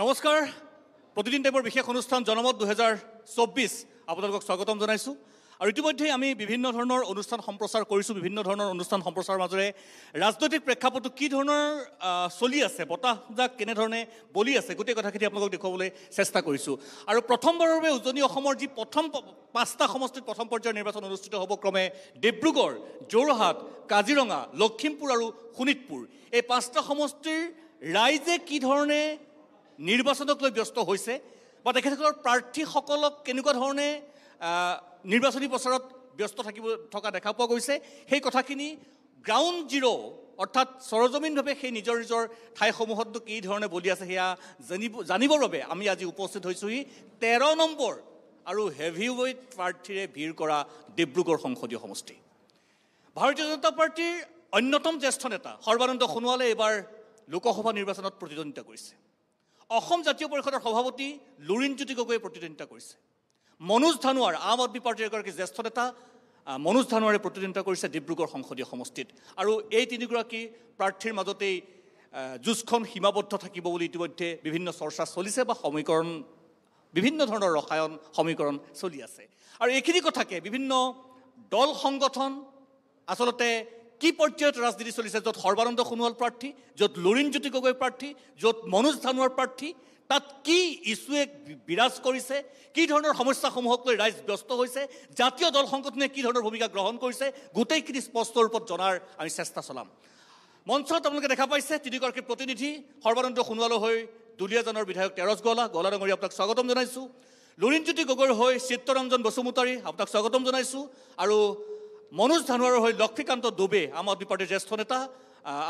নমস্কাৰ প্ৰতিদিন টাইপৰ বিশেষ অনুষ্ঠান জনমত 2024 আপোনালোকক স্বাগতম জনাইছো আৰু ইতিমধ্যে আমি বিভিন্ন ধৰণৰ অনুষ্ঠান সম্প্ৰচাৰ কৰিছো বিভিন্ন ধৰণৰ অনুষ্ঠান সম্প্ৰচাৰৰ মাজৰে ৰাজনৈতিক প্ৰেক্ষাপটটো কি ধৰণৰ চলি আছে বতাহজাক কেনে ধৰণে বলি আছে গোটেই কথাখিনি আপোনালোকক দেখুৱাবলৈ চেষ্টা কৰিছো আৰু প্ৰথমবাৰৰ বাবে উজনি অসমৰ যি প্ৰথম 5টা সমষ্টিত প্ৰথম পৰ্যায়ৰ নিৰ্বাচন অনুষ্ঠিত হ'ব ক্ৰমে ডিব্ৰুগড় যোৰহাট কাজিৰঙা লখিমপুৰ আৰু শোণিতপুৰ এই 5টা সমষ্টিৰ ৰাইজে কি ধৰণে নিৰ্বাচনক লৈ ব্যস্ত হৈছে বা তেখেতসকলৰ প্ৰাৰ্থীসকলক কেনেকুৱা ধৰণে নিৰ্বাচনী প্ৰচাৰত ব্যস্ত থকা দেখা পোৱা গৈছে সেই কথাখিনি গ্ৰাউণ্ড জিৰ' অৰ্থাৎ সৰজমিনভাৱে সেই নিজৰ ঠাইসমূহতো কি ধৰণে বলি আছে সেয়া জানিবৰ বাবে আমি আজি উপস্থিত হৈছোহি 13 নম্বৰ আৰু হেভি ৱেইট প্ৰাৰ্থীৰে ভিৰ কৰা ডিব্ৰুগড় সংসদীয় সমষ্টি ভাৰতীয় জনতা পাৰ্টীৰ অন্যতম জ্যেষ্ঠ নেতা সৰ্বানন্দ সোণোৱালে এইবাৰ লোকসভা নিৰ্বাচনত প্ৰতিদ্বন্দ্বিতা কৰিছে অসম জাতীয় পৰিষদৰ সভাপতি লুৰিণজ্যোতি গগৈয়ে প্ৰতিদ্বন্দ্বিতা কৰিছে মনোজ ধানোৱাৰ আম আদমি পাৰ্টীৰ এগৰাকী জ্যেষ্ঠ নেতা মনোজ ধানোৱাৰে প্ৰতিদ্বন্দ্বিতা কৰিছে ডিব্ৰুগড় সংসদীয় সমষ্টিত আৰু এই তিনিগৰাকী প্ৰাৰ্থীৰ মাজতেই যুঁজখন সীমাবদ্ধ থাকিব বুলি ইতিমধ্যে বিভিন্ন চৰ্চা চলিছে বা সমীকৰণ বিভিন্ন ধৰণৰ ৰসায়ন সমীকৰণ চলি আছে আৰু এইখিনি কথাকে বিভিন্ন দল সংগঠন আচলতে কি পৰ্যায়ত ৰাজনীতি চলিছে য'ত সৰ্বানন্দ সোণোৱাল প্ৰাৰ্থী য'ত লুৰিণজ্যোতি গগৈ প্ৰাৰ্থী য'ত মনোজ ধানোৱাৰ প্ৰাৰ্থী তাত কি ইছ্যুৱে বিৰাজ কৰিছে কি ধৰণৰ সমস্যাসমূহক লৈ ৰাইজ ব্যস্ত হৈছে জাতীয় দল সংগঠনে কি ধৰণৰ ভূমিকা গ্ৰহণ কৰিছে গোটেইখিনি স্পষ্ট ৰূপত জনাৰ আমি চেষ্টা চলাম মঞ্চত আপোনালোকে দেখা পাইছে তিনিগৰাকী প্ৰতিনিধি সৰ্বানন্দ সোণোৱালৰ হৈ দুলীয়াজানৰ বিধায়ক তেৰছ গোৱালা ডাঙৰীয়া আপোনাক স্বাগতম জনাইছোঁ লুৰিণজ্যোতি গগৈৰ হৈ চিত্তৰঞ্জন বসুমতাৰী আপোনাক স্বাগতম জনাইছোঁ আৰু মনোজ ধানোৱাৰৰ হৈ লক্ষ্মীকান্ত দুবে আম আদমি পাৰ্টীৰ জ্যেষ্ঠ নেতা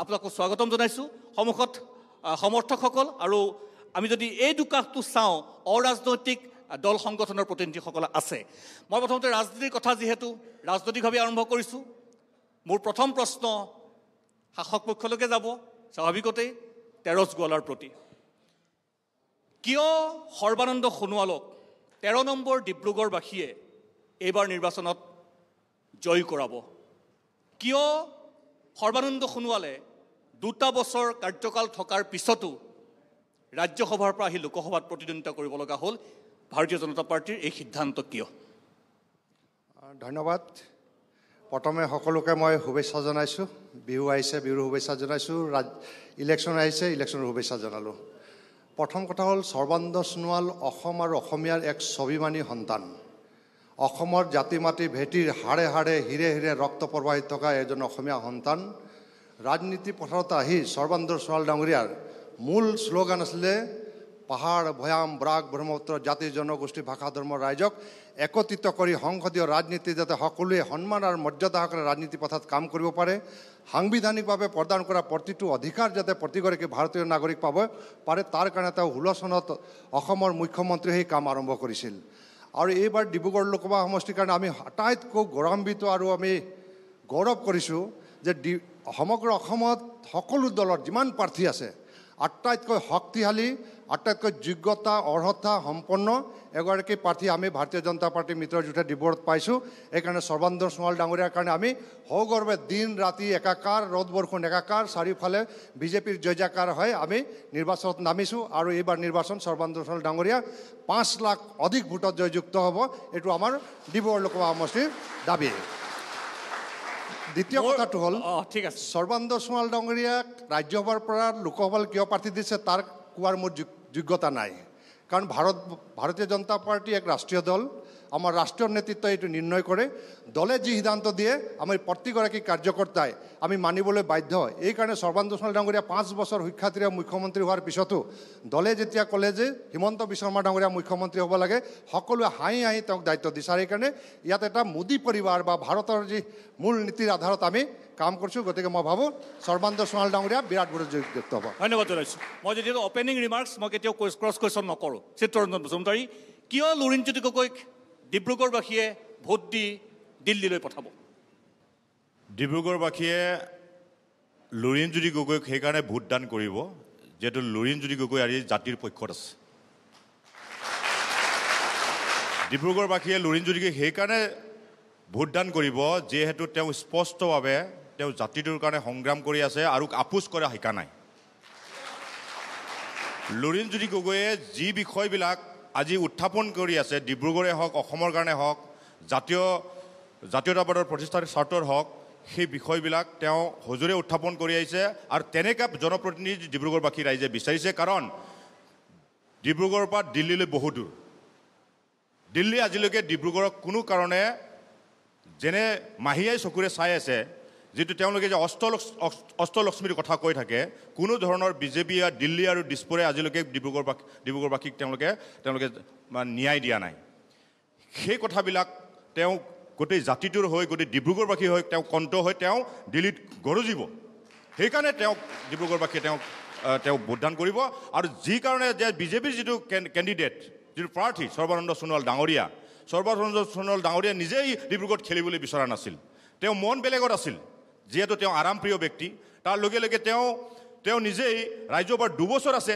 আপোনালোকক স্বাগতম জনাইছোঁ সন্মুখত সমৰ্থকসকল আৰু আমি যদি এই দুকাষটো চাওঁ অৰাজনৈতিক দল সংগঠনৰ প্ৰতিনিধিসকল আছে মই প্ৰথমতে ৰাজনীতিৰ কথা যিহেতু ৰাজনৈতিকভাৱে আৰম্ভ কৰিছোঁ মোৰ প্ৰথম প্ৰশ্ন শাসক পক্ষলৈকে যাব স্বাভাৱিকতেই তেৰছ গোৱালাৰ প্ৰতি কিয় সৰ্বানন্দ সোণোৱালক 13 নম্বৰ ডিব্ৰুগড়বাসীয়ে এইবাৰ নিৰ্বাচনত জয় কৰাব কিয় সৰ্বানন্দ সোণোৱালে 2টা বছৰ কাৰ্যকাল থকাৰ পিছতো ৰাজ্যসভাৰ পৰা আহি লোকসভাত প্ৰতিদ্বন্দ্বিতা কৰিব লগা হ'ল ভাৰতীয় জনতা পাৰ্টীৰ এই সিদ্ধান্ত কিয় ধন্যবাদ প্ৰথমে সকলোকে মই শুভেচ্ছা জনাইছোঁ বিহু আহিছে বিহুৰ শুভেচ্ছা জনাইছোঁ ইলেকশ্যন আহিছে ইলেকশ্যনৰ শুভেচ্ছা জনালোঁ প্ৰথম কথা হ'ল সৰ্বানন্দ সোণোৱাল অসম আৰু অসমীয়াৰ এক স্বাভিমানী সন্তান অসমৰ জাতি মাটি ভেটিৰ হাড়ে হাড়ে হিৰে হিৰে ৰক্ত প্ৰবাহিত থকা এজন অসমীয়া সন্তান ৰাজনীতি পথাৰত আহি সৰ্বানন্দ সোণোৱাল ডাঙৰীয়াৰ মূল শ্লোগান আছিলে পাহাড় ভৈয়াম ব্ৰাক ব্ৰহ্মপুত্ৰ জাতি জনগোষ্ঠী ভাষা ধৰ্ম ৰাইজক একত্ৰিত কৰি সংসদীয় ৰাজনীতি যাতে সকলোৱে সন্মান আৰু মৰ্যাদাসকলে ৰাজনীতি পথাৰত কাম কৰিব পাৰে সাংবিধানিকভাৱে প্ৰদান কৰা প্ৰতিটো অধিকাৰ যাতে প্ৰতিগৰাকী ভাৰতীয় নাগৰিক পাব পাৰে তাৰ কাৰণে তেওঁ 16 চনত অসমৰ মুখ্যমন্ত্ৰী সেই কাম আৰম্ভ কৰিছিল আৰু এইবাৰ ডিব্ৰুগড় লোকসভা সমষ্টিৰ কাৰণে আমি আটাইতকৈ গৌৰৱান্বিত আৰু আমি গৌৰৱ কৰিছোঁ যে সমগ্ৰ অসমত সকলো দলৰ যিমান প্ৰাৰ্থী আছে আটাইতকৈ শক্তিশালী আটাইতকৈ যোগ্যতা অৰ্হতা সম্পন্ন এগৰাকী প্ৰাৰ্থী আমি ভাৰতীয় জনতা পাৰ্টীৰ মিত্ৰজোঁটে ডিব্ৰুগড়ত পাইছোঁ এইকাৰণে সৰ্বানন্দ সোণোৱাল ডাঙৰীয়াৰ কাৰণে আমি সগৰ্বে দিন ৰাতি একাকাৰ ৰ'দ বৰষুণ একাকাৰ চাৰিওফালে বিজেপিৰ জয় জয়কাৰ হৈ আমি নিৰ্বাচনত নামিছোঁ আৰু এইবাৰ নিৰ্বাচন সৰ্বানন্দ সোণোৱাল ডাঙৰীয়া 5 লাখ অধিক ভোটত জয়যুক্ত হ'ব এইটো আমাৰ ডিব্ৰুগড় লোকসভা সমষ্টিৰ দাবী দ্বিতীয় কথাটো হ'ল ঠিক আছে সৰ্বানন্দ সোণোৱাল ডাঙৰীয়াক ৰাজ্যসভাৰ পৰা লোকসভালৈ কিয় প্ৰাৰ্থী দিছে তাৰ কোৱাৰ মোৰ যোগ্যতা নাই কাৰণ ভাৰতীয় জনতা পাৰ্টি এক ৰাষ্ট্ৰীয় দল আমাৰ ৰাষ্ট্ৰীয় নেতৃত্বই এইটো নিৰ্ণয় কৰে দলে যি সিদ্ধান্ত দিয়ে আমি প্ৰতিগৰাকী কাৰ্যকৰ্তাই আমি মানিবলৈ বাধ্য এইকাৰণে সৰ্বানন্দ সোণোৱাল ডাঙৰীয়া 5 বছৰ সুখ্যাতিৰে মুখ্যমন্ত্ৰী হোৱাৰ পিছতো দলে যেতিয়া ক'লে যে হিমন্ত বিশ্ব শৰ্মা ডাঙৰীয়া মুখ্যমন্ত্ৰী হ'ব লাগে সকলোৱে হাঁহি হাঁহি তেওঁক দায়িত্ব দিছে সেইকাৰণে ইয়াত এটা মোদী পৰিবাৰ বা ভাৰতৰ যি মূল নীতিৰ আধাৰত আমি কাম কৰিছোঁ গতিকে মই ভাবোঁ সৰ্বানন্দ সোণোৱাল ডাঙৰীয়া বিৰাট ভোটত জয়যুক্ত হ'ব ধন্যবাদ জনাইছোঁ মই যিহেতু অপেনিং ৰিমাৰ্কছ মই কেতিয়াও ক্ৰছ কুৱেশ্যন নকৰোঁ চিত্তৰঞ্জন বসুমতাৰী কিয় লুৰিণজ্যোতি গগৈক ডিব্ৰুগড়বাসীয়ে ভোট দি দিল্লীলৈ পঠাব ডিব্ৰুগড়বাসীয়ে লুৰিণজ্যোতি গগৈক সেইকাৰণে ভোটদান কৰিব যিহেতু লুৰিণজ্যোতি গগৈ আজি জাতিৰ পক্ষত আছে ডিব্ৰুগড়বাসীয়ে লুৰিণজ্যোতিক সেইকাৰণে ভোটদান কৰিব যিহেতু তেওঁ স্পষ্টভাৱে তেওঁ জাতিটোৰ কাৰণে সংগ্ৰাম কৰি আছে আৰু আপোচ কৰা শিকা নাই লুৰিণজ্যোতি গগৈয়ে যি বিষয়বিলাক আজি উত্থাপন কৰি আছে, ডিব্ৰুগড়ে হওক, অসমৰ কাৰণে হওক, জাতীয়তাবাদৰ প্ৰতিষ্ঠাৰ স্বাৰ্থৰ হওক, সেই বিষয়বিলাক তেওঁ সজোৰে উত্থাপন কৰি আহিছে। আৰু তেনেকুৱা জনপ্ৰতিনিধি ডিব্ৰুগড়বাসী ৰাইজে বিচাৰিছে, কাৰণ ডিব্ৰুগড়ৰ পৰা দিল্লীলৈ বহু দূৰ। দিল্লী আজিলৈকে ডিব্ৰুগড়ক কোনো কাৰণে যেনে মাহীয়াই চকুৰে চাই আছে, যিটো তেওঁলোকে যে অষ্টলক্ষ্মীৰ কথা কৈ থাকে, কোনো ধৰণৰ বিজেপি দিল্লী আৰু দিছপুৰে আজিলৈকে ডিব্ৰুগড়বাসীক তেওঁলোকে ন্যায় দিয়া নাই। সেই কথাবিলাক তেওঁ গোটেই জাতিটোৰ হৈ, গোটেই ডিব্ৰুগড়বাসী হৈ তেওঁ কণ্ঠ হৈ তেওঁ দিল্লীত গৰজিব। সেইকাৰণে ডিব্ৰুগড়বাসীয়ে তেওঁ ভোটদান কৰিব। আৰু যি কাৰণে যে বিজেপিৰ যিটো কেণ্ডিডেট, যিটো প্ৰাৰ্থী সৰ্বানন্দ সোণোৱাল ডাঙৰীয়া নিজেই ডিব্ৰুগড়ত খেলিবলৈ বিচৰা নাছিল। তেওঁ মন বেলেগত আছিল, যিহেতু তেওঁ আৰামপ্ৰিয় ব্যক্তি। তাৰ লগে লগে তেওঁ নিজেই ৰাজ্যৰ পৰা 2 বছৰ আছে,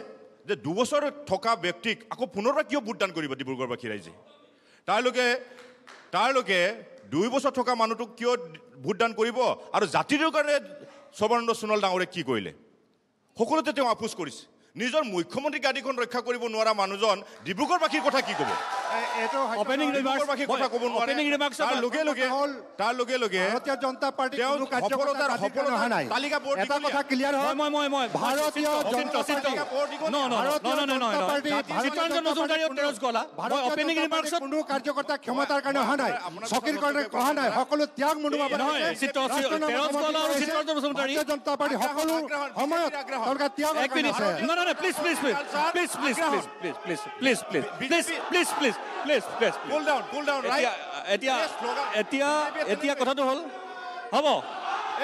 যে 2 বছৰ থকা ব্যক্তিক আকৌ পুনৰবাৰ কিয় ভোটদান কৰিব ডিব্ৰুগড়বাসী ৰাইজে? তাৰলৈকে 2 বছৰ থকা মানুহটোক কিয় ভোটদান কৰিব? আৰু জাতিটোৰ কাৰণে সৰ্বানন্দ সোণোৱাল ডাঙৰীয়াই কি কৰিলে? সকলোতে তেওঁ আপোচ কৰিছে। নিজৰ মুখ্যমন্ত্ৰী গাদীখন ৰক্ষা কৰিব নোৱাৰা মানুহজন ডিব্ৰুগড়বাসীৰ কথা কি ক'ব? তাৰ লগে লগে ভাৰতীয় জনতা পাৰ্টি কোনো কাৰ্যকৰ্তা ক্ষমতাৰ কাৰণে অহা নাই, চকীৰ কাৰণে অহা নাই, সকলো ত্যাগ মনোভাৱ জনতা পাৰ্টি সকলো সময়ত ত্যাগ এতিয়া কথাটো হ'ল, হ'ব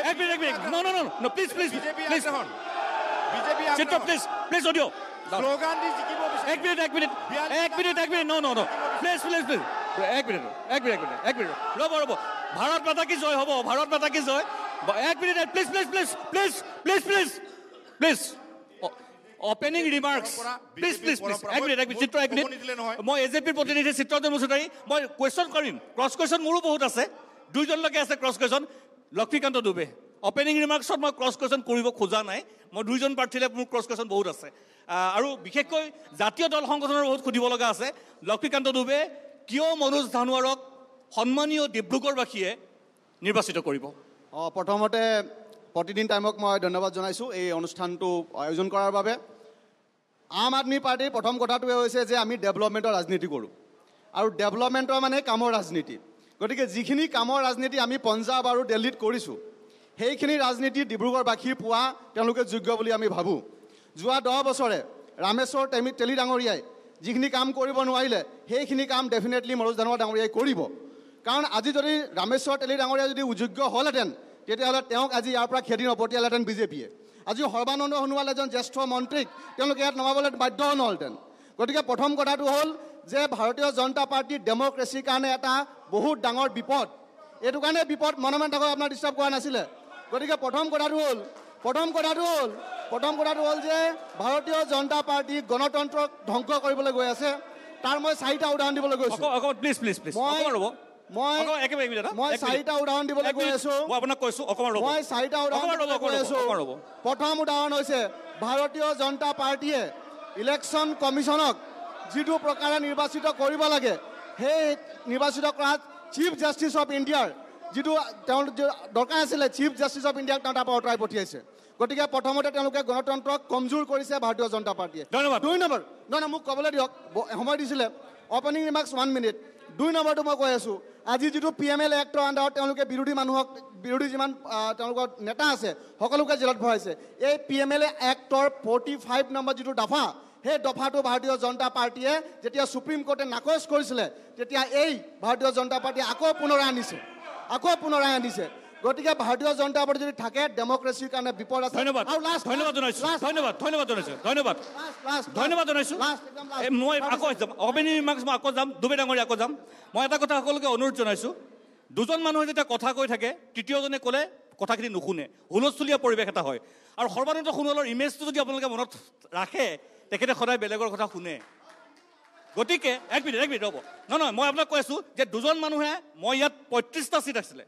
এক মিনিট প্লিজ অডিঅ' এক মিনিট ৰ'ব ভাৰত মাতা কি জয় হ'ব, ভাৰত মাতা কি জয়। এক minute please opening remarks please এক মিনিট মই এজেপিৰ প্ৰতিনিধি চিত্ৰঞ্জন মুছুদাৰী, মই কুৱেশ্যন কৰিম। ক্ৰছ কুৱেশ্যন মোৰো বহুত আছে, 2জনলৈকে আছে cross question. Laxmikanta Dubey opening ৰিমাৰ্কছত মই ক্ৰছ কুৱেশ্যন কৰিব খোজা নাই, মই 2জন প্ৰাৰ্থীলৈ মোৰ ক্ৰছ কুৱেশ্যন বহুত আছে। আৰু বিশেষকৈ জাতীয় দল সংগঠনৰ বহুত সুধিব লগা আছে। লক্ষ্মীকান্ত দুবে কিয় মনোজ ধানোৱাৰক সন্মানীয় ডিব্ৰুগড়বাসীয়ে নিৰ্বাচিত কৰিব? প্ৰথমতে প্ৰতিদিন টাইমক মই ধন্যবাদ জনাইছোঁ এই অনুষ্ঠানটো আয়োজন কৰাৰ বাবে। আম আদমি পাৰ্টিৰ প্ৰথম কথাটোৱে হৈছে যে আমি ডেভেলপমেণ্টৰ ৰাজনীতি কৰোঁ, আৰু ডেভেলপমেণ্টৰ মানে কামৰ ৰাজনীতি। গতিকে যিখিনি কামৰ ৰাজনীতি আমি পঞ্জাৱ আৰু দিল্লীত কৰিছোঁ, সেইখিনি ৰাজনীতি ডিব্ৰুগড়বাসীৰ পোৱা তেওঁলোকে যোগ্য বুলি আমি ভাবোঁ। যোৱা 10 বছৰে ৰামেশ্বৰ তেলী ডাঙৰীয়াই যিখিনি কাম কৰিব নোৱাৰিলে, সেইখিনি কাম ডেফিনেটলি মনোজ ধানোৱাৰ ডাঙৰীয়াই কৰিব। কাৰণ আজি যদি ৰামেশ্বৰ তেলী ডাঙৰীয়া যদি যোগ্য হ'লহেঁতেন, তেতিয়াহ'লে তেওঁক আজি ইয়াৰ পৰা খেদি নপঠিয়ালেহেঁতেন বিজেপিয়ে। আজি সৰ্বানন্দ সোণোৱাল এজন জ্যেষ্ঠ মন্ত্ৰীক তেওঁলোকে ইয়াত নমাবলৈ বাধ্য নহ'লহেঁতেন। গতিকে প্ৰথম কথাটো হ'ল যে ভাৰতীয় জনতা পাৰ্টীৰ ডেম'ক্ৰেচিৰ কাৰণে এটা বহুত ডাঙৰ বিপদ। এইটো কাৰণে বিপদ মনে মনে থাকক, আপোনাৰ ডিষ্টাৰ্ব কৰা নাছিলে। গতিকে প্ৰথম কথাটো হ'ল যে ভাৰতীয় জনতা পাৰ্টী গণতন্ত্ৰক ধ্বংস কৰিবলৈ গৈ আছে। তাৰ মই 4টা উদাহৰণ দিবলৈ গৈছোঁ। মই 4টা উদাহৰণ দিবলৈ গৈ আছোঁ। প্ৰথম উদাহৰণ হৈছে ভাৰতীয় জনতা পাৰ্টীয়ে ইলেকশ্যন কমিশ্যনক যিটো প্ৰকাৰে নিৰ্বাচিত কৰিব লাগে, সেই নিৰ্বাচিত কৰাত চিফ জাষ্টিছ অফ ইণ্ডিয়াৰ যিটো তেওঁৰ দৰকাৰ আছিলে, চিফ জাষ্টিছ অফ ইণ্ডিয়াক তেওঁ তাৰ পৰা আঁতৰাই পঠিয়াইছে। গতিকে প্ৰথমতে তেওঁলোকে গণতন্ত্ৰক কমজোৰ কৰিছে ভাৰতীয় জনতা পাৰ্টীয়ে। 2 নম্বৰ, নহয় মোক ক'বলৈ দিয়ক, সময় দিছিলে। Opening remarks 1 minute. 2 নম্বৰটো মই কৈ আছোঁ, আজি যিটো PML এক্টৰ আণ্ডাৰত তেওঁলোকে বিৰোধী যিমান তেওঁলোকৰ নেতা আছে সকলোকে জেলত ভৰাইছে। এই PML এক্টৰ 45 নম্বৰ যিটো দফা, সেই দফাটো ভাৰতীয় জনতা পাৰ্টীয়ে যেতিয়া সুপ্ৰিম কোৰ্টে নাকচ কৰিছিলে, তেতিয়া এই ভাৰতীয় জনতা পাৰ্টীয়ে আকৌ পুনৰাই আনিছে। গতিকে ভাৰতীয় জনতা পাৰ্টি যদি থাকে, ডেম'ক্ৰেচিৰ কাৰণে বিপদ আছে। ধন্যবাদ জনাইছোঁ। মই আকৌ যাম, অপেনিং ৰিমাৰ্কছ মই আকৌ যাম, দুবে ডাঙৰীয়া আকৌ যাম। মই এটা কথা সকলোকে অনুৰোধ জনাইছোঁ, 2জন মানুহে যেতিয়া কথা কৈ থাকে, তৃতীয়জনে ক'লে কথাখিনি নুশুনে, হুলস্থুলীয়া পৰিৱেশ এটা হয়। আৰু সৰ্বানন্দ সোণোৱালৰ ইমেজটো যদি আপোনালোকে মনত ৰাখে, তেখেতে সদায় বেলেগৰ কথা শুনে। গতিকে এক মিনিট ৰ'ব, নহয় মই আপোনাক কৈ আছোঁ যে 2জন মানুহে, মই ইয়াত 35টা চিট আছিলে,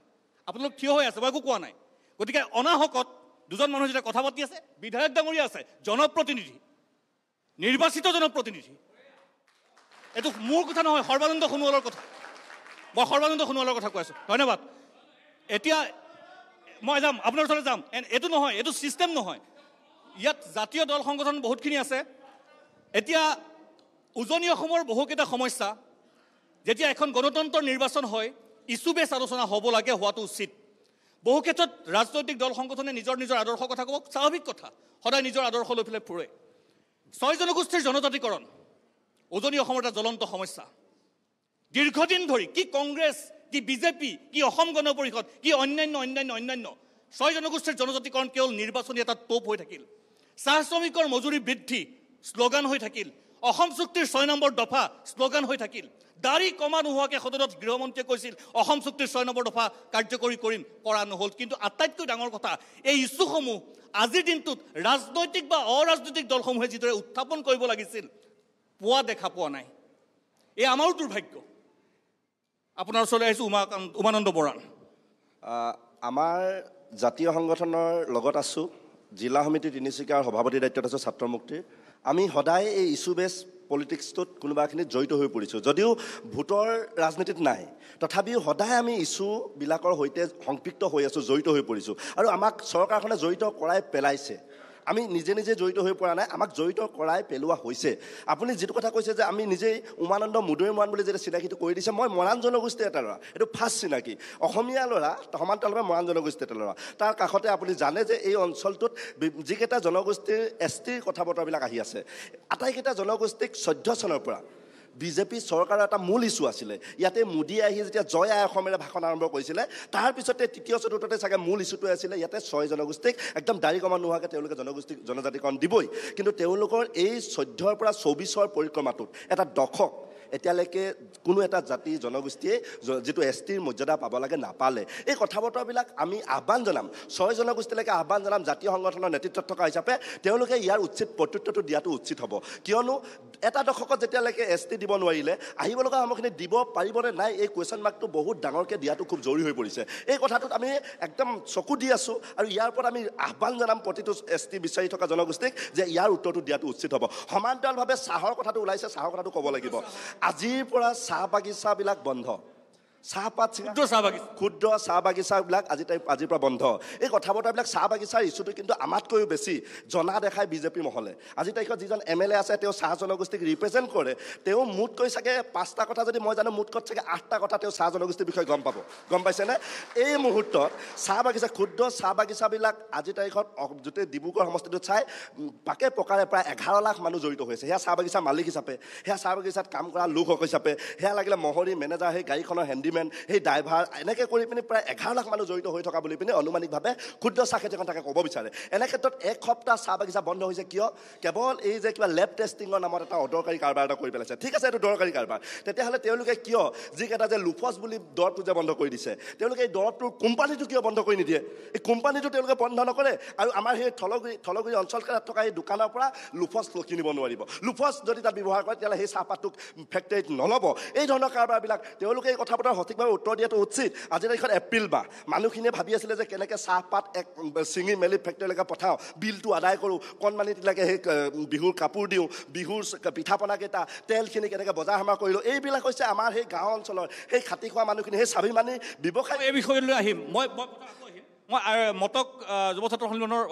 আপোনালোক থিয় হৈ আছে, মই একো কোৱা নাই। গতিকে অনাহকত 2জন মানুহে যেতিয়া কথা পাতি আছে, বিধায়ক ডাঙৰীয়া আছে, জনপ্ৰতিনিধি নিৰ্বাচিত জনপ্ৰতিনিধি, এইটো মোৰ কথা নহয়, সৰ্বানন্দ সোণোৱালৰ কথা। মই সৰ্বানন্দ সোণোৱালৰ কথা কৈ আছোঁ। ধন্যবাদ। এতিয়া মই যাম, আপোনাৰ ওচৰলৈ যাম। এইটো নহয়, এইটো ছিষ্টেম নহয়। ইয়াত জাতীয় দল সংগঠন বহুতখিনি আছে। এতিয়া উজনি অসমৰ বহুকেইটা সমস্যা, যেতিয়া এখন গণতন্ত্ৰৰ নিৰ্বাচন হয়, ইছ্যু বেছ আলোচনা হ'ব লাগে, হোৱাটো উচিত। বহু ক্ষেত্ৰত ৰাজনৈতিক দল সংগঠনে নিজৰ নিজৰ আদৰ্শৰ কথা ক'ব, স্বাভাৱিক কথা, সদায় নিজৰ আদৰ্শ লৈ পেলাই ফুৰে। 6 জনগোষ্ঠীৰ জনজাতিকৰণ উজনি অসমৰ এটা জ্বলন্ত সমস্যা। দীৰ্ঘদিন ধৰি কি কংগ্ৰেছ, কি বিজেপি, কি অসম গণ পৰিষদ, কি অন্যান্য 6 জনগোষ্ঠীৰ জনজাতিকৰণ কেৱল নিৰ্বাচনী এটা টোপ হৈ থাকিল। চাহ শ্ৰমিকৰ মজুৰি বৃদ্ধি শ্লোগান হৈ থাকিল। অসম চুক্তিৰ 6 নম্বৰ দফা শ্লোগান হৈ থাকিল। দাড়ি কমা নোহোৱাকৈ সদনত গৃহমন্ত্ৰীয়ে কৈছিল অসম চুক্তিৰ 6 নম্বৰ দফা কাৰ্যকৰী কৰিম, কৰা নহ'ল। কিন্তু আটাইতকৈ ডাঙৰ কথা, এই ইছ্যুসমূহ আজিৰ দিনটোত ৰাজনৈতিক বা অৰাজনৈতিক দলসমূহে যিদৰে উত্থাপন কৰিব লাগিছিল, দেখা পোৱা নাই। এই আমাৰো দুৰ্ভাগ্য। আপোনাৰ ওচৰলৈ আহিছোঁ উমানন্দ বৰা। আমাৰ জাতীয় সংগঠনৰ লগত আছোঁ, জিলা সমিতি তিনিচুকীয়াৰ সভাপতি দায়িত্বত আছোঁ ছাত্ৰ মুক্তিৰ। আমি সদায় এই ইছ্যু বেছ পলিটিক্সটোত কোনোবাখিনিত জড়িত হৈ পৰিছোঁ। যদিও ভোটৰ ৰাজনীতিত নাই, তথাপিও সদায় আমি ইছ্যুবিলাকৰ সৈতে সংপৃক্ত হৈ আছোঁ, জড়িত হৈ পৰিছোঁ। আৰু আমাক চৰকাৰখনে জড়িত কৰাই পেলাইছে। আমি নিজে নিজে জড়িত হৈ পৰা নাই, আমাক জড়িত কৰাই পেলোৱা হৈছে। আপুনি যিটো কথা কৈছে যে আমি নিজেই উমানন্দ মুদৈ মৰাণ বুলি যেতিয়া চিনাকিটো কৰি দিছে, মই মৰাণ জনগোষ্ঠীৰ এটা ল'ৰা, এইটো ফাৰ্ষ্ট চিনাকি। অসমীয়া ল'ৰা সমান্তৰালভাৱে মৰাণ জনগোষ্ঠীৰ এটা ল'ৰা। তাৰ কাষতে আপুনি জানে যে এই অঞ্চলটোত যিকেইটা জনগোষ্ঠীৰ STৰ কথা বতৰাবিলাক আহি আছে, আটাইকেইটা জনগোষ্ঠীক 14 চনৰ পৰা বিজেপি চৰকাৰৰ এটা মূল ইছ্যু আছিলে। ইয়াতে মোদীয়ে আহি যেতিয়া জয় আই অসমেৰে ভাষণ আৰম্ভ কৰিছিলে, তাৰপিছতে তৃতীয় চতুৰ্থতে চাগে মূল ইছ্যুটোৱে আছিলে ইয়াতে 6 জনগোষ্ঠীক একদম দাড়ি কমা নোহোৱাকৈ তেওঁলোকে জনজাতিকৰণ দিবই। কিন্তু তেওঁলোকৰ এই 14ৰ পৰা 24ৰ পৰিক্ৰমাটোত এটা দশক এতিয়ালৈকে কোনো এটা জাতি জনগোষ্ঠীয়ে যিটো STৰ মৰ্যাদা পাব লাগে নাপালে। এই কথা বতৰাবিলাক আমি আহ্বান জনাম, 6 জনগোষ্ঠীলৈকে আহ্বান জনাম। জাতীয় সংগঠনৰ নেতৃত্বত থকা হিচাপে তেওঁলোকে ইয়াৰ উচিত প্ৰত্যুত্তৰটো দিয়াটো উচিত হ'ব। কিয়নো এটা দশকত যেতিয়ালৈকে ST দিব নোৱাৰিলে, আহিব লগা সময়খিনি দিব পাৰিবনে নাই, এই কুৱেশ্যন মাৰ্কটো বহুত ডাঙৰকৈ দিয়াটো খুব জৰুৰী হৈ পৰিছে। এই কথাটোত আমি একদম চকু দি আছোঁ আৰু ইয়াৰ ওপৰত আমি আহ্বান জনাম প্ৰতিটো ST বিচাৰি থকা জনগোষ্ঠীক যে ইয়াৰ উত্তৰটো দিয়াটো উচিত হ'ব। সমান্তৰালভাৱে চাহৰ কথাটো ওলাইছে, চাহৰ কথাটো ক'ব লাগিব। আজিৰ পৰা চাহ বাগিচাবিলাক বন্ধ, চাহপাত ক্ষুদ্ৰ চাহ বাগিচাবিলাক আজিৰ পৰা বন্ধ। এই কথা বতৰাবিলাক চাহ বাগিচাৰ ইছ্যুটো কিন্তু আমাতকৈও বেছি জনা দেখায় বিজেপি মহলে। আজিৰ তাৰিখত যিজন MLA আছে, তেওঁ চাহ জনগোষ্ঠীক ৰিপ্ৰেজেণ্ট কৰে। তেওঁ মোতকৈ চাগে 5টা কথা যদি মই জানো, মোতকৈ চাগে 8টা কথা তেওঁ চাহ জনগোষ্ঠীৰ বিষয়ে গম পাব। গম পাইছেনে? এই মুহূৰ্তত চাহ বাগিচা, ক্ষুদ্ৰ চাহ বাগিচাবিলাক আজিৰ তাৰিখত গোটেই ডিব্ৰুগড় সমষ্টিটোত চাই পাকে পকাৰে প্ৰায় 11 লাখ মানুহ জড়িত হৈছে। সেয়া চাহ বাগিচাৰ মালিক হিচাপে, সেয়া চাহ বাগিচাত কাম কৰা লোক হিচাপে, সেয়া লাগিলে মহৰী, মেনেজাৰ, সেই গাড়ীখনৰ হেণ্ডিমেন, সেই ড্ৰাইভাৰ, এনেকৈ কৰি পিনি প্ৰায় 11 লাখ মানুহ জড়িত হৈ থকা বুলি পিনি অনুমানিকভাৱে ক্ষুদ্ৰ চাহ খেতিখন তাকে ক'ব বিচাৰে। এনে ক্ষেত্ৰত 1 সপ্তাহ চাহ বাগিচা বন্ধ হৈছে কিয়? কেৱল এই যে কিবা লেব টেষ্টিঙৰ নামত এটা অদৰকাৰী কাৰবাৰ এটা কৰি পেলাইছে। ঠিক আছে, এইটো দৰকাৰী কাৰবাৰ। তেতিয়াহ'লে তেওঁলোকে কিয় যিকেইটা যে লুফছ বুলি দৰৱটো যে বন্ধ কৰি দিছে, তেওঁলোকে এই দৰৱটোৰ কোম্পানীটো কিয় বন্ধ কৰি নিদিয়ে? এই কোম্পানীটো তেওঁলোকে বন্ধ নকৰে আৰু আমাৰ সেই থলগুৰি অঞ্চলকেইটাত থকা এই দোকানৰ পৰা লুফছ কিনিব নোৱাৰিব। লুফছ যদি তাত ব্যৱহাৰ কৰে, তেতিয়াহ'লে সেই চাহপাতটোক ফেক্টৰীত নল'ব। এই ধৰণৰ কাৰবাৰবিলাক তেওঁলোকে এই কথা বতৰা সঠিকভাৱে উত্তৰ দিয়াটো উচিত। আজিৰ তাৰিখত এপ্ৰিল মাহ, মানুহখিনিয়ে ভাবি আছিলে যে কেনেকৈ চাহপাত ছিঙি মেলি ফেক্টৰীলৈকে পঠাওঁ, বিলটো আদায় কৰোঁ, কণমানিবিলাকে সেই বিহুৰ কাপোৰ দিওঁ, বিহুৰ পিঠা পনাকেইটা, তেলখিনি কেনেকৈ বজাৰ সমাৰ কৰিলোঁ। এইবিলাক হৈছে আমাৰ সেই গাঁও অঞ্চলৰ সেই খাটি খোৱা মানুহখিনি, সেই স্বাভিমানী ব্যৱসায়। এই বিষয়লৈ আহিম মই মতক যুৱ ছাত্ৰ সন্মিলনৰ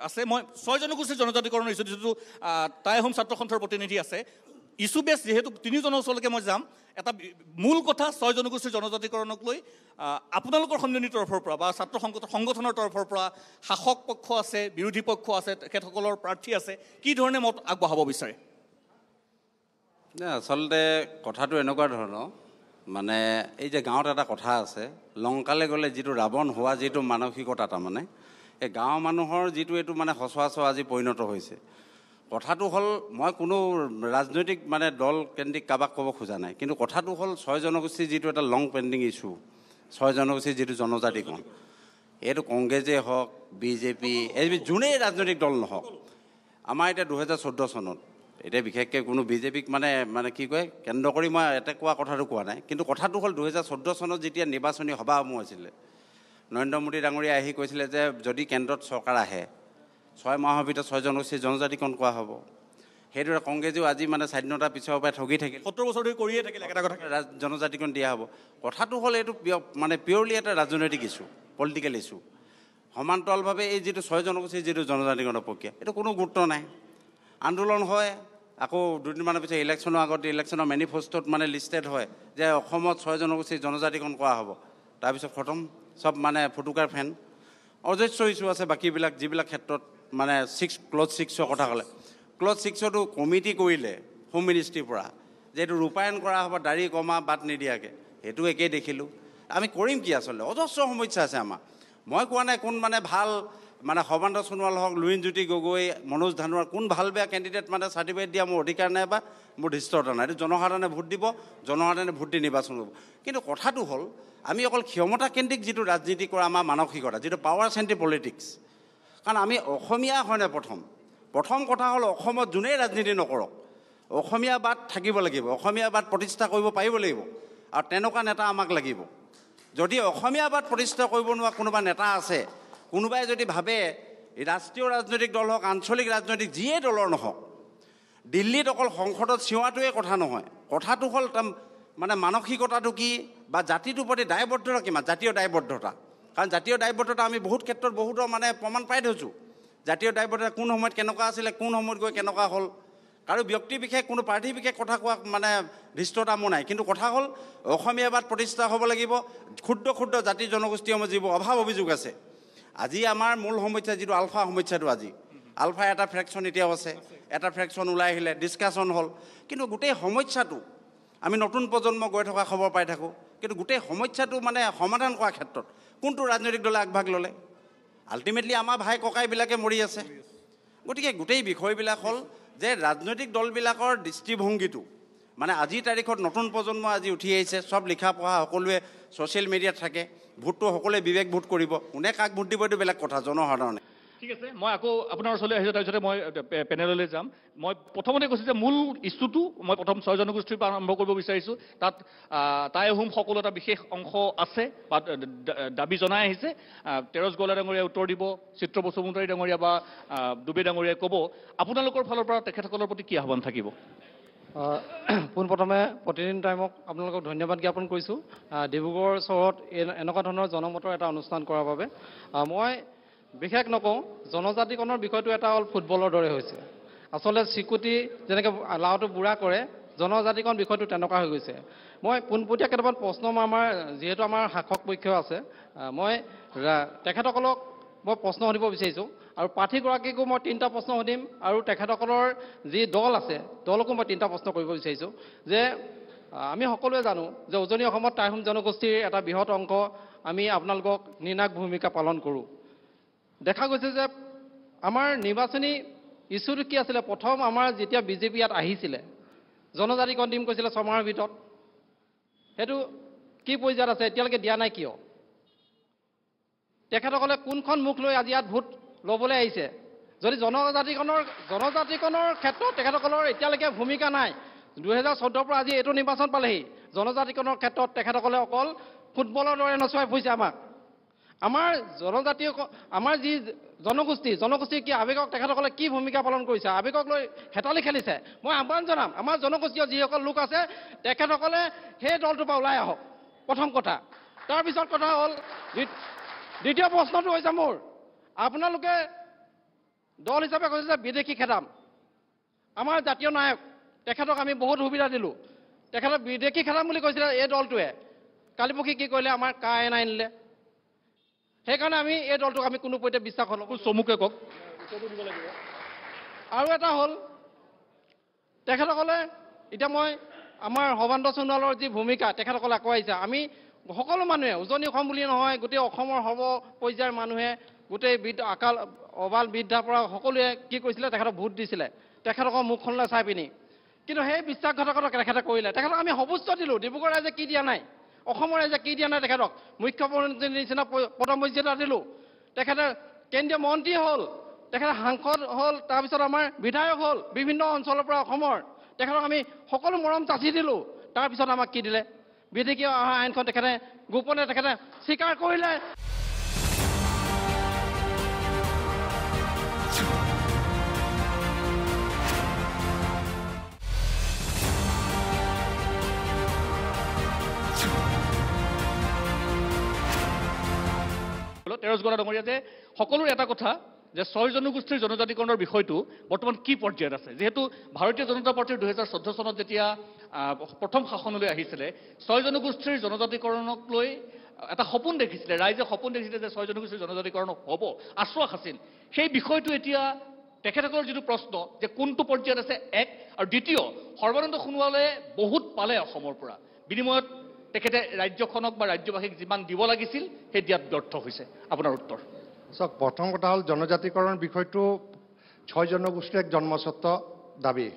আছে। মই 6 জনগোষ্ঠীৰ জনজাতিকৰণৰ ইছ্যু, যিটো টাই হোম ছাত্ৰ সন্থাৰ প্ৰতিনিধি আছে, ইছ্যু বেছ যিহেতু 3 জনৰ ওচৰলৈকে মই যাম। এটা মূল কথা, 6 জনগোষ্ঠীৰ জনজাতিকৰণক লৈ আপোনালোকৰ সন্মিলনীৰ তৰফৰ পৰা বা ছাত্ৰ সংগঠনৰ তৰফৰ পৰা শাসক পক্ষ আছে, বিৰোধী পক্ষ আছে, তেখেতসকলৰ প্ৰাৰ্থী আছে, কি ধৰণে মত আগবঢ়াব বিচাৰে? আচলতে কথাটো এনেকুৱা ধৰণৰ, মানে এই যে গাঁৱত এটা কথা আছে, লংকালৈ গ'লে যিটো ৰাৱণ হোৱা যিটো মানসিকতা, তাৰমানে এই গাঁৱৰ মানুহৰ যিটো এইটো মানে সচৰাচৰ আজি পৰিণত হৈছে। কথাটো হ'ল, মই কোনো ৰাজনৈতিক মানে দল কেন্দ্ৰিক কাৰোবাক ক'ব খোজা নাই, কিন্তু কথাটো হ'ল 6 জনগোষ্ঠীৰ যিটো এটা লং পেণ্ডিং ইছ্যু, 6 জনগোষ্ঠীৰ যিটো জনজাতিকৰণ, এইটো কংগ্ৰেছেই হওক, বিজেপি, এই যোনেই ৰাজনৈতিক দল নহওক, আমাৰ এতিয়া 2014 চনত এতিয়া বিশেষকৈ কোনো বিজেপিক মানে কি কয় কেন্দ্ৰ কৰি মই এটা কোৱা কথাটো কোৱা নাই, কিন্তু কথাটো হ'ল 2014 চনত যেতিয়া নিৰ্বাচনী সভাসমূহ হৈছিলে, নৰেন্দ্ৰ মোদী ডাঙৰীয়া আহি কৈছিলে যে যদি কেন্দ্ৰত চৰকাৰ আহে 6 মাহৰ ভিতৰত 6 জনগোষ্ঠীৰ জনজাতিকৰণ কৰা হ'ব। সেইদৰে কংগ্ৰেছেও আজি মানে স্বাধীনতাৰ পিছৰ পৰাই ঠগি থাকিল 70 বছৰ ধৰি কৰিয়ে থাকিল একেটা কথা জনজাতিকৰণ দিয়া হ'ব কথাটো হ'ল এইটো মানে পিয়ৰলি এটা ৰাজনৈতিক ইছ্যু পলিটিকেল ইছ্যু সমান্তৰালভাৱে এই যিটো 6 জনগোষ্ঠীৰ যিটো জনজাতিকৰণৰ প্ৰক্ৰিয়া এইটো কোনো গুৰুত্ব নাই আন্দোলন হয় আকৌ দুদিনমানৰ পিছত ইলেকশ্যনৰ আগতে ইলেকশ্যনৰ মেনিফেষ্টোত মানে লিষ্টেড হয় যে অসমত 6 জনগোষ্ঠীৰ জনজাতিকৰণ কৰা হ'ব তাৰপিছত খতম চব মানে ফুটুকাৰ ফেন অজস্ৰ ইছ্যু আছে বাকীবিলাক যিবিলাক ক্ষেত্ৰত মানে ক্লজ 6ৰ কথা ক'লে ক্লজ 6তো কমিটি কৰিলে হোম মিনিষ্ট্ৰীৰ পৰা যে এইটো ৰূপায়ণ কৰা হ'ব দাড়ি কমা বাদ নিদিয়াকৈ সেইটো একেই দেখিলোঁ আমি কৰিম কি আচলতে অজস্ৰ সমস্যা আছে আমাৰ মই কোৱা নাই কোন মানে ভাল মানে সৰ্বানন্দ সোণোৱাল হওক লুৰিণজ্যোতি গগৈ মনোজ ধানোৱাৰ কোন ভাল বেয়া কেণ্ডিডেট মানে চাৰ্টিফিকেট দিয়া মোৰ অধিকাৰ নাই বা মোৰ ধৃষ্টতা নাই এইটো জনসাধাৰণে ভোট দিব জনসাধাৰণে ভোট দি নিৰ্বাচন কৰিব কিন্তু কথাটো হ'ল আমি অকল ক্ষমতাকেন্দ্ৰিক যিটো ৰাজনীতি কৰা আমাৰ মানসিকতা যিটো পাৱাৰ চেণ্ট্ৰিক পলিটিক্স কাৰণ আমি অসমীয়া হয়নে প্ৰথম কথা হ'ল অসমত যোনেই ৰাজনীতি নকৰক অসমীয়াবাদ থাকিব লাগিব অসমীয়াবাদ প্ৰতিষ্ঠা কৰিব পাৰিব লাগিব আৰু তেনেকুৱা নেতা আমাক লাগিব যদি অসমীয়াবাদ প্ৰতিষ্ঠা কৰিব নোৱাৰা কোনোবা নেতা আছে কোনোবাই যদি ভাবে ৰাষ্ট্ৰীয় ৰাজনৈতিক দল হওক আঞ্চলিক ৰাজনৈতিক যিয়ে দলৰ নহওক দিল্লীত অকল সংসদত চিঞৰাটোৱে কথা নহয় কথাটো হ'ল মানে মানসিকতাটো কি বা জাতিটোৰ প্ৰতি দায়বদ্ধতা কিমান জাতীয় দায়বদ্ধতা কাৰণ জাতীয় দায়বদ্ধতা আমি বহুত ক্ষেত্ৰত বহুতৰ মানে প্ৰমাণ পাই থৈছোঁ জাতীয় দায়বদ্ধতা কোন সময়ত কেনেকুৱা আছিলে কোন সময়ত গৈ কেনেকুৱা হ'ল কাৰো ব্যক্তি বিশেষ কোনো প্ৰাৰ্থী বিশেষ কথা কোৱা মানে ধৃষ্টতা মোৰ নাই কিন্তু কথা হ'ল অসমীয়াবাদ প্ৰতিষ্ঠা হ'ব লাগিব ক্ষুদ্ৰ ক্ষুদ্ৰ জাতি জনগোষ্ঠীসমূহ যিবোৰ অভাৱ অভিযোগ আছে আজি আমাৰ মূল সমস্যা যিটো আলফা সমস্যাটো আজি আলফা এটা ফ্ৰেকশ্যন এতিয়াও আছে এটা ফ্ৰেকশ্যন ওলাই আহিলে ডিছকাশ্যন হ'ল কিন্তু গোটেই সমস্যাটো আমি নতুন প্ৰজন্ম গৈ থকা খবৰ পাই থাকোঁ কিন্তু গোটেই সমস্যাটো মানে সমাধান কৰাৰ ক্ষেত্ৰত কোনটো ৰাজনৈতিক দলে আগভাগ ল'লে আল্টিমেটলি আমাৰ ভাই ককাইবিলাকে মৰি আছে গতিকে গোটেই বিষয়বিলাক হ'ল যে ৰাজনৈতিক দলবিলাকৰ দৃষ্টিভংগীটো মানে আজিৰ তাৰিখত নতুন প্ৰজন্ম আজি উঠি আহিছে চব লিখা পঢ়া সকলোৱে ছ'চিয়েল মিডিয়াত থাকে ভোটটো সকলোৱে বিবেক ভোট কৰিব কোনে কাক ভোট দিব এইটো বেলেগ কথা জনসাধাৰণে ঠিক আছে মই আকৌ আপোনাৰ ওচৰলৈ আহিছোঁ তাৰপিছতে মই পেনেললৈ যাম মই প্ৰথমতে কৈছোঁ যে মূল ইছ্যুটো মই প্ৰথম 6 জনগোষ্ঠীৰ পৰা আৰম্ভ কৰিব বিচাৰিছোঁ তাত টাই আহোম সকলো এটা বিশেষ অংশ আছে বা দাবী জনাই আহিছে তেৰজ গোৱালা ডাঙৰীয়াই উত্তৰ দিব চিত্ৰ বসুমতাৰী ডাঙৰীয়া বা ডুবে ডাঙৰীয়াই ক'ব আপোনালোকৰ ফালৰ পৰা তেখেতসকলৰ প্ৰতি কি আহ্বান থাকিব পোনপ্ৰথমে প্ৰতিদিন টাইমক আপোনালোকক ধন্যবাদ জ্ঞাপন কৰিছোঁ ডিব্ৰুগড় চহৰত এনেকুৱা ধৰণৰ জনমতৰ এটা অনুষ্ঠান কৰাৰ বাবে মই বিশেষ নকওঁ জনজাতিকৰণৰ বিষয়টো এটা হ'ল ফুটবলৰ দৰে হৈছে আচলতে চিকুটি যেনেকৈ লাওটো বুঢ়া কৰে জনজাতিকৰণ বিষয়টো তেনেকুৱা হৈ গৈছে মই পোনপটীয়া কেইটামান প্ৰশ্ন আমাৰ যিহেতু আমাৰ শাসক পক্ষ আছে মই তেখেতসকলক মই প্ৰশ্ন সুধিব বিচাৰিছোঁ আৰু প্ৰাৰ্থীগৰাকীকো মই 3টা প্ৰশ্ন সুধিম আৰু তেখেতসকলৰ যি দল আছে দলকো মই 3টা প্ৰশ্ন কৰিব বিচাৰিছোঁ যে আমি সকলোৱে জানো যে উজনি অসমত টাই আহোম জনগোষ্ঠীৰ এটা বৃহৎ অংশ আমি আপোনালোকক নিৰ্ণায়ক ভূমিকা পালন কৰোঁ দেখা গৈছে যে আমাৰ নিৰ্বাচনী ইছ্যুটো কি আছিলে প্ৰথম আমাৰ যেতিয়া বিজেপি ইয়াত আহিছিলে জনজাতিকৰণ দিম কৈছিলে 6 মাহৰ ভিতৰত সেইটো কি পৰ্যায়ত আছে এতিয়ালৈকে দিয়া নাই কিয় তেখেতসকলে কোনখন মুখ লৈ আজি ইয়াত ভোট ল'বলৈ আহিছে যদি জনজাতিকৰণৰ ক্ষেত্ৰত তেখেতসকলৰ এতিয়ালৈকে ভূমিকা নাই 2014 পৰা আজি এইটো নিৰ্বাচন পালেহি জনজাতিকৰণৰ ক্ষেত্ৰত তেখেতসকলে অকল ফুটবলৰ দৰে নচুৱাই ফুৰিছে আমাক আমাৰ জনজাতীয় আমাৰ যি জনগোষ্ঠী কি আৱেগক তেখেতসকলে কি ভূমিকা পালন কৰিছে আৱেগক লৈ হেতালি খেলিছে মই আহ্বান জনাম আমাৰ জনগোষ্ঠীয় যিসকল লোক আছে তেখেতসকলে সেই দলটোৰ পৰা ওলাই আহক প্ৰথম কথা তাৰপিছত কথা হ'ল দ্বিতীয় প্ৰশ্নটো হৈছে মোৰ আপোনালোকে দল হিচাপে কৈছে যে বিদেশী খেদাম আমাৰ জাতীয় নায়ক তেখেতক আমি বহুত সুবিধা দিলোঁ তেখেতক বিদেশী খেদাম বুলি কৈছিলে এই দলটোৱে কালিপক্ষী কি কৰিলে আমাৰ কাই আনিলে সেইকাৰণে আমি এই দলটোক আমি কোনো পধ্যে বিশ্বাস নকৰোঁ চমুকে কওক আৰু এটা হ'ল তেখেতসকলে এতিয়া মই আমাৰ সৰ্বানন্দ সোণোৱালৰ যি ভূমিকা তেখেতসকলে আগুৱাইছে আমি সকলো মানুহে উজনি অসম বুলি নহয় গোটেই অসমৰ সৰ্ব পৰ্যায়ৰ মানুহে গোটেই আকাল অবাল বৃদ্ধাৰ পৰা সকলোৱে কি কৰিছিলে তেখেতক ভোট দিছিলে তেখেতকৰ মুখখনলৈ চাই পিনি কিন্তু সেই বিশ্বাসঘাতকতা তেখেতে কৰিলে তেখেতক আমি সৰ্বোচ্চ দিলোঁ ডিব্ৰুগড় ৰাইজে কি দিয়া নাই অসমৰ ৰাইজে কি দিয়া নাই তেখেতক মুখ্যমন্ত্ৰীৰ নিচিনা পদমৰ্যাদা দিলোঁ তেখেতে কেন্দ্ৰীয় মন্ত্ৰী হ'ল তেখেতে সাংসদ হ'ল তাৰপিছত আমাৰ বিধায়ক হ'ল বিভিন্ন অঞ্চলৰ পৰা অসমৰ তেখেতক আমি সকলো মৰম যাচি দিলোঁ তাৰপিছত আমাক কি দিলে বিদেশী অহা আইনখন তেখেতে গোপনে তেখেতে স্বীকাৰ কৰিলে তেৰছ গৰা ডাঙৰীয়া যে সকলোৰে এটা কথা যে 6 জনগোষ্ঠীৰ জনজাতিকৰণৰ বিষয়টো বৰ্তমান কি পৰ্যায়ত আছে যিহেতু ভাৰতীয় জনতা পাৰ্টিৰ 2014 চনত যেতিয়া প্ৰথম শাসনলৈ আহিছিলে 6 জনগোষ্ঠীৰ জনজাতিকৰণক লৈ এটা সপোন দেখিছিলে ৰাইজে সপোন দেখিছিলে যে 6 জনগোষ্ঠীৰ জনজাতিকৰণ হ'ব আশ্বাস আছিল সেই বিষয়টো এতিয়া তেখেতসকলৰ যিটো প্ৰশ্ন যে কোনটো পৰ্যায়ত আছে এক আৰু দ্বিতীয় সৰ্বানন্দ সোণোৱালে বহুত পালে অসমৰ পৰা বিনিময়ত তেখেতে ৰাজ্যখনক বা ৰাজ্যবাসীক যিমান দিব লাগিছিল সেই দিয়াত ব্যৰ্থ হৈছে আপোনাৰ উত্তৰ চাওক প্ৰথম কথা হ'ল জনজাতিকৰণ বিষয়টো 6 জনগোষ্ঠীৰ এক জন্মস্বত্ব দাবী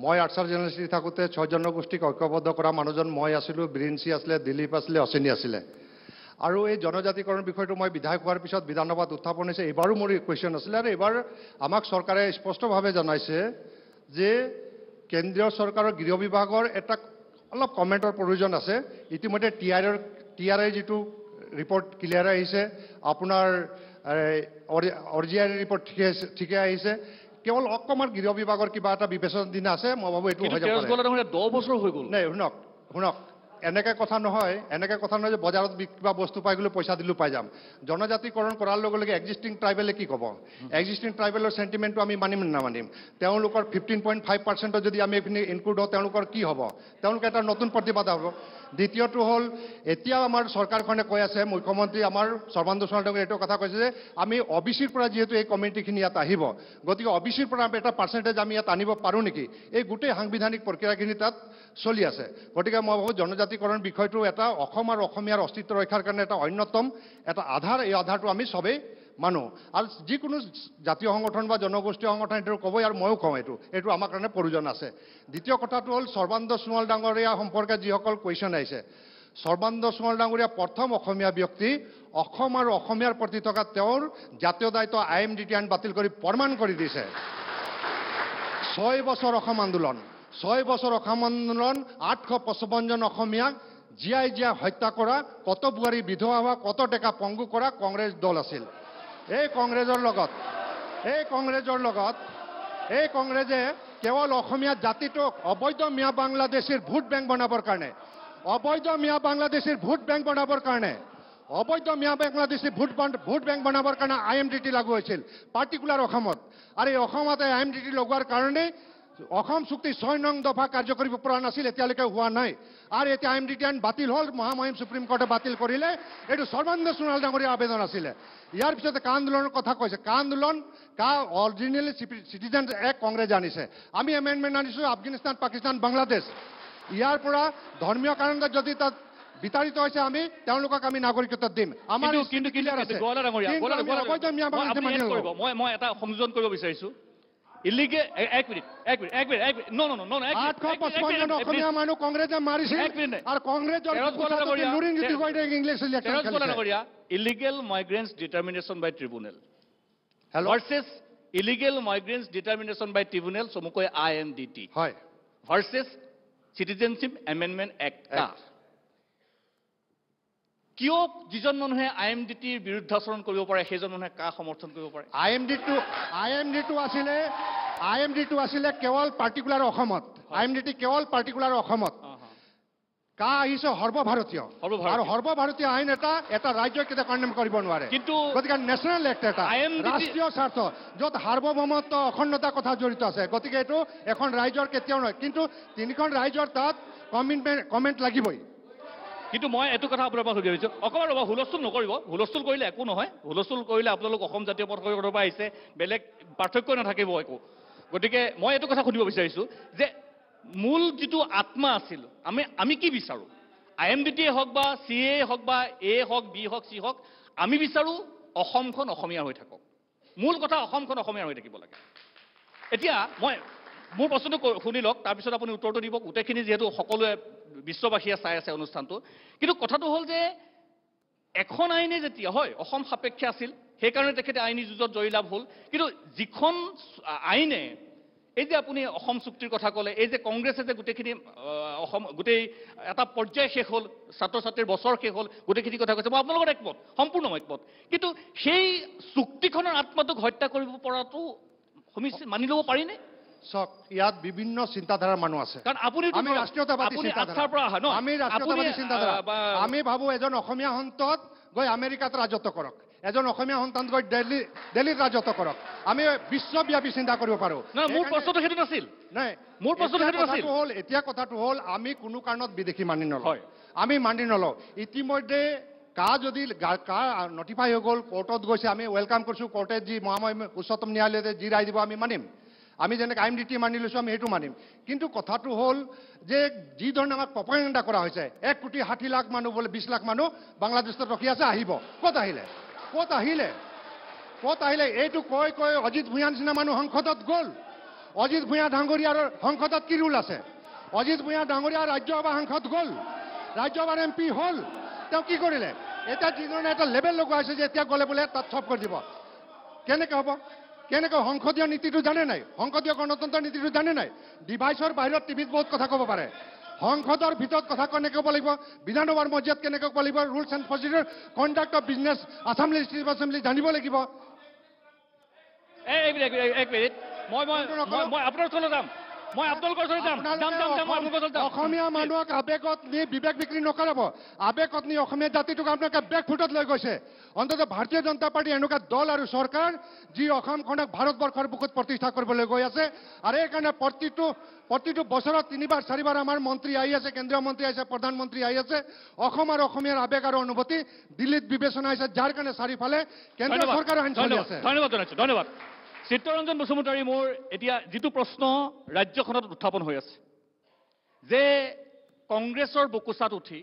মই আৰ্চাৰ জেনেৰেলিটি থাকোঁতে 6 জনগোষ্ঠীক ঐক্যবদ্ধ কৰা মানুহজন মই আছিলোঁ বিৰিঞ্চি আছিলে দিলীপ আছিলে অশ্বিনী আছিলে আৰু এই জনজাতিকৰণ বিষয়টো মই বিধায়ক হোৱাৰ পিছত বিধানসভাত উত্থাপন হৈছে এইবাৰো মোৰ কুৱেশ্যন আছিলে আৰু এইবাৰ আমাক চৰকাৰে স্পষ্টভাৱে জনাইছে যে কেন্দ্ৰীয় চৰকাৰৰ গৃহ বিভাগৰ এটা অলপ কমেণ্টৰ প্ৰয়োজন আছে ইতিমধ্যে টিআৰআই যিটো ৰিপৰ্ট ক্লিয়াৰ আহিছে আপোনাৰ অৰিজিনাল ৰিপৰ্ট ঠিকে আহিছে কেৱল অকণমান গৃহ বিভাগৰ কিবা এটা বিবেচনা দিন আছে মই ভাবোঁ এইটো হৈ যাব 10 বছৰ হৈ গ'ল নাই শুনক এনেকৈ কথা নহয় যে বজাৰত কিবা বস্তু পাই গ'লে পইচা দিলেও পাই যাম জনজাতিকৰণ কৰাৰ লগে লগে এক্সিষ্টিং ট্ৰাইবেলে কি ক'ব এক্সিষ্টিং ট্ৰাইবেলৰ চেণ্টিমেণ্টটো আমি মানিম নামানিম তেওঁলোকৰ 15.5% যদি আমি এইখিনি ইনক্লুড হওঁ তেওঁলোকৰ কি হ'ব তেওঁলোকে এটা নতুন প্ৰতিবাদ হ'ব দ্বিতীয়টো হ'ল এতিয়া আমাৰ চৰকাৰখনে কৈ আছে মুখ্যমন্ত্ৰী আমাৰ সৰ্বানন্দ সোণোৱাল ডাঙৰীয়াই এইটো কথা কৈছে যে আমি অবিচিৰ পৰা যিহেতু এই কমিউনিটিখিনি ইয়াত আহিব গতিকে অবিচিৰ পৰা এটা পাৰ্চেণ্টেজ আমি ইয়াত আনিব পাৰোঁ নেকি এই গোটেই সাংবিধানিক প্ৰক্ৰিয়াখিনি তাত চলি আছে গতিকে মই ভাবোঁ জনজাতিকৰণ বিষয়টো এটা অসম আৰু অসমীয়াৰ অস্তিত্ব ৰক্ষাৰ কাৰণে এটা অন্যতম এটা আধাৰ এই আধাৰটো আমি চবেই মানো আৰু যিকোনো জাতীয় সংগঠন বা জনগোষ্ঠীয় সংগঠন এইটো ক'বই আৰু ময়ো কওঁ এইটো আমাৰ কাৰণে প্ৰয়োজন আছে দ্বিতীয় কথাটো হ'ল সৰ্বানন্দ সোণোৱাল ডাঙৰীয়া সম্পৰ্কে যিসকল কুৱেশ্যন আহিছে সৰ্বানন্দ সোণোৱাল ডাঙৰীয়া প্ৰথম অসমীয়া ব্যক্তি অসম আৰু অসমীয়াৰ প্ৰতি থকা তেওঁৰ জাতীয় দায়িত্ব IMDT আইন বাতিল কৰি প্ৰমাণ কৰি দিছে 6 বছৰ অসম আন্দোলন 855 জন অসমীয়াক জীয়াই হত্যা কৰা কত বুৱাৰী বিধৱা হোৱা কত ডেকা পংগু কৰা কংগ্ৰেছ দল আছিল এই কংগ্ৰেছে কেৱল অসমীয়া জাতিটোক অবৈধ মিয়া বাংলাদেশীৰ ভোট বেংক বনাবৰ কাৰণে অবৈধ মিয়া বাংলাদেশীৰ ভোট বেংক বনাবৰ কাৰণে IMDT লাগু হৈছিল পাৰ্টিকুলাৰ অসমত আৰু এই অসমত IMDT লগোৱাৰ কাৰণে অসম চুক্তি 6 নং দফা কাৰ্যকৰী পৰা নাছিল এতিয়ালৈকে হোৱা নাই আৰু এতিয়া IMDT আইন বাতিল হ'ল মহামহিম সুপ্ৰিম কোৰ্টে বাতিল কৰিলে এইটো সৰ্বানন্দ সোণোৱাল ডাঙৰীয়া আবেদন আছিলে ইয়াৰ পিছতে কা আন্দোলনৰ কথা কৈছে কা আন্দোলন অৰিজিনেলি চিটিজেন্স এক্ট কংগ্ৰেছে আনিছে আমি এমেণ্ডমেণ্ট আনিছোঁ আফগানিস্তান পাকিস্তান বাংলাদেশ ইয়াৰ পৰা ধৰ্মীয় কাৰণত যদি তাত বিতাড়িত হৈছে আমি তেওঁলোকক আমি নাগৰিকত্ব দিম আমাৰ কিন্তু মই এটা সংযোজন কৰিব বিচাৰিছোঁ ইলিগেল এক মিনিট নো অসমীয়া মানুহ কংগ্ৰেছে মাৰিছে আৰু কংগ্ৰেছৰ ইলিগেল মাইগ্ৰেণ্টছ ডিটাৰমিনেশ্যন বাই ট্ৰিব্যুনেল ভাৰ্চেছ ইলিগেল মাইগ্ৰেণ্টছ ডিটাৰমিনেশ্যন বাই ট্ৰিব্যুনেল চমুকৈ IMDT হয় ভাৰ্চেছ চিটিজেনশ্বিপ এমেণ্ডমেণ্ট এক্ট কিয় যিজন মানুহে IMDTৰ বিৰুদ্ধাচৰণ কৰিব পাৰে সেইজন মানুহে কা সমৰ্থন কৰিব পাৰে IMDT আছিলে কেৱল পাৰ্টিকুলাৰ অসমত IMDT কেৱল পাৰ্টিকুলাৰ অসমত কা আহিছে সৰ্বভাৰতীয় আৰু সৰ্বভাৰতীয় আইন এটা ৰাজ্যক কেতিয়া কণ্ডেম কৰিব নোৱাৰে গতিকে নেশ্যনেল এক্ট এটা ৰাষ্ট্ৰীয় স্বাৰ্থ য'ত সাৰ্বভৌমত্ব অখণ্ডতাৰ কথা জড়িত আছে গতিকে এইটো এখন ৰাজ্যৰ কেতিয়াও নহয় কিন্তু 3খন ৰাজ্যৰ তাত কমেণ্ট লাগিবই কিন্তু মই এইটো কথা আপোনাৰ পৰা সুধি আহিছোঁ অকণমান ৰ'ব হুলস্থুল নকৰিব হুলস্থুল কৰিলে একো নহয় হুলস্থুল কৰিলে আপোনালোক অসম জাতীয় পতাকাৰ পৰা আহিছে বেলেগ পাৰ্থক্য নাথাকিব একো গতিকে মই এইটো কথা সুধিব বিচাৰিছোঁ যে মূল যিটো আত্মা আছিল আমি কি বিচাৰোঁ IMDT হওক বা CA হওক বা A হওক B হওক C হওক আমি বিচাৰোঁ অসমখন অসমীয়া হৈ থাকক মূল কথা অসমখন অসমীয়া হৈ থাকিব লাগে এতিয়া মই মোৰ প্ৰশ্নটো শুনি লওক তাৰপিছত আপুনি উত্তৰটো দিব গোটেইখিনি যিহেতু সকলোৱে বিশ্ববাসীয়ে চাই আছে অনুষ্ঠানটো কিন্তু কথাটো হ'ল যে এখন আইনে যেতিয়া হয় অসম সাপেক্ষে আছিল সেইকাৰণে তেখেতে আইনী যুঁজত জয়লাভ হ'ল কিন্তু যিখন আইনে এই যে আপুনি অসম চুক্তিৰ কথা ক'লে এই যে কংগ্ৰেছে যে গোটেইখিনি অসম গোটেই এটা পৰ্যায় শেষ হ'ল ছাত্ৰ ছাত্ৰীৰ বছৰ শেষ হ'ল গোটেইখিনি কথা কৈছে মই আপোনালোকৰ একমত সম্পূৰ্ণ একমত কিন্তু সেই চুক্তিখনৰ আত্মাটোক হত্যা কৰিব পৰাটো মানি ল'ব পাৰিনে চক ইয়াত বিভিন্ন চিন্তাধাৰাৰ মানুহ আছে কাৰণ আপুনি ৰাষ্ট্ৰীয়তাবাদী চিন্তাধাৰা আমি ভাবোঁ এজন অসমীয়া সন্তত গৈ আমেৰিকাত ৰাজত্ব কৰক এজন অসমীয়া সন্তান গৈ দিল্লীত ৰাজত্ব কৰক আমি বিশ্বব্যাপী চিন্তা কৰিব পাৰোঁ নহয় মোৰ প্ৰশ্নটো সেইটো নাছিল নাই মোৰ প্ৰশ্নটো সেইটো নাছিল এতিয়া কথাটো হ'ল আমি কোনো কাৰণত বিদেশী মানি নলওঁ আমি মানি নলওঁ ইতিমধ্যে কা যদি কা নটিফাই হৈ গ'ল কোৰ্টত গৈছে আমি ৱেলকাম কৰিছোঁ কোৰ্টে যি মহামহিম উচ্চতম ন্যায়ালয়ে যি ৰায় দিব আমি মানিম আমি যেনেকৈ IMDT মানি লৈছোঁ আমি সেইটো মানিম কিন্তু কথাটো হ'ল যে যি ধৰণে আমাক প্ৰপাগাণ্ডা কৰা হৈছে 1,60,00,000 মানুহ বোলে 20 লাখ মানুহ বাংলাদেশত ৰখি আছে আহিব ক'ত আহিলে এইটো কৈ অজিত ভূঞা নিচিনা মানুহ সংসদত গ'ল অজিত ভূঞা ডাঙৰীয়াৰ সংসদত কি ৰুল আছে অজিত ভূঞা ডাঙৰীয়া ৰাজ্যসভা সাংসদ গ'ল ৰাজ্যসভাৰ MP হ'ল তেওঁ কি কৰিলে এটা যিজনে এটা লেবেল লগাইছে যে এতিয়া গ'লে বোলে তাত চব কৰি দিব কেনেকৈ হ'ব কেনেকৈ সংসদীয় নীতিটো জানে নাই সংসদীয় গণতন্ত্ৰ নীতিটো জানে নাই ডিভাইচৰ বাহিৰত টিভিত বহুত কথা ক'ব পাৰে সংসদৰ ভিতৰত কথা কেনেকৈ ক'ব লাগিব বিধানসভাৰ মজিয়াত কেনেকৈ ক'ব লাগিব rules and procedure conduct of business Assam legislative assembly জানিব লাগিব এক মিনিট মই আপোনাৰ ওচৰলৈ যাম মই আপোনালোকৰ ওচৰলৈ যাম অসমীয়া মানুহক আৱেগত নি বিবেক বিক্ৰী নকৰাব আৱেগত নি অসমীয়া জাতিটোক আপোনালোকে বেক ফুটত লৈ গৈছে অন্ততঃ ভাৰতীয় জনতা পাৰ্টি এনেকুৱা দল আৰু চৰকাৰ যি অসমখনক ভাৰতবৰ্ষৰ বুকুত প্ৰতিষ্ঠা কৰিবলৈ গৈ আছে আৰু এইকাৰণে প্ৰতিটো বছৰত 3বাৰ 4বাৰ আমাৰ মন্ত্ৰী আহি আছে কেন্দ্ৰীয় মন্ত্ৰী আহিছে প্ৰধানমন্ত্ৰী আহি আছে অসম আৰু অসমীয়াৰ আৱেগ আৰু অনুভূতি দিল্লীত বিবেচনা হৈছে যাৰ কাৰণে চাৰিওফালে কেন্দ্ৰীয় চৰকাৰৰ আইন চলি আছে ধন্যবাদ জনাইছোঁ ধন্যবাদ চিত্তৰঞ্জন বসুমতাৰী মোৰ এতিয়া যিটো প্ৰশ্ন ৰাজ্যখনত উত্থাপন হৈ আছে যে কংগ্ৰেছৰ বকুচাত উঠি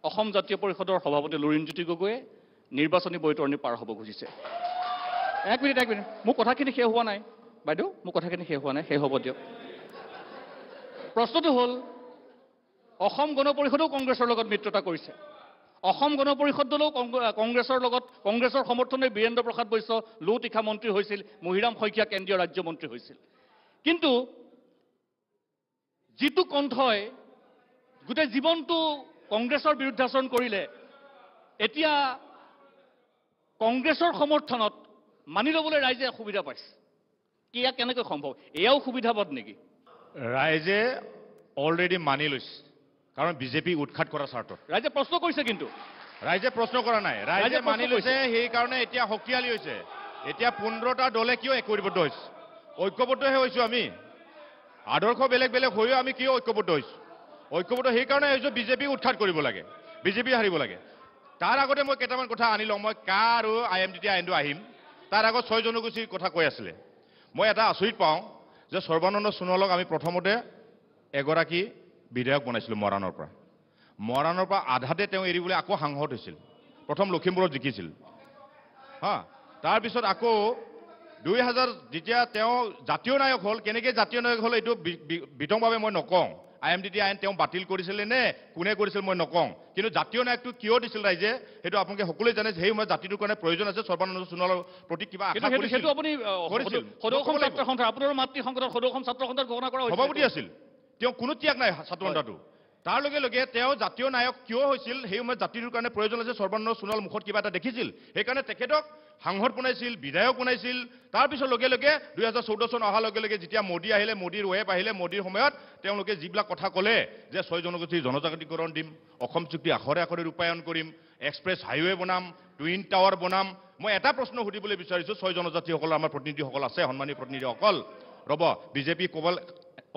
অসম জাতীয় পৰিষদৰ সভাপতি লুৰিণজ্যোতি গগৈয়ে নিৰ্বাচনী বৈতৰণি পাৰ হ'ব খুজিছে এক মিনিট মোৰ কথাখিনি শেষ হোৱা নাই বাইদেউ মোৰ কথাখিনি শেষ হোৱা নাই শেষ হ'ব দিয়ক প্ৰশ্নটো হ'ল অসম গণ পৰিষদেও কংগ্ৰেছৰ লগত মিত্ৰতা কৰিছে অসম গণ পৰিষদ দলেও কংগ্ৰেছৰ লগত কংগ্ৰেছৰ সমৰ্থনে বীৰেন্দ্ৰ প্ৰসাদ বৈশ্য লো তীখা মন্ত্ৰী হৈছিল মহিৰাম শইকীয়া কেন্দ্ৰীয় ৰাজ্যমন্ত্ৰী হৈছিল কিন্তু যিটো কণ্ঠই গোটেই জীৱনটো কংগ্ৰেছৰ বিৰুদ্ধাচৰণ কৰিলে এতিয়া কংগ্ৰেছৰ সমৰ্থনত মানি ল'বলৈ ৰাইজে সুবিধা পাইছে কি ইয়াক কেনেকৈ সম্ভৱ এয়াও সুবিধাবাদ নেকি ৰাইজে অলৰেডি মানি লৈছে কাৰণ বিজেপি উৎখাত কৰাৰ স্বাৰ্থত ৰাইজে প্ৰশ্ন কৰিছে কিন্তু ৰাইজে প্ৰশ্ন কৰা নাই ৰাইজে মানি লৈছে সেইকাৰণে এতিয়া শক্তিশালী হৈছে এতিয়া 15টা দলে কিয় ঐক্যবদ্ধ হৈছে ঐক্যবদ্ধহে হৈছোঁ আমি আদৰ্শ বেলেগ বেলেগ হৈও আমি কিয় ঐক্যবদ্ধ হৈছোঁ ঐক্যবদ্ধ সেইকাৰণে হৈছোঁ বিজেপি উৎখাত কৰিব লাগে বিজেপি হাৰিব লাগে তাৰ আগতে মই কেইটামান কথা আনি লওঁ মই কা আৰু IMDT আইনটো আহিম তাৰ আগত 6 জনগোষ্ঠীৰ কথা কৈ আছিলে মই এটা আচৰিত পাওঁ যে সৰ্বানন্দ সোণোৱালক আমি প্ৰথমতে এগৰাকী বিধায়ক বনাইছিলোঁ মৰাণৰ পৰা আধাতে তেওঁ এৰিবলৈ আকৌ সাংসদ হৈছিল প্ৰথম লখিমপুৰত জিকিছিল তাৰপিছত আকৌ 2000 যেতিয়া তেওঁ জাতীয় নায়ক হ'ল কেনেকৈ জাতীয় নায়ক হ'ল এইটো বিতংভাৱে মই নকওঁ IMDT আইন তেওঁ বাতিল কৰিছিলে নে কোনে কৰিছিল মই নকওঁ কিন্তু জাতীয় নায়কটো কিয় দিছিল ৰাইজে সেইটো আপোনালোকে সকলোৱে জানে যে সেই সময়ত জাতিটোৰ কাৰণে প্ৰয়োজন আছে সৰ্বানন্দ সোণোৱালৰ প্ৰতি কিবা আশা কৰিছিল সেইটো আপুনি সদৌ অসম ছাত্ৰ সন্থা আপোনাৰ মাতৃ সংগঠন সদৌ অসম ছাত্ৰ সন্থাৰ ঘোষণা কৰা হৈছিল সভাপতি আছিল তেওঁ কোনো ত্যাগ নাই ছাত্ৰ সন্থাটো তাৰ লগে লগে তেওঁ জাতীয় নায়ক কিয় হৈছিল সেই সময়ত জাতিটোৰ কাৰণে প্ৰয়োজন আছে সৰ্বানন্দ সোণোৱাল মুখত কিবা এটা দেখিছিল সেইকাৰণে তেখেতক সাংসদ বনাইছিল বিধায়ক বনাইছিল তাৰপিছত লগে লগে 2014 চন অহাৰ লগে লগে যেতিয়া মোদী আহিলে মোদীৰ ৱেব আহিলে মোদীৰ সময়ত তেওঁলোকে যিবিলাক কথা ক'লে যে 6 জনগোষ্ঠীৰ জনজাগৃতিকৰণ দিম অসম চুক্তি আখৰে আখৰে ৰূপায়ণ কৰিম এক্সপ্ৰেছ হাইৱে বনাম টুইন টাৱাৰ বনাম মই এটা প্ৰশ্ন সুধিবলৈ বিচাৰিছোঁ 6 জনজাতিসকলৰ আমাৰ প্ৰতিনিধিসকল আছে সন্মানীয় প্ৰতিনিধিসকল ৰ'ব বিজেপি কেৱল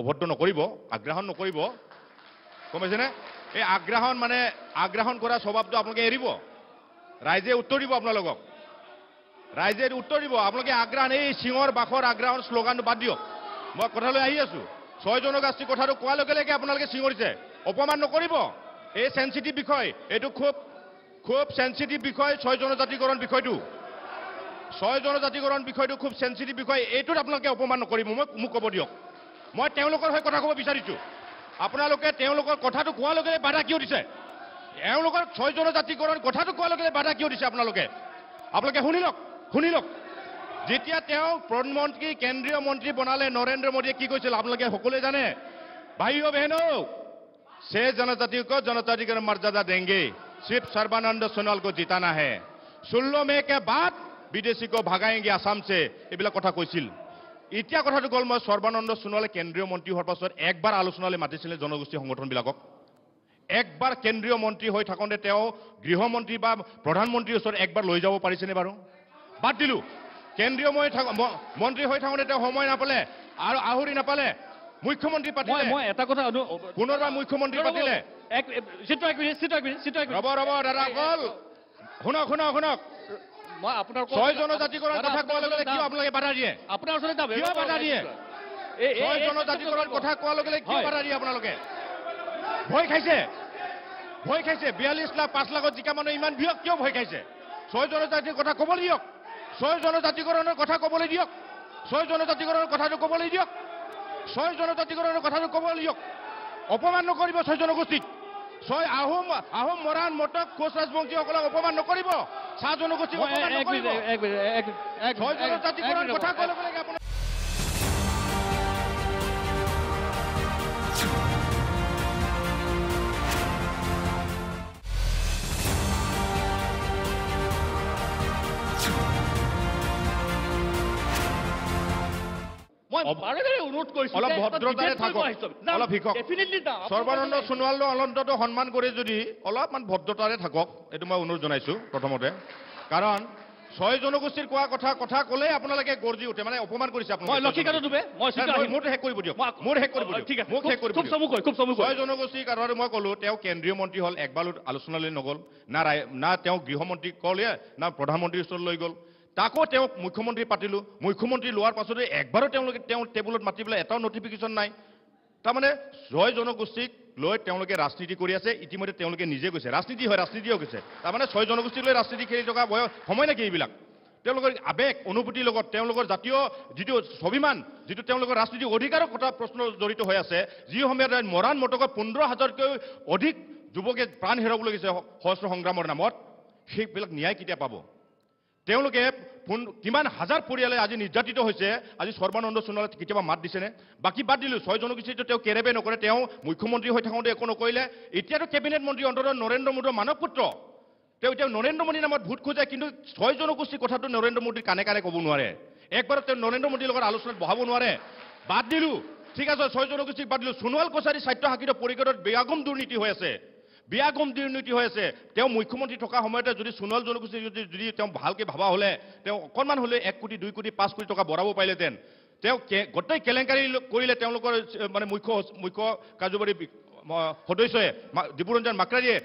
অভদ্ৰ নকৰিব আগ্ৰাহন নকৰিব গম পাইছেনে এই আগ্ৰাহন কৰা স্বভাৱটো আপোনালোকে এৰিব ৰাইজে উত্তৰ দিব আপোনালোকক ৰাইজে উত্তৰ দিব আপোনালোকে আগ্ৰাহন এই সিঙৰ বাখৰ আগ্ৰাহন শ্লোগানটো বাদ দিয়ক মই কথালৈ আহি আছোঁ 6 জনগোষ্ঠী কথাটো কোৱাৰ লগে লগে আপোনালোকে চিঙৰিছে অপমান নকৰিব এই চেঞ্চিটিভ বিষয় এইটো খুব চেঞ্চিটিভ বিষয় 6 জনজাতিকৰণ বিষয়টো 6 জনজাতিকৰণ বিষয়টো খুব চেঞ্চিটিভ বিষয় এইটোত আপোনালোকে অপমান নকৰিব মোক ক'ব দিয়ক মই তেওঁলোকৰ হৈ কথা ক'ব বিচাৰিছোঁ আপোনালোকে তেওঁলোকৰ কথাটো কোৱাৰ লগে লগে বাধা কিয় দিছে এওঁলোকৰ 6 জনজাতিকৰণ কথাটো কোৱাৰ লগে লগে বাধা কিয় দিছে আপোনালোকে শুনি লওক যেতিয়া তেওঁ প্ৰধানমন্ত্ৰী কেন্দ্ৰীয় মন্ত্ৰী বনালে নৰেন্দ্ৰ মোদীয়ে কি কৈছিল আপোনালোকে সকলোৱে জানে ভাইও বহনো से जनजाति को जनजातिकरण मर्यादा देंगे सिर्फ सर्बानंद सोनोवाल को जिताना है 16 मई के बाद विदेशी को भगाएंगे आसाम से এইবিলাক কথা কৈছিল এতিয়া কথাটো গল মই সৰ্বানন্দ সোণোৱালে কেন্দ্ৰীয় মন্ত্ৰী হোৱাৰ পাছত একবাৰ আলোচনালৈ মাতিছিলে জনগোষ্ঠী সংগঠনবিলাকক একবাৰ কেন্দ্ৰীয় মন্ত্ৰী হৈ থাকোঁতে তেওঁ গৃহমন্ত্ৰী বা প্ৰধানমন্ত্ৰীৰ ওচৰত একবাৰ লৈ যাব পাৰিছেনে বাৰু? বাদ দিলোঁ। কেন্দ্ৰীয় মন্ত্ৰী হৈ থাকোঁতে তেওঁ সময় নাপালে আৰু আহুৰি নাপালে মুখ্যমন্ত্ৰী পাতিলে। মই এটা কথা পুনৰবাৰ মুখ্যমন্ত্ৰী পাতিলে। ৰ'ব দাদা অকল শুনক মই আপোনাৰ 6 জনজাতিকৰণ কথা কোৱাৰ লগে লগে কিয় আপোনালোকে বাধা দিয়ে? আপোনাৰ ওচৰতে কিয় বাধা দিয়ে? 6 জনজাতিকৰণ কথা কোৱাৰ লগে লগে কিয় বাধা দিয়ে আপোনালোকে? ভয় খাইছে 42 লাখ 5 লাখত জিকা মানুহ ইমান কিয় ভয় খাইছে? 6 জনজাতিৰ কথা ক'বলৈ দিয়ক। 6 জনজাতিকৰণৰ কথা ক'বলৈ দিয়ক। 6 জনজাতিকৰণৰ কথাটো ক'বলৈ দিয়ক। 6 জনজাতিকৰণৰ কথাটো ক'বলৈ দিয়ক। অপমান নকৰিব 6 জনগোষ্ঠীক। 6 আহোম মৰাণ মটক কোচ ৰাজবংশীসকলক অপমান নকৰিব। 6 জনগোষ্ঠীক অপমান নকৰিব। 6 জনজাতিকৰণৰ কথা ক'ব লাগে আপোনাৰ। অনুৰোধ কৰিছো অলপ ভদ্ৰতাৰে থাকক, অলপ শিকক। সৰ্বানন্দ সোণোৱালক অনন্তটো সন্মান কৰি যদি অলপমান ভদ্ৰতাৰে থাকক, এইটো মই অনুৰোধ জনাইছো প্ৰথমতে। কাৰণ 6 জনগোষ্ঠীৰ কথা ক'লে আপোনালোকে গৰ্জি উঠে, মানে অপমান কৰিছে আপোনালোকে। মোৰ শেষ কৰিব দিয়ক। 6 জনগোষ্ঠীৰ কাৰণে মই ক'লো তেওঁ কেন্দ্ৰীয় মন্ত্ৰী হ'ল, একবাৰো আলোচনালৈ নগ'ল, না তেওঁ গৃহমন্ত্ৰীক ক'লে না প্ৰধানমন্ত্ৰীৰ ওচৰত লৈ গ'ল। তাকো তেওঁক মুখ্যমন্ত্ৰী পাতিলোঁ। মুখ্যমন্ত্ৰী লোৱাৰ পাছতে একবাৰো তেওঁ টেবুলত মাতি পেলাই এটাও নটিফিকেশ্যন নাই। তাৰমানে 6 জনগোষ্ঠীক লৈ তেওঁলোকে ৰাজনীতি কৰি আছে। ইতিমধ্যে তেওঁলোকে নিজে কৈছে ৰাজনীতি হয়, ৰাজনীতিও কৈছে। তাৰমানে 6 জনগোষ্ঠীক লৈ ৰাজনীতি খেলি থকা সময় নেকি এইবিলাক? তেওঁলোকৰ আৱেগ অনুভূতিৰ লগত তেওঁলোকৰ জাতীয় যিটো স্বাভিমান, যিটো তেওঁলোকৰ ৰাজনীতিক অধিকাৰৰ কথা প্ৰশ্ন জড়িত হৈ আছে, যি সময়ত মৰাণ মটকত 15,000তকৈ অধিক যুৱকে প্ৰাণ হেৰাব লাগিছে সহস্ৰ সংগ্ৰামৰ নামত, সেইবিলাক ন্যায় কেতিয়া পাব? তেওঁলোকে কিমান হাজাৰ পৰিয়ালে আজি নিৰ্যাতিত হৈছে। আজি সৰ্বানন্দ সোণোৱালে কেতিয়াবা মাত দিছেনে? বাকী বাদ দিলোঁ, 6 জনগোষ্ঠীটো তেওঁ কেৰেবে নকৰে। তেওঁ মুখ্যমন্ত্ৰী হৈ থাকোঁতে একো নকৰিলে। এতিয়াতো কেবিনেট মন্ত্ৰী অন্ততঃ নৰেন্দ্ৰ মোদীৰ মানৱ পুত্ৰ। তেওঁ এতিয়া নৰেন্দ্ৰ মোদীৰ নামত ভোট খোজে, কিন্তু 6 জনগোষ্ঠীৰ কথাটো নৰেন্দ্ৰ মোদীৰ কাণে ক'ব নোৱাৰে। একবাৰত তেওঁ নৰেন্দ্ৰ মোদীৰ লগত আলোচনাত বহাব নোৱাৰে। বাদ দিলোঁ, ঠিক আছে, 6 জনগোষ্ঠীক বাদ দিলোঁ। সোণোৱাল কছাৰী স্বাস্থ্য শাখিত পৰিষদত বেয়াগম দুৰ্নীতি হৈ আছে। তেওঁ মুখ্যমন্ত্ৰী থকা সময়তে যদি সোণোৱাল জনগোষ্ঠী যদি তেওঁ ভালকৈ ভাবা হ'লে, তেওঁ অকণমান হ'লে 1 কোটি 2 কোটি 5 কোটি টকা বঢ়াব পাৰিলেহেঁতেন। তেওঁ গোটেই কেলেংকাৰী কৰিলে তেওঁলোকৰ মানে মুখ্য কাৰ্যবাহী সদস্যই ডিব্ৰুৰঞ্জন মাকৰাৰীয়ে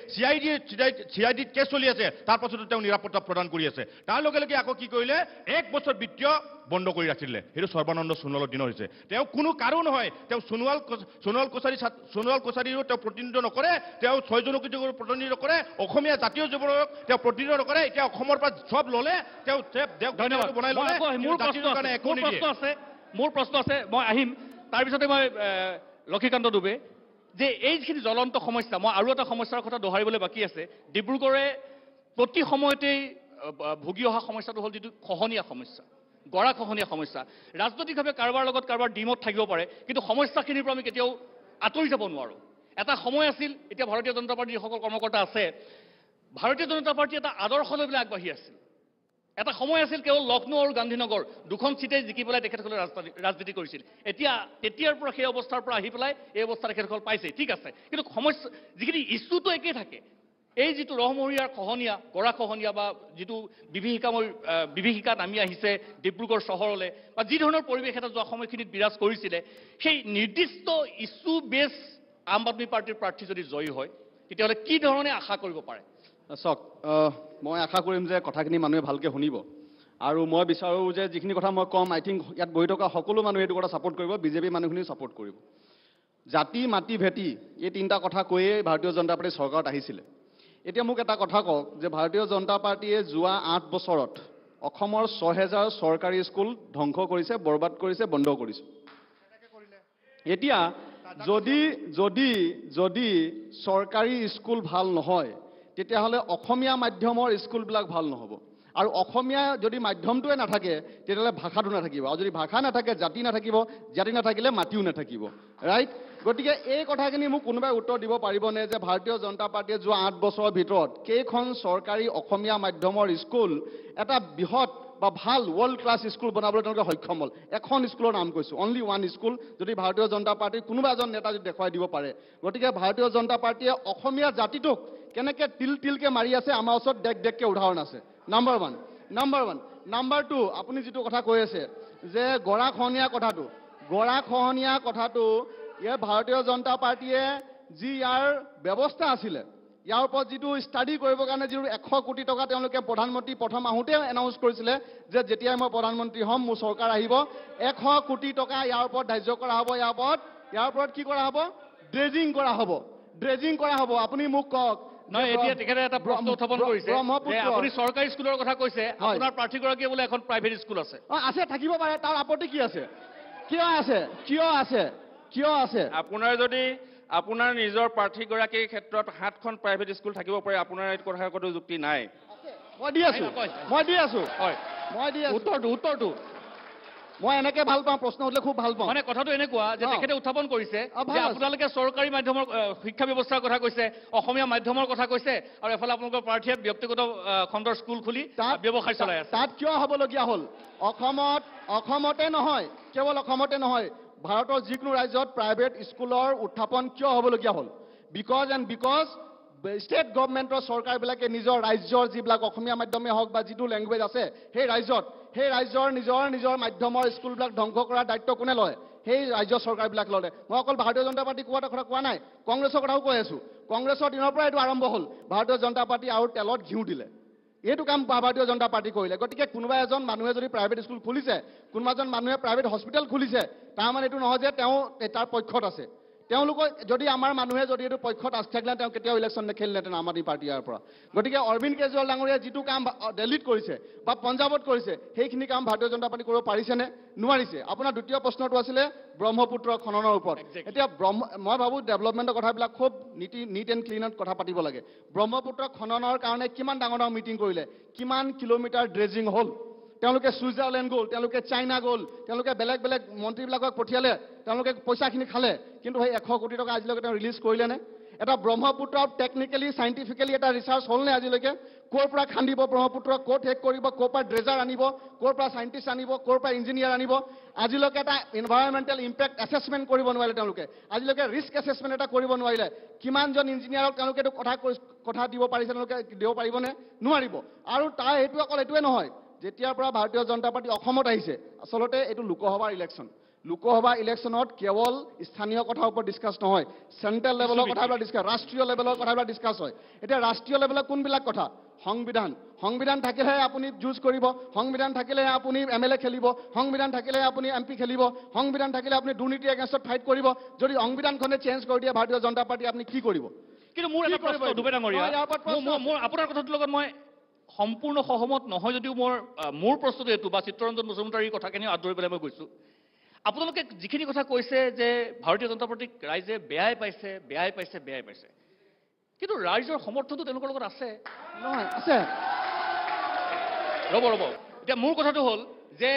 CID কেছ চলি আছে। তাৰ পাছতো তেওঁ নিৰাপত্তা প্ৰদান কৰি আছে। তাৰ লগে লগে আকৌ কি কৰিলে, 1 বছৰ বিত্তীয় বন্ধ কৰি ৰাখিলে। সেইটো সৰ্বানন্দ সোণোৱালৰ দিনৰ হৈছে। তেওঁ কোনো কাৰো নহয়। তেওঁ সোণোৱাল কছাৰীৰো তেওঁ প্ৰতিনিধিত্ব নকৰে। তেওঁ 6 জনগোষ্ঠীক প্ৰতিনিধিত্ব নকৰে। অসমীয়া জাতীয় জীৱনক তেওঁ প্ৰতিনিধিত্ব নকৰে। এতিয়া অসমৰ পৰা চব ল'লে, তেওঁ বনাই ল'লে। মোৰ প্ৰশ্ন আছে, মই আহিম। তাৰপিছতে মই লক্ষীকান্ত দুবে, যে এইখিনি জ্বলন্ত সমস্যা, মই আৰু এটা সমস্যাৰ কথা দোহাৰিবলৈ বাকী আছে। ডিব্ৰুগড়ে প্ৰতি সময়তেই ভুগি অহা সমস্যাটো হ'ল যিটো খহনীয়া সমস্যা, গৰাখহনীয়া সমস্যা। ৰাজনৈতিকভাৱে কাৰোবাৰ লগত কাৰোবাৰ ডিমত থাকিব পাৰে, কিন্তু সমস্যাখিনিৰ পৰা আমি কেতিয়াও আঁতৰি যাব নোৱাৰোঁ। এটা সময় আছিল, এতিয়া ভাৰতীয় জনতা পাৰ্টীৰ যিসকল কৰ্মকৰ্তা আছে, ভাৰতীয় জনতা পাৰ্টী এটা আদৰ্শ লৈ পেলাই আগবাঢ়ি আছিল। এটা সময় আছিল কেৱল লক্ষ্ণৌ আৰু গান্ধীনগৰ 2খন চিটেই জিকি পেলাই তেখেতসকলে ৰাজনীতি কৰিছিল। তেতিয়াৰ পৰা সেই অৱস্থাৰ পৰা আহি পেলাই এই অৱস্থা তেখেতসকল পাইছে, ঠিক আছে। কিন্তু সমস্যা যিখিনি ইছ্যুটো একেই থাকে। এই যিটো ৰহমৰীয়াৰ খহনীয়া, গৰাখহনীয়া বা যিটো বিভীষিকা নামি আহিছে ডিব্ৰুগড় চহৰলৈ, বা যি ধৰণৰ পৰিৱেশ এটা যোৱা সময়খিনিত বিৰাজ কৰিছিলে, সেই নিৰ্দিষ্ট ইছ্যু বেছ আম আদমি পাৰ্টীৰ প্ৰাৰ্থী যদি জয়ী হয়, তেতিয়াহ'লে কি ধৰণে আশা কৰিব পাৰে? চাওক, মই আশা কৰিম যে কথাখিনি মানুহে ভালকৈ শুনিব। আৰু মই বিচাৰোঁ যে যিখিনি কথা মই ক'ম, আই থিংক ইয়াত বহি থকা সকলো মানুহে এইটো কথা ছাপোৰ্ট কৰিব, বিজেপি মানুহখিনিও ছাপোৰ্ট কৰিব। জাতি মাটি ভেটি এই 3টা কথা কৈয়ে ভাৰতীয় জনতা পাৰ্টী চৰকাৰত আহিছিলে। এতিয়া মোক এটা কথা কওক যে ভাৰতীয় জনতা পাৰ্টীয়ে যোৱা 8 বছৰত অসমৰ 6,000 চৰকাৰী স্কুল ধ্বংস কৰিছে, বৰবাদ কৰিছে, বন্ধ কৰিছে। এতিয়া যদি চৰকাৰী স্কুল ভাল নহয়, তেতিয়াহ'লে অসমীয়া মাধ্যমৰ স্কুলবিলাক ভাল নহ'ব। আৰু অসমীয়া যদি মাধ্যমটোৱে নাথাকে তেতিয়াহ'লে ভাষাটো নাথাকিব আৰু যদি ভাষা নাথাকে জাতি নাথাকিব জাতি নাথাকিলে মাটিও নাথাকিব ৰাইট গতিকে এই কথাখিনি মোক কোনোবাই উত্তৰ দিব পাৰিবনে যে ভাৰতীয় জনতা পাৰ্টীয়ে যোৱা 8 বছৰৰ ভিতৰত কেইখন চৰকাৰী অসমীয়া মাধ্যমৰ স্কুল এটা বৃহৎ বা ভাল ৱৰ্ল্ড ক্লাছ স্কুল বনাবলৈ তেওঁলোকে সক্ষম হ'ল এখন স্কুলৰ নাম কৈছোঁ অনলি ওৱান স্কুল যদি ভাৰতীয় জনতা পাৰ্টীৰ কোনোবা এজন নেতা যদি দেখুৱাই দিব পাৰে গতিকে ভাৰতীয় জনতা পাৰ্টীয়ে অসমীয়া জাতিটোক কেনেকৈ তিলকে মাৰি আছে আমাৰ ওচৰত দেখ উদাহৰণ আছে নাম্বাৰ ওৱান 2 আপুনি যিটো কথা কৈ আছে যে গৰাখহনীয়া কথাটো ইয়াৰ ভাৰতীয় জনতা পাৰ্টীয়ে যি ইয়াৰ ব্যৱস্থা আছিলে ইয়াৰ ওপৰত যিটো ষ্টাডি কৰিবৰ কাৰণে যিটো 100 কোটি টকা তেওঁলোকে প্ৰধানমন্ত্ৰী প্ৰথম আহোঁতে এনাউন্স কৰিছিলে যে যেতিয়াই মই প্ৰধানমন্ত্ৰী হ'ম মোৰ চৰকাৰ আহিব 100 কোটি টকা ইয়াৰ ওপৰত ধাৰ্য কৰা হ'ব ইয়াৰ ওপৰত কি কৰা হ'ব ড্ৰেজিং কৰা হ'ব আপুনি মোক কওক নহয় এতিয়া তেখেতে এটা প্ৰশ্ন উত্থাপন কৰিছে যে আপুনি চৰকাৰী স্কুলৰ কথা কৈছে আপোনাৰ প্ৰাৰ্থীগৰাকীয়ে বোলে এখন প্ৰাইভেট স্কুল আছে আছে থাকিব পাৰে তাৰ আপত্তি কি আছে কিয় আছে আপোনাৰ যদি আপোনাৰ নিজৰ প্ৰাৰ্থীগৰাকীৰ ক্ষেত্ৰত 7খন প্ৰাইভেট স্কুল থাকিব পাৰে আপোনাৰ এই কথাৰ কোনো যুক্তি নাই মই দি আছো উত্তৰটো মই এনেকে ভাল পাওঁ প্ৰশ্ন উঠলে খুব ভাল পাওঁ মানে কথাটো এনেকুৱা যে তেখেতে উত্থাপন কৰিছে যে আপোনালোকে চৰকাৰী মাধ্যমৰ শিক্ষা ব্যৱস্থাৰ কথা কৈছে অসমীয়া মাধ্যমৰ কথা কৈছে আৰু এফালে আপোনালোকৰ প্ৰাৰ্থীয়ে ব্যক্তিগত খণ্ডৰ স্কুল খুলি ব্যৱসায় চলাই আছে তাত কিয় হ'বলগীয়া হ'ল অসমতে নহয় কেৱল অসমতে নহয় ভাৰতৰ যিকোনো ৰাজ্যত প্ৰাইভেট স্কুলৰ উত্থাপন কিয় হ'বলগীয়া হ'ল বিকজ ষ্টেট গভৰ্ণমেণ্টৰ চৰকাৰবিলাকে নিজৰ ৰাজ্যৰ যিবিলাক অসমীয়া মাধ্যমে হওক বা যিটো লেংগুৱেজ আছে সেই ৰাজ্যৰ নিজৰ মাধ্যমৰ স্কুলবিলাক ধ্বংস কৰাৰ দায়িত্ব কোনে লয় সেই ৰাজ্য চৰকাৰবিলাক ল'লে মই অকল ভাৰতীয় জনতা পাৰ্টী কোৱা কথা কোৱা নাই কংগ্ৰেছৰ কথাও কৈ আছোঁ কংগ্ৰেছৰ দিনৰ পৰা এইটো আৰম্ভ হ'ল ভাৰতীয় জনতা পাৰ্টী আৰু তেলত ঘিউ দিলে এইটো কাম ভাৰতীয় জনতা পাৰ্টী কৰিলে গতিকে কোনোবা এজন মানুহে যদি প্ৰাইভেট স্কুল খুলিছে কোনোবা এজন মানুহে প্ৰাইভেট হস্পিটেল খুলিছে তাৰমানে এইটো নহয় যে তেওঁ তাৰ পক্ষত আছে তেওঁলোকৰ যদি আমাৰ মানুহে যদি এইটো পক্ষত আছে থাকিলে তেওঁ কেতিয়াও ইলেকশ্যন নেখেলিলেহেঁতেন আম আদমি পাৰ্টীৰ পৰা গতিকে অৰবিন্দ কেজৰিৱাল ডাঙৰীয়াই যিটো কাম দিল্লীত কৰিছে বা পঞ্জাৱত কৰিছে সেইখিনি কাম ভাৰতীয় জনতা পাৰ্টী কৰিব পাৰিছেনে নোৱাৰিছে আপোনাৰ দ্বিতীয় প্ৰশ্নটো আছিলে ব্ৰহ্মপুত্ৰ খননৰ ওপৰত এতিয়া মই ভাবোঁ ডেভেলপমেণ্টৰ কথাবিলাক খুব নিট এণ্ড ক্লিনত কথা পাতিব লাগে ব্ৰহ্মপুত্ৰ খননৰ কাৰণে কিমান ডাঙৰ মিটিং কৰিলে কিমান কিলোমিটাৰ ড্ৰেজিং হ'ল তেওঁলোকে ছুইজাৰলেণ্ড গ'ল তেওঁলোকে চাইনা গ'ল তেওঁলোকে বেলেগ মন্ত্ৰীবিলাকক পঠিয়ালে তেওঁলোকে পইচাখিনি খালে কিন্তু সেই 100 কোটি টকা আজিলৈকে তেওঁ ৰিলিজ কৰিলেনে এটা ব্ৰহ্মপুত্ৰ টেকনিকেলি চাইণ্টিফিকেলি এটা ৰিচাৰ্চ হ'লনে আজিলৈকে ক'ৰ পৰা খান্দিব ব্ৰহ্মপুত্ৰ ক'ত শেষ কৰিব ক'ৰ পৰা ড্ৰেজাৰ আনিব ক'ৰ পৰা চাইণ্টিষ্ট আনিব ক'ৰ পৰা ইঞ্জিনিয়াৰ আনিব আজিলৈকে এটা এনভাইৰনমেণ্টেল ইম্পেক্ট এছেছমেণ্ট কৰিব নোৱাৰিলে তেওঁলোকে আজিলৈকে ৰিস্ক এছেছমেণ্ট এটা কৰিব নোৱাৰিলে কিমানজন ইঞ্জিনিয়াৰক তেওঁলোকে এইটো কথা দিব পাৰিছে তেওঁলোকে দিব পাৰিবনে নোৱাৰিব আৰু তাৰ এইটো অকল এইটোৱে নহয় যেতিয়াৰ পৰা ভাৰতীয় জনতা পাৰ্টী অসমত আহিছে আচলতে এইটো লোকসভাৰ ইলেকশ্যনত কেৱল স্থানীয় কথাৰ ওপৰত ডিছকাছ নহয় চেণ্ট্ৰেল লেভেলৰ কথাবিলাক ডিছকাছ ৰাষ্ট্ৰীয় লেভেলৰ কথাবিলাক ডিছকাছ হয় এতিয়া ৰাষ্ট্ৰীয় লেভেলত কোনবিলাক কথা সংবিধান থাকিলেহে আপুনি যুঁজ কৰিব সংবিধান থাকিলেহে আপুনি MLA খেলিব সংবিধান থাকিলেহে আপুনি MP খেলিব সংবিধান থাকিলে আপুনি দুৰ্নীতি এগেইনষ্টত ফাইট কৰিব যদি সংবিধানখনে চেঞ্জ কৰি দিয়ে ভাৰতীয় জনতা পাৰ্টী আপুনি কি কৰিব কিন্তু মোৰ এটা প্ৰশ্ন দুবে ডাঙৰীয়া মোৰ আপোনাৰ কথাটোৰ লগত মই সম্পূৰ্ণ সহমত নহয় যদিও মোৰ প্ৰশ্নটো এইটো বা চিত্তৰঞ্জন মজুমদাৰীৰ কথাখিনি আদৰি পেলাই মই কৈছোঁ আপোনালোকে যিখিনি কথা কৈছে যে ভাৰতীয় জনতা পাৰ্টীক ৰাইজে বেয়াই পাইছে কিন্তু ৰাইজৰ সমৰ্থনটো তেওঁলোকৰ লগত আছে নহয় আছে ৰ'ব এতিয়া মোৰ কথাটো হ'ল যে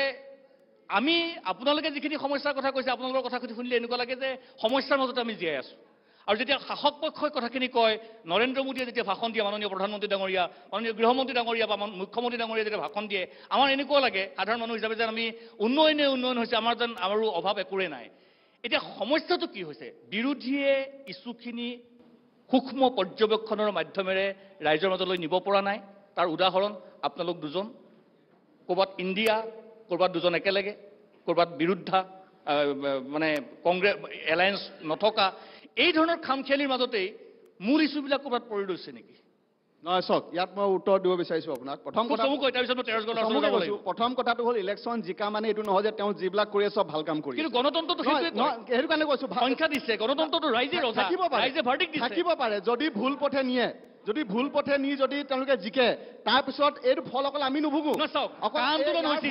আমি আপোনালোকে যিখিনি সমস্যাৰ কথা কৈছে আপোনালোকৰ কথা শুনিলে এনেকুৱা লাগে যে সমস্যাৰ মাজতে আমি জীয়াই আছোঁ আৰু যেতিয়া শাসক পক্ষই কথাখিনি কয় নৰেন্দ্ৰ মোদীয়ে যেতিয়া ভাষণ দিয়ে মাননীয় প্ৰধানমন্ত্ৰী ডাঙৰীয়া মাননীয় গৃহমন্ত্ৰী ডাঙৰীয়া বা মুখ্যমন্ত্ৰী ডাঙৰীয়া যেতিয়া ভাষণ দিয়ে আমাৰ এনেকুৱা লাগে সাধাৰণ মানুহ হিচাপে যেন আমি উন্নয়ন হৈছে আমাৰ যেন আমাৰো অভাৱ একোৰে নাই এতিয়া সমস্যাটো কি হৈছে বিৰোধীয়ে ইছ্যুখিনি সূক্ষ্ম পৰ্যবেক্ষণৰ মাধ্যমেৰে ৰাইজৰ মাজলৈ নিব পৰা নাই তাৰ উদাহৰণ আপোনালোক দুজন ক'ৰবাত ইণ্ডিয়া ক'ৰবাত দুজন একেলগে ক'ৰবাত বিৰুদ্ধা মানে কংগ্ৰেছ এলায়েন্স নথকা এই ধৰণৰ খামখেয়ালিৰ মাজতেই মূল ইছ্যুবিলাক ক'ৰবাত পৰি ৰৈছে নেকি নহয় চাওক ইয়াত মই উত্তৰ দিব বিচাৰিছোঁ আপোনাক প্ৰথম কথাটো হ'ল ইলেকশ্যন জিকা মানে এইটো নহয় যে তেওঁ যিবিলাক কৰি চব ভাল কাম কৰি কিন্তু গণতন্ত্ৰটো সেইটো কাৰণে কৈছোঁ সংখ্যা দিছে গণতন্ত্ৰটো থাকিব পাৰে যদি ভুল পথে নিয়ে যদি তেওঁলোকে জিকে তাৰপিছত এইটো ফল অকল আমি নুভুগো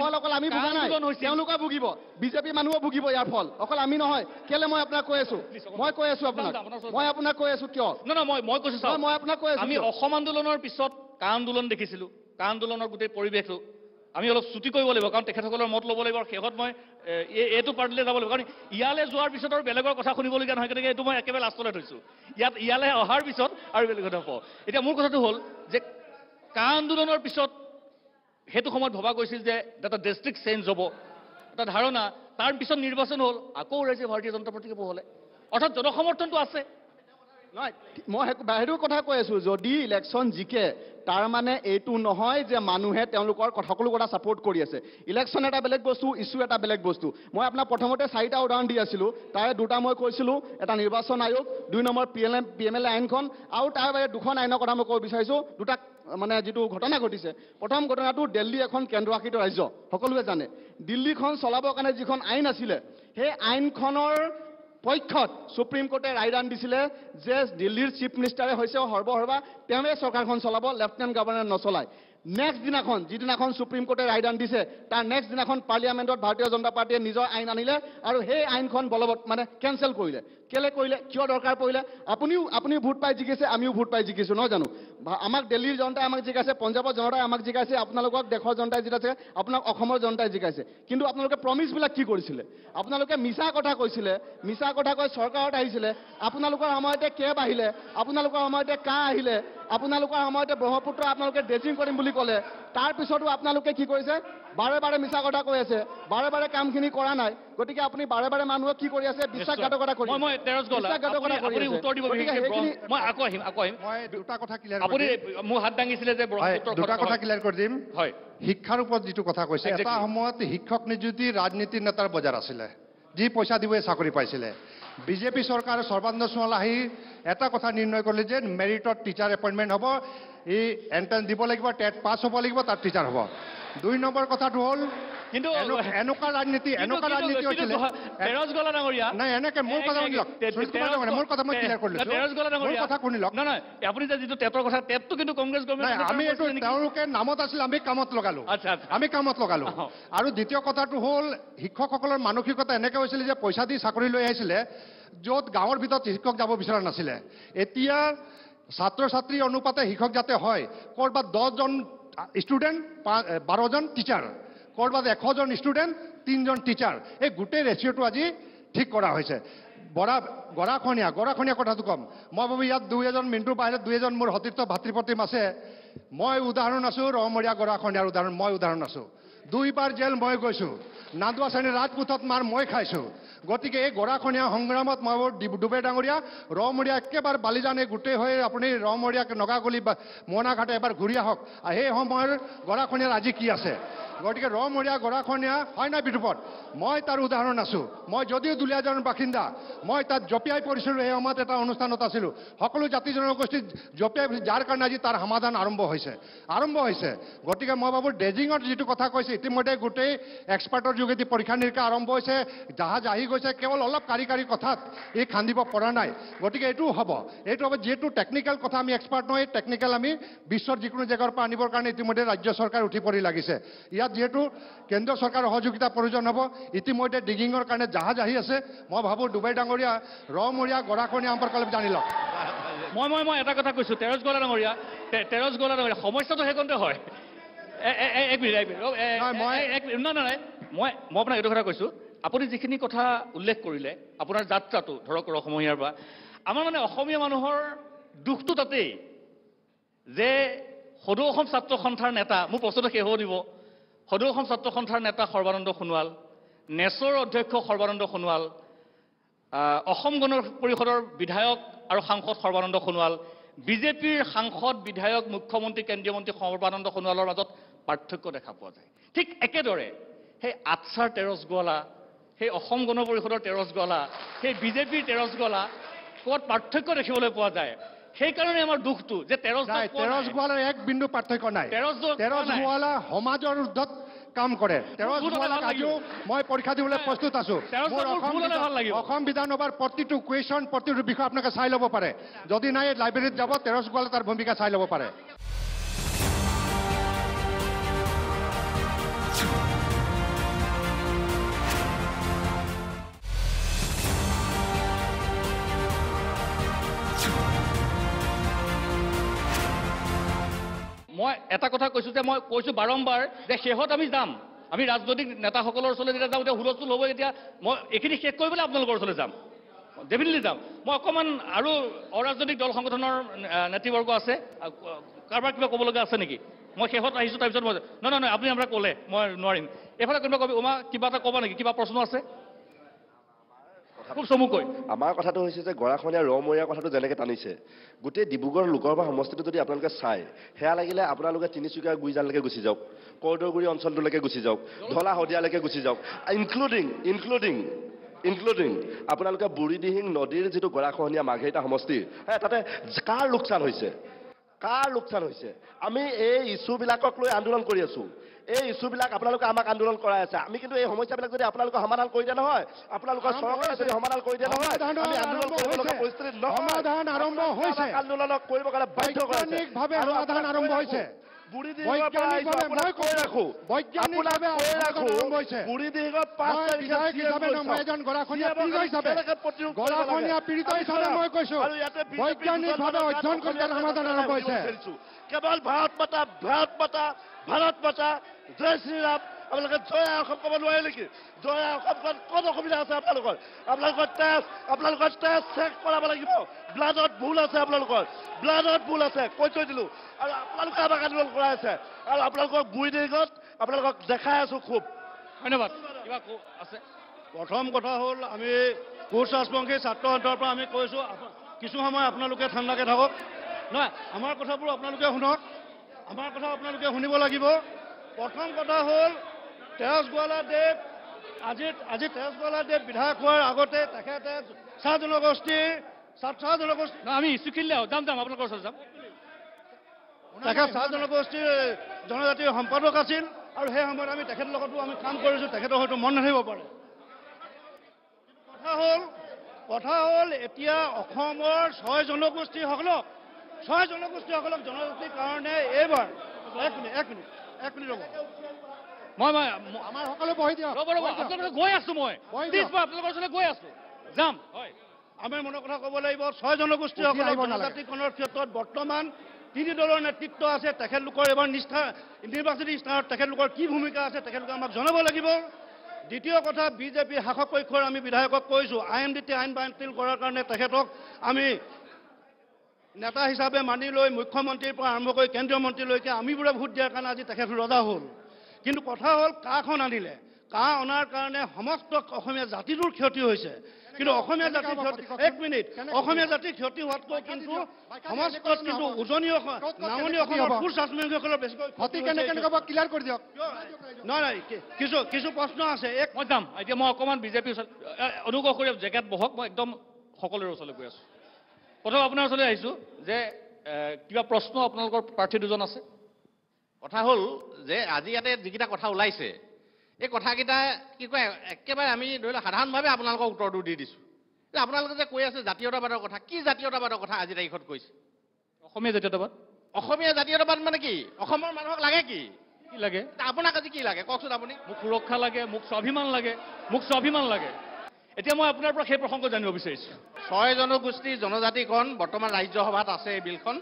ফল অকল আমি ভুগা নাই তেওঁলোকে ভুগিব বিজেপি মানুহো ভুগিব ইয়াৰ ফল অকল আমি নহয় কেলে মই আপোনাক কৈ আছোঁ আপোনাক কৈ আছোঁ কিয় মই কৈছোঁ মই আপোনাক কৈ আছোঁ আমি অসম আন্দোলনৰ পিছত কা আন্দোলন দেখিছিলোঁ কা আন্দোলনৰ গোটেই পৰিৱেশটো আমি অলপ ছুটি কৰিব লাগিব, কাৰণ তেখেতসকলৰ মত ল'ব লাগিব। শেষত মই এইটো পাৰ্টিলৈ যাব লাগিব, কাৰণ ইয়ালৈ যোৱাৰ পিছত আৰু বেলেগৰ কথা শুনিবলগীয়া নহয়, গতিকে এইটো মই একেবাৰে লাষ্টলৈ থৈছোঁ। ইয়ালৈ অহাৰ পিছত আৰু বেলেগ কথা হ'ব। এতিয়া মোৰ কথাটো হ'ল যে কা আন্দোলনৰ পিছত সেইটো সময়ত ভবা গৈছিল যে এটা ডিষ্ট্ৰিক্ট চেঞ্জ হ'ব, এটা ধাৰণা। তাৰ পিছত নিৰ্বাচন হ'ল, আকৌ ওলাইছে ভাৰতীয় জনতা পাৰ্টিকে পোহলে, অৰ্থাৎ জনসমৰ্থনটো আছে। নহয়, মই সেইটো কথা কৈ আছোঁ, যদি ইলেকশ্যন জিকে তাৰ মানে এইটো নহয় যে মানুহে তেওঁলোকৰ সকলো কথা ছাপোৰ্ট কৰি আছে। ইলেকশ্যন এটা বেলেগ বস্তু, ইছ্যু এটা বেলেগ বস্তু। মই আপোনাক প্ৰথমতে 4টা উদাহৰণ দি আছিলোঁ, তাৰে 2টা মই কৈছিলোঁ, এটা নিৰ্বাচন আয়োগ, 2 নম্বৰ PMLA আইনখন, আৰু তাৰ বাহিৰে 2খন আইনৰ কথা মই ক'ব বিচাৰিছোঁ। 2টা মানে যিটো ঘটনা ঘটিছে, প্ৰথম ঘটনাটো দিল্লী এখন কেন্দ্ৰশাসিত ৰাজ্য, সকলোৱে জানে। দিল্লীখন চলাবৰ কাৰণে যিখন আইন আছিলে, সেই আইনখনৰ পক্ষত সুপ্ৰিম কোৰ্টে ৰায়দান দিছিলে যে দিল্লীৰ চিফ মিনিষ্টাৰে হৈছে সৰ্বসৰ্বা, তেওঁৱে চৰকাৰখন চলাব, লেফটেনেণ্ট গভৰ্ণৰে নচলায়। নেক্সট দিনাখন, যিদিনাখন সুপ্ৰিম কোৰ্টে ৰায়দান দিছে, তাৰ নেক্সট দিনাখন পাৰ্লিয়ামেণ্টত ভাৰতীয় জনতা পাৰ্টীয়ে নিজৰ আইন আনিলে আৰু সেই আইনখন বলবৎ মানে কেঞ্চেল কৰিলে। কেলে কৰিলে, কিয় দৰকাৰ পৰিলে? আপুনি ভোট পাই জিকিছে, আমিও ভোট পাই জিকিছোঁ, নহয় জানো? আমাক দিল্লীৰ জনতাই আমাক জিকাইছে, পঞ্জাৱৰ জনতাই আমাক জিকাইছে, আপোনালোকক দেশৰ জনতাই জিকাইছে, আপোনাক অসমৰ জনতাই জিকাইছে। কিন্তু আপোনালোকে প্ৰমিছবিলাক কি কৰিছিলে? আপোনালোকে মিছা কথা কৈছিলে, মিছা কথা কৈ চৰকাৰত আহিছিলে। আপোনালোকৰ সময়তে কেব আহিলে, আপোনালোকৰ সময়তে কা আহিলে, আপোনালোকৰ সময়তে ব্ৰহ্মপুত্ৰ আপোনালোকে ড্ৰেজিং কৰিম বুলি ক'লে। তাৰপিছতো আপোনালোকে কি কৰিছে? বাৰে বাৰে মিছা কথা কৈ আছে, বাৰে বাৰে কামখিনি কৰা নাই। গতিকে আপুনি বাৰে বাৰে মানুহক কি কৰি আছে? বিশ্বাসঘাতকতা কৰি আছে। মই 2টা কথা ক্লিয়াৰ আপুনি মোৰ হাত দাঙিছিলে যে 2টা কথা ক্লিয়াৰ কৰি দিম। হয়, শিক্ষাৰ ওপৰত যিটো কথা কৈছে, এটা সময়ত শিক্ষক নিযুক্তি ৰাজনীতিৰ নেতাৰ বজাৰ আছিলে, যি পইচা দিবই চাকৰি পাইছিলে। বিজেপি চৰকাৰ সৰ্বানন্দ সোণোৱাল আহি এটা কথা নিৰ্ণয় কৰিলে যে মেৰিটত টিচাৰ এপইণ্টমেণ্ট হ'ব, ই এণ্ট্ৰেঞ্চ দিব লাগিব, টেট পাছ হ'ব লাগিব, তাত টিচাৰ হ'ব। 2 নম্বৰ কথাটো হ'ল কিন্তু এনেকুৱা ৰাজনীতি হৈছিলে। নাই, এনেকে মোৰ কথা শুনি লওক, মোৰ কথা মই ক্লিয়াৰ কৰি লৈছোঁ, মোৰ কথা শুনি লওক। নহয়, আপুনি যে যিটো টেটৰ কথা, টেটটো কিন্তু কংগ্ৰেছ গভৰ্ণমেণ্ট, আমি এইটো তেওঁলোকে নামত আছিল, আমি কামত লগালোঁ। আমি কামত লগালোঁ। আৰু দ্বিতীয় কথাটো হ'ল শিক্ষকসকলৰ মানসিকতা এনেকৈ হৈছিলে যে পইচা দি চাকৰি লৈ আহিছিলে, য'ত গাঁৱৰ ভিতৰত শিক্ষক যাব বিচৰা নাছিলে। এতিয়া ছাত্ৰ ছাত্ৰী অনুপাতে শিক্ষক যাতে হয়, ক'ৰবাত 10জন ষ্টুডেণ্ট 12জন টিচাৰ, ক'ৰবাত 100জন ষ্টুডেণ্ট 3জন টিচাৰ, এই গোটেই ৰেচিঅ'টো আজি ঠিক কৰা হৈছে। গৰাখনীয়া কথাটো ক'ম, মই ভাবোঁ ইয়াত 2-এজন মিণ্টুৰ বাহিৰত 2-এজন মোৰ সতীৰ্থ ভাতৃপ্ৰতিম আছে। মই উদাহৰণ আছোঁ, ৰমৰীয়া গৰাখনীয়াৰ উদাহৰণ, মই উদাহৰণ আছোঁ। 2বাৰ জেল মই গৈছোঁ, নাদুৱা শ্ৰেণীৰ ৰাজপুতত মাৰ মই খাইছোঁ। গতিকে এই গৰাখনীয়া সংগ্ৰামত মই ডুবে ডাঙৰীয়া, ৰমৰীয়া একেবাৰে বালিজানে গোটেই হৈ আপুনি ৰমৰীয়া নগাগলি মোহনাঘাটে এবাৰ ঘূৰি আহক, সেই সময়ৰ গৰাখনীয়াৰ আজি কি আছে। গতিকে ৰমৰীয়া গৰাখনীয়া হয় নাই বিৰূপত, মই তাৰ উদাহৰণ আছোঁ। মই যদিও দুলীয়াজানৰ বাসিন্দা, মই তাত জঁপিয়াই পৰিছিলোঁ। এই সময়ত এটা অনুষ্ঠানত আছিলোঁ, সকলো জাতি জনগোষ্ঠী জঁপিয়াই পৰিছিল, যাৰ কাৰণে আজি তাৰ সমাধান আৰম্ভ হৈছে। গতিকে মই ভাবোঁ ড্ৰেজিঙৰ যিটো কথা কৈছে, ইতিমধ্যে গোটেই এক্সপাৰ্টৰ যোগেদি পৰীক্ষা নিৰীক্ষা আৰম্ভ হৈছে, জাহাজ আহি গৈছে, কেৱল অলপ কাৰিকৰী কথাত এই খান্দিব পৰা নাই। গতিকে এইটোও হ'ব, যিহেতু টেকনিকেল কথা, আমি এক্সপাৰ্ট নহয়, টেকনিকেল আমি বিশ্বৰ যিকোনো জেগাৰ পৰা আনিবৰ কাৰণে ইতিমধ্যে ৰাজ্য চৰকাৰ উঠি পৰি লাগিছে। ইয়াত যিহেতু কেন্দ্ৰীয় চৰকাৰৰ সহযোগিতা প্ৰয়োজন হ'ব, ইতিমধ্যে ডিগিঙৰ কাৰণে জাহাজ আহি আছে। মই ভাবোঁ ডুবে ডাঙৰীয়া, ৰমৰীয়া গৰাখনীয়া সম্পৰ্কে অলপ জানি লওক। মই এটা কথা কৈছোঁ, তেৰজ গলা ডাঙৰীয়া, সমস্যাটো সেইকণতে হয়। এক মিনিট নাই, মই আপোনাক এইটো কথা কৈছোঁ, আপুনি যিখিনি কথা উল্লেখ কৰিলে, আপোনাৰ যাত্ৰাটো ধৰক ৰসমহীয়াৰ পৰা, আমাৰ মানে অসমীয়া মানুহৰ দুখটো তাতেই যে সদৌ অসম ছাত্ৰ সন্থাৰ নেতা, মোৰ প্ৰশ্নটো শেষ দিব, সদৌ অসম ছাত্ৰ সন্থাৰ নেতা সৰ্বানন্দ সোণোৱাল, নেচৰ অধ্যক্ষ সৰ্বানন্দ সোণোৱাল, অসম গণ পৰিষদৰ বিধায়ক আৰু সাংসদ সৰ্বানন্দ সোণোৱাল, বিজেপিৰ সাংসদ, বিধায়ক, মুখ্যমন্ত্ৰী, কেন্দ্ৰীয় মন্ত্ৰী সৰ্বানন্দ সোণোৱালৰ মাজত পাৰ্থক্য দেখা পোৱা যায়। ঠিক একেদৰে সেই আটছাৰ তেৰজ গোৱালা, সেই অসম গণ পৰিষদৰ তেৰজ গোৱালা, সেই বিজেপিৰ তেৰজ গোৱালা, ক'ত পাৰ্থক্য দেখিবলৈ পোৱা যায়। সেইকাৰণে আমাৰ দুখটো যে তেৰজ গোৱালাৰ এক বিন্দু পাৰ্থক্য নাই। তেৰজ গোৱালা সমাজৰ ঊৰ্ধত কাম কৰে। তেৰজ গোৱালাক আজিও মই পৰীক্ষা দিবলৈ প্ৰস্তুত আছোঁ। অসম বিধানসভাৰ প্ৰতিটো কুৱেশ্যন, প্ৰতিটো বিষয় আপোনালোকে চাই ল'ব পাৰে। যদি নাই লাইব্ৰেৰীত যাব, তেৰজ গোৱালা তাৰ ভূমিকা চাই ল'ব পাৰে। মই এটা কথা কৈছোঁ যে মই কৈছোঁ বাৰম্বাৰ যে শেহত আমি যাম, আমি ৰাজনৈতিক নেতাসকলৰ ওচৰলৈ যেতিয়া যাওঁ এতিয়া হুলস্থুল হ'ব, এতিয়া মই এইখিনি শেষ কৰিবলৈ আপোনালোকৰ ওচৰলৈ যাম, ডেফিনেটলি যাম। মই অকণমান আৰু অৰাজনৈতিক দল সংগঠনৰ নেতৃবৰ্গ আছে, কাৰোবাৰ কিবা ক'ব লগা আছে নেকি? মই শেষত আহিছোঁ, তাৰপিছত মই নহয় আপুনি আপোনাক ক'লে মই নোৱাৰিম। এইফালে কোনোবা ক'বি উমা কিবা এটা ক'বা নেকি? কিবা প্ৰশ্ন আছে? খুব চমুকৈ। আমাৰ কথাটো হৈছে যে গৰাখহনীয়া ৰমৰীয়া কথাটো যেনেকৈ টানিছে, গোটেই ডিব্ৰুগড় লোকসভা সমষ্টিটো যদি আপোনালোকে চায়, সেয়া লাগিলে আপোনালোকে তিনিচুকীয়া গুইজানলৈকে গুচি যাওক, কৰ্দৈগুৰি অঞ্চলটোলৈকে গুচি যাওক, ঢলা শদিয়ালৈকে গুচি যাওক, ইনক্লুডিং আপোনালোকে বুঢ়ীদিহিং নদীৰ যিটো গৰাখহনীয়া মাঘেৰিটা সমষ্টি, তাতে কাৰ লোকচান হৈছে? আমি এই ইছ্যুবিলাকক লৈ আন্দোলন কৰি আছোঁ। এই ইছ্যুবিলাক আপোনালোকে আমাক আন্দোলন কৰাই আছে। আমি কিন্তু এই সমস্যাবিলাক যদি আপোনালোকে সমাধান কৰি দিয়া নহয়, আপোনালোকৰ চৰকাৰে যদি সমাধান কৰি দিয়া নহয়, আমি আন্দোলন কৰিব লগা পৰিস্থিতি নহয়। সমাধান আৰম্ভ হৈছে, আন্দোলনক কৰিব কাৰণে বাধ্য কৰাইছে। বৈজ্ঞানিকভাৱে সমাধান আৰম্ভ হৈছে। কেৱল ভাৰত মাতা জয় শ্ৰীৰাম, আপোনালোকে জয় অসম ক'ব নোৱাৰে নেকি? জয় অসমখন ক'ত অসুবিধা আছে আপোনালোকৰ তেজ চেক কৰাব লাগিব। ব্লাডত ভুল আছে, ব্লাডত ভুল আছে, কৈ থৈ দিলোঁ। আৰু আপোনালোকে আমাক আন্দোলন কৰাই আছে, আৰু আপোনালোকৰ বুঢ়ীদিহিঙত আপোনালোকক দেখাই আছোঁ খুব। ধন্যবাদ। কিবা আছে? প্ৰথম কথা হ'ল, আমি কোচ ৰাজবংশী ছাত্ৰ সন্থাৰ পৰা আমি কৈছোঁ কিছু সময় আপোনালোকে ঠাণ্ডাকৈ থাকক। নহয়, আমাৰ কথাবোৰ আপোনালোকে শুনক, আমাৰ কথা আপোনালোকে শুনিব লাগিব। প্ৰথম কথা হ'ল, তেজ গোৱালাদেৱ আজি তেজ গোৱালাদেৱ বিধায়ক হোৱাৰ আগতে তেখেতে চাহ জনগোষ্ঠী আমি ইছ্যুখিনিলে যাম আপোনালোকৰ ওচৰত যাম। তেখেত চাহ জনগোষ্ঠীৰ জনজাতিৰ সম্পাদক আছিল, আৰু সেই সময়ত আমি তেখেতৰ লগতো আমি কাম কৰিছোঁ। তেখেতৰ হয়তো মন নাথাকিব পাৰে। কথা হ'ল এতিয়া অসমৰ 6 জনগোষ্ঠীসকলক জনজাতিৰ কাৰণে এইবাৰ এক মিনিট ৰ'ব, আমাৰ সকলো বহি দিয়ক। আপোনালোকে গৈ আছোঁ, মই আপোনালোকৰ ওচৰলৈ গৈ আছোঁ, যাম। হয়, আমি মনৰ কথা ক'ব লাগিব। 6 জনগোষ্ঠীসকলক জনজাতিকৰণৰ ক্ষেত্ৰত বৰ্তমান 3 দলৰ নেতৃত্ব আছে। তেখেতলোকৰ এবাৰ নিৰ্বাচনী স্থানত তেখেতলোকৰ কি ভূমিকা আছে তেখেতলোকে আমাক জনাব লাগিব। দ্বিতীয় কথা, বিজেপি শাসক পক্ষৰ আমি বিধায়কক কৈছোঁ, IMDT আইন বাতিল কৰাৰ কাৰণে তেখেতক আমি নেতা হিচাপে মানি লৈ মুখ্যমন্ত্ৰীৰ পৰা আৰম্ভ কৰি কেন্দ্ৰীয় মন্ত্ৰীলৈকে আমিবোৰে ভোট দিয়াৰ কাৰণে আজি তেখেত ৰজা হ'ল। কিন্তু কথা হ'ল, কাখন আনিলে, কাহ অনাৰ কাৰণে সমস্ত অসমীয়া জাতিটোৰ ক্ষতি হৈছে। কিন্তু অসমীয়া জাতিৰ অসমীয়া জাতিৰ ক্ষতি হোৱাতকৈ কিন্তু সমাজত কিন্তু উজনি অসম নামনি অসমৰ কোচ ৰাজবংশীসকলৰ বেছিকৈ ক্ষতি কেনেকৈ হ'ব ক্লিয়াৰ কৰি দিয়ক। নহয়, কিছু প্ৰশ্ন আছে। মই যাম এতিয়া, মই অকণমান বিজেপি অনুগ্ৰহ কৰি জেগাত বহক, মই একদম সকলোৰে ওচৰলৈ গৈ আছোঁ। প্ৰথম আপোনাৰ ওচৰলৈ আহিছোঁ যে কিবা প্ৰশ্ন আপোনালোকৰ প্ৰাৰ্থী দুজন আছে। কথা হ'ল যে আজি ইয়াতে যিকেইটা কথা ওলাইছে, এই কথাকেইটা কি কয়, একেবাৰে আমি ধৰি লওক সাধাৰণভাৱে আপোনালোকক উত্তৰটো দি দিছোঁ। আপোনালোকে যে কৈ আছে জাতীয়তাবাদৰ কথা, কি জাতীয়তাবাদৰ কথা আজি তাৰিখত কৈছে? অসমীয়া জাতীয়তাবাদ মানে কি? অসমৰ মানুহক লাগে কি লাগে? আপোনাক আজি কি লাগে কওকচোন আপুনি? মোক সুৰক্ষা লাগে, মোক স্বাভিমান লাগে। এতিয়া মই আপোনাৰ পৰা সেই প্ৰসংগ জানিব বিচাৰিছোঁ। 6 জনগোষ্ঠীৰ জনজাতিকৰণ বৰ্তমান ৰাজ্যসভাত আছে। এই বিলখন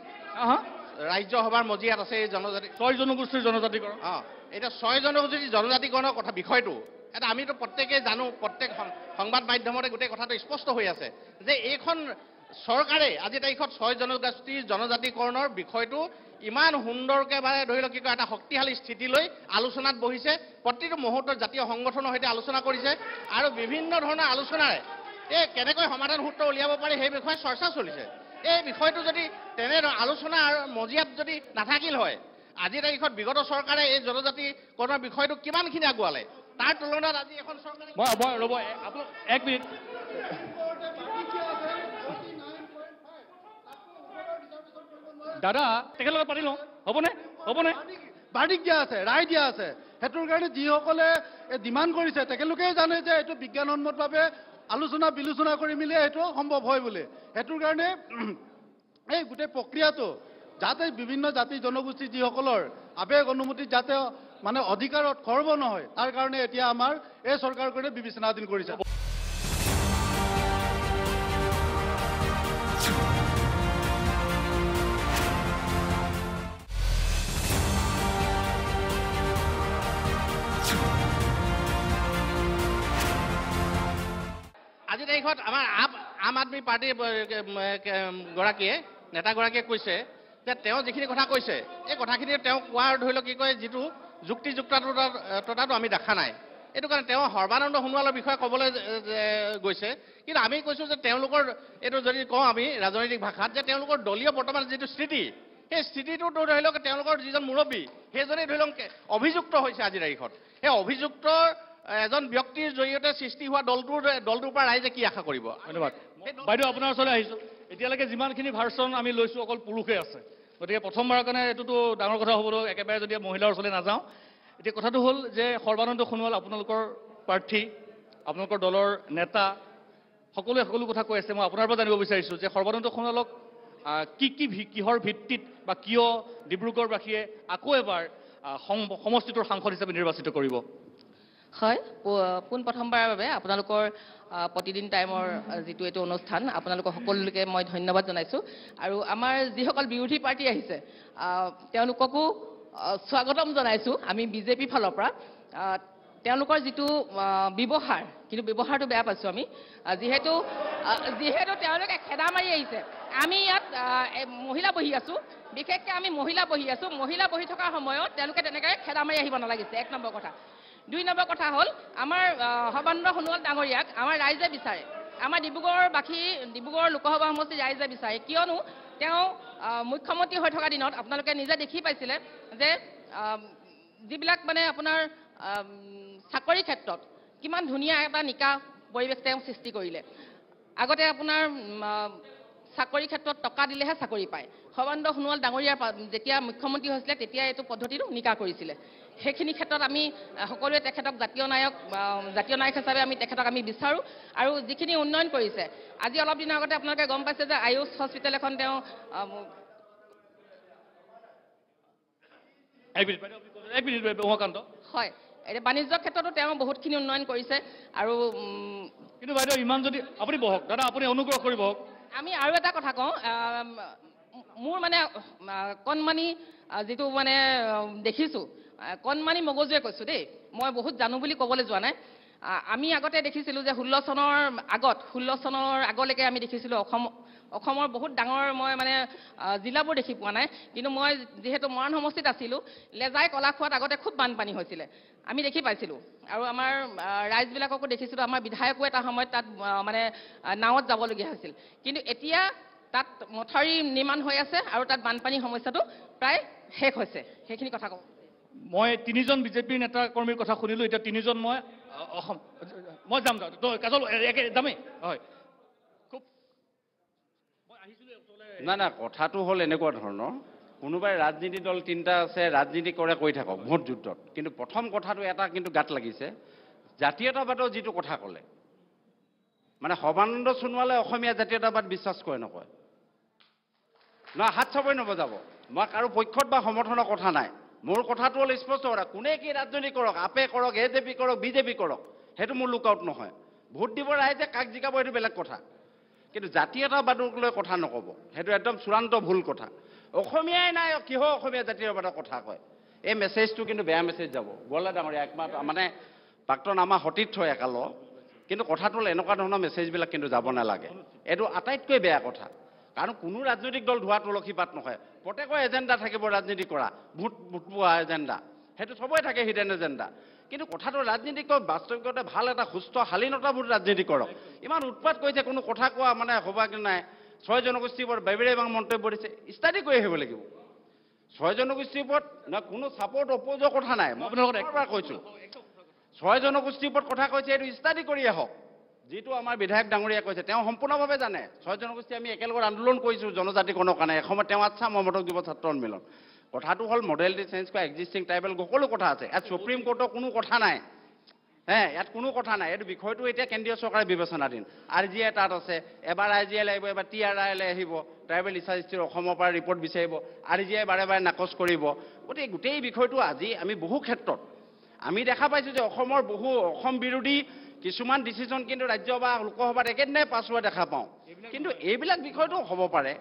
ৰাজ্যসভাৰ মজিয়াত আছে। এই 6 জনগোষ্ঠীৰ জনজাতিকৰণ। এতিয়া 6 জনগোষ্ঠীৰ জনজাতিকৰণৰ কথা বিষয়টো এটা আমিতো প্ৰত্যেকেই জানো, প্ৰত্যেক সংবাদ মাধ্যমতে গোটেই কথাটো স্পষ্ট হৈ আছে যে এইখন চৰকাৰে আজি তাৰিখত 6 জনগোষ্ঠীৰ জনজাতিকৰণৰ বিষয়টো ইমান সুন্দৰকৈ ধৰি লওক কি কয় এটা শক্তিশালী স্থিতিলৈ আলোচনাত বহিছে। প্ৰতিটো মুহূৰ্তত জাতীয় সংগঠনৰ সৈতে আলোচনা কৰিছে, আৰু বিভিন্ন ধৰণৰ আলোচনাৰে এই কেনেকৈ সমাধান সূত্ৰ উলিয়াব পাৰি সেই বিষয়ে চৰ্চা চলিছে। এই বিষয়টো যদি তেনে আলোচনাৰ মজিয়াত যদি নাথাকিল হয়, আজি তাৰিখত বিগত চৰকাৰে এই জনজাতিকৰণৰ বিষয়টো কিমানখিনি আগুৱালে, তাৰ তুলনাত আজি এখন চৰকাৰে ৰ'ব এক মিনিট। দাদা তেখেতৰ লগত পাতি লওঁ, হ'বনে? বাৰ্ডিক দিয়া আছে, ৰায় দিয়া আছে। সেইটোৰ কাৰণে যিসকলে ডিমাণ্ড কৰিছে তেখেতলোকেই জানে যে এইটো বিজ্ঞানসন্মতভাৱে আলোচনা বিলোচনা কৰি মিলি এইটো সম্ভৱ হয় বুলি। সেইটোৰ কাৰণে এই গোটেই প্ৰক্ৰিয়াটো যাতে বিভিন্ন জাতি জনগোষ্ঠী যিসকলৰ আৱেগ অনুমতি যাতে অধিকাৰত খৰ্ব নহয়, তাৰ কাৰণে এতিয়া আমাৰ এই চৰকাৰখনে বিবেচনাধীন কৰিছে। তাৰিখত আমাৰ আম আদমি পাৰ্টীৰ গৰাকীয়ে নেতাগৰাকীয়ে কৈছে যে তেওঁ যিখিনি কথা কৈছে এই কথাখিনি তেওঁ কোৱাৰ ধৰি লওক কি কয় যিটো যুক্তিযুক্ততাটো আমি দেখা নাই এইটো কাৰণে তেওঁ সৰ্বানন্দ সোণোৱালৰ বিষয়ে ক'বলৈ গৈছে কিন্তু আমি কৈছোঁ যে তেওঁলোকৰ এইটো যদি কওঁ আমি ৰাজনৈতিক ভাষাত যে তেওঁলোকৰ দলীয় বৰ্তমান যিটো স্থিতি সেই স্থিতিটো ধৰি লওক তেওঁলোকৰ যিজন মুৰব্বী সেইজনেই ধৰি লওক অভিযুক্ত হৈছে আজিৰ তাৰিখত সেই অভিযুক্তৰ এজন ব্যক্তিৰ জৰিয়তে সৃষ্টি হোৱা দলটোৰ পৰা ৰাইজে কি আশা কৰিব ধন্যবাদ বাইদেউ আপোনাৰ ওচৰলৈ আহিছোঁ এতিয়ালৈকে যিমানখিনি ভাৰ্চন আমি লৈছোঁ অকল পুৰুষে আছে গতিকে প্ৰথমবাৰৰ কাৰণে এইটোতো ডাঙৰ কথা হ'ব একেবাৰে যদি মহিলাৰ ওচৰলৈ নাযাওঁ এতিয়া কথাটো হ'ল যে সৰ্বানন্দ সোণোৱাল আপোনালোকৰ প্ৰাৰ্থী আপোনালোকৰ দলৰ নেতা সকলোৱে সকলো কথা কৈ আছে মই আপোনাৰ পৰা জানিব বিচাৰিছোঁ যে সৰ্বানন্দ সোণোৱালক কিহৰ ভিত্তিত বা কিয় ডিব্ৰুগড়বাসীয়ে আকৌ এবাৰ সমষ্টিটোৰ সাংসদ হিচাপে নিৰ্বাচিত কৰিব হয় পোনপ্ৰথমবাৰৰ বাবে আপোনালোকৰ প্ৰতিদিন টাইমৰ যিটো এইটো অনুষ্ঠান আপোনালোকৰ সকলোকে মই ধন্যবাদ জনাইছোঁ আৰু আমাৰ যিসকল বিৰোধী পাৰ্টি আহিছে তেওঁলোককো স্বাগতম জনাইছোঁ আমি বিজেপি ফালৰ পৰা তেওঁলোকৰ যিটো ব্যৱহাৰ কিন্তু ব্যৱহাৰটো বেয়া পাইছোঁ আমি যিহেতু তেওঁলোকে খেদা মাৰি আহিছে আমি ইয়াত মহিলা বহি আছোঁ বিশেষকৈ আমি মহিলা বহি থকাৰ সময়ত তেওঁলোকে তেনেকৈ খেদা মাৰি আহিব নালাগিছে 1 নম্বৰ কথা 2 নম্বৰ কথা হ'ল আমাৰ সৰ্বানন্দ সোণোৱাল ডাঙৰীয়াক আমাৰ ৰাইজে বিচাৰে আমাৰ ডিব্ৰুগড় লোকসভা সমষ্টিৰ ৰাইজে বিচাৰে কিয়নো তেওঁ মুখ্যমন্ত্ৰী হৈ থকা দিনত আপোনালোকে নিজে দেখি পাইছিলে যে যিবিলাক মানে আপোনাৰ চাকৰি ক্ষেত্ৰত কিমান ধুনীয়া এটা নিকা পৰিৱেশ তেওঁ সৃষ্টি কৰিলে আগতে আপোনাৰ চাকৰি ক্ষেত্ৰত টকা দিলেহে চাকৰি পায় সৰ্বানন্দ সোণোৱাল ডাঙৰীয়াৰ যেতিয়া মুখ্যমন্ত্ৰী হৈছিলে তেতিয়া এইটো পদ্ধতিটো নিকা কৰিছিলে সেইখিনি ক্ষেত্ৰত আমি সকলোৱে তেখেতক জাতীয় নায়ক হিচাপে আমি তেখেতক আমি বিচাৰোঁ আৰু যিখিনি উন্নয়ন কৰিছে আজি অলপ দিনৰ আগতে আপোনালোকে গম পাইছে যে আয়ুষ হস্পিটেল এখন তেওঁ হয় এতিয়া বাণিজ্যৰ ক্ষেত্ৰতো তেওঁ বহুতখিনি উন্নয়ন কৰিছে আৰু কিন্তু বাইদেউ ইমান যদি আপুনি বহক দাদা আপুনি অনুগ্ৰহ কৰি বহক আমি আৰু এটা কথা কওঁ মোৰ মানে কণমানি যিটো মানে দেখিছোঁ কণমানি মগজুৱে কৈছোঁ দেই মই বহুত জানো বুলি ক'বলৈ যোৱা নাই আমি আগতে দেখিছিলোঁ যে 16 চনৰ আগলৈকে আমি দেখিছিলোঁ অসমৰ বহুত ডাঙৰ মই মানে জিলাবোৰ দেখি পোৱা নাই কিন্তু মই যিহেতু মৰাণ সমষ্টিত আছিলোঁ লেজাই কলাখোৱাত আগতে খুব বানপানী হৈছিলে আমি দেখি পাইছিলোঁ আৰু আমাৰ ৰাইজবিলাককো দেখিছিলোঁ আমাৰ বিধায়কো এটা সময়ত তাত মানে নাৱত যাবলগীয়া হৈছিল কিন্তু এতিয়া তাত মথাউৰি নিৰ্মাণ হৈ আছে আৰু তাত বানপানী সমস্যাটো প্ৰায় শেষ হৈছে সেইখিনি কথা কওঁ মই 3জন বিজেপিৰ নেতা কৰ্মীৰ কথা শুনিলোঁ এতিয়া 3জন মই যাম কাজল যামেই হয় না কথাটো হ'ল এনেকুৱা ধৰণৰ কোনোবাই ৰাজনীতি দল 3টা আছে ৰাজনীতি কৰে কৈ থাকক ভোট যুদ্ধত কিন্তু প্ৰথম কথাটো এটা কিন্তু গাত লাগিছে জাতীয়তাবাদৰ যিটো কথা ক'লে মানে সৰ্বানন্দ সোণোৱালে অসমীয়া জাতীয়তাবাদ বিশ্বাস কৰে নকয় হাত চাবই নবজাব মই কাৰো পক্ষত বা সমৰ্থনৰ কথা নাই মোৰ কথাটো হ'ল স্পষ্ট কৰা কোনে কি ৰাজনীতি কৰক আপে কৰক এজেপি কৰক বিজেপি কৰক সেইটো মোৰ লুক আউট নহয় ভোট দিব ৰাইজে কাক জিকাব সেইটো বেলেগ কথা কিন্তু জাতীয়তাবাদক লৈ কথা নক'ব সেইটো একদম চূড়ান্ত ভুল কথা অসমীয়াই নাই কিহৰ অসমীয়া জাতীয়তাবাদৰ কথা কয় এই মেছেজটো কিন্তু বেয়া মেছেজ যাব গোৱালা ডাঙৰীয়া একমাত্ৰ মানে প্ৰাক্তন আমাৰ সতীৰ্থ একাল কিন্তু কথাটো হ'ল এনেকুৱা ধৰণৰ মেছেজবিলাক কিন্তু যাব নালাগে এইটো আটাইতকৈ বেয়া কথা কাৰণ কোনো ৰাজনৈতিক দল ধোৱা তুলসী পাত নহয় প্ৰত্যেকৰ এজেণ্ডা থাকিব ৰাজনীতি কৰা ভোট পোৱা এজেণ্ডা সেইটো চবৰে থাকে হিডেন এজেণ্ডা কিন্তু কথাটো ৰাজনীতি কৰক বাস্তৱিকতে ভাল এটা সুস্থ শালীনতাবোৰ ৰাজনীতি কৰক ইমান উৎপাত কৰিছে কোনো কথা কোৱা মানে সৌভাগ্য নাই 6 জনগোষ্ঠীৰ ওপৰত বেবিৰেবাং মন্তব্য দিছে ষ্টাডি কৰি আহিব লাগিব 6 জনগোষ্ঠীৰ ওপৰত না কোনো ছাপৰ্ট অপ'জৰ কথা নাই মই আপোনালোকক একবাৰ কৈছোঁ 6 জনগোষ্ঠীৰ ওপৰত কথা কৈছে এইটো ষ্টাডি কৰি আহক যিটো আমাৰ বিধায়ক ডাঙৰীয়া কৈছে তেওঁ সম্পূৰ্ণভাৱে জানে 6 জনগোষ্ঠী আমি একেলগত আন্দোলন কৰিছোঁ জনজাতিকৰণৰ কাৰণে এসময়ত তেওঁ আচ্ছা মমতক যুৱ ছাত্ৰ সন্মিলন কথাটো হ'ল মডেলিটি চেঞ্জ কৰা এক্সিষ্টিং ট্ৰাইবেল সকলো কথা আছে ইয়াত সুপ্ৰিম কোৰ্টৰ কোনো কথা নাই ইয়াত কোনো কথা নাই এইটো বিষয়টো এতিয়া কেন্দ্ৰীয় চৰকাৰে বিবেচনাধীন RGI তাত আছে এবাৰ RGI লাগিব এবাৰ TRI আহিব ট্ৰাইবেল ৰিচাৰ্চ অসমৰ পৰা ৰিপৰ্ট বিচাৰিব RGI বাৰে বাৰে নাকচ কৰিব গতিকে গোটেই বিষয়টো আজি আমি বহু ক্ষেত্ৰত আমি দেখা পাইছোঁ যে অসম বিৰোধী কিছুমান ডিচিশ্যন কিন্তু ৰাজ্য বা লোকসভাত একেদিনাই পাছ হোৱা দেখা পাওঁ কিন্তু এইবিলাক বিষয়টো হ'ব পাৰে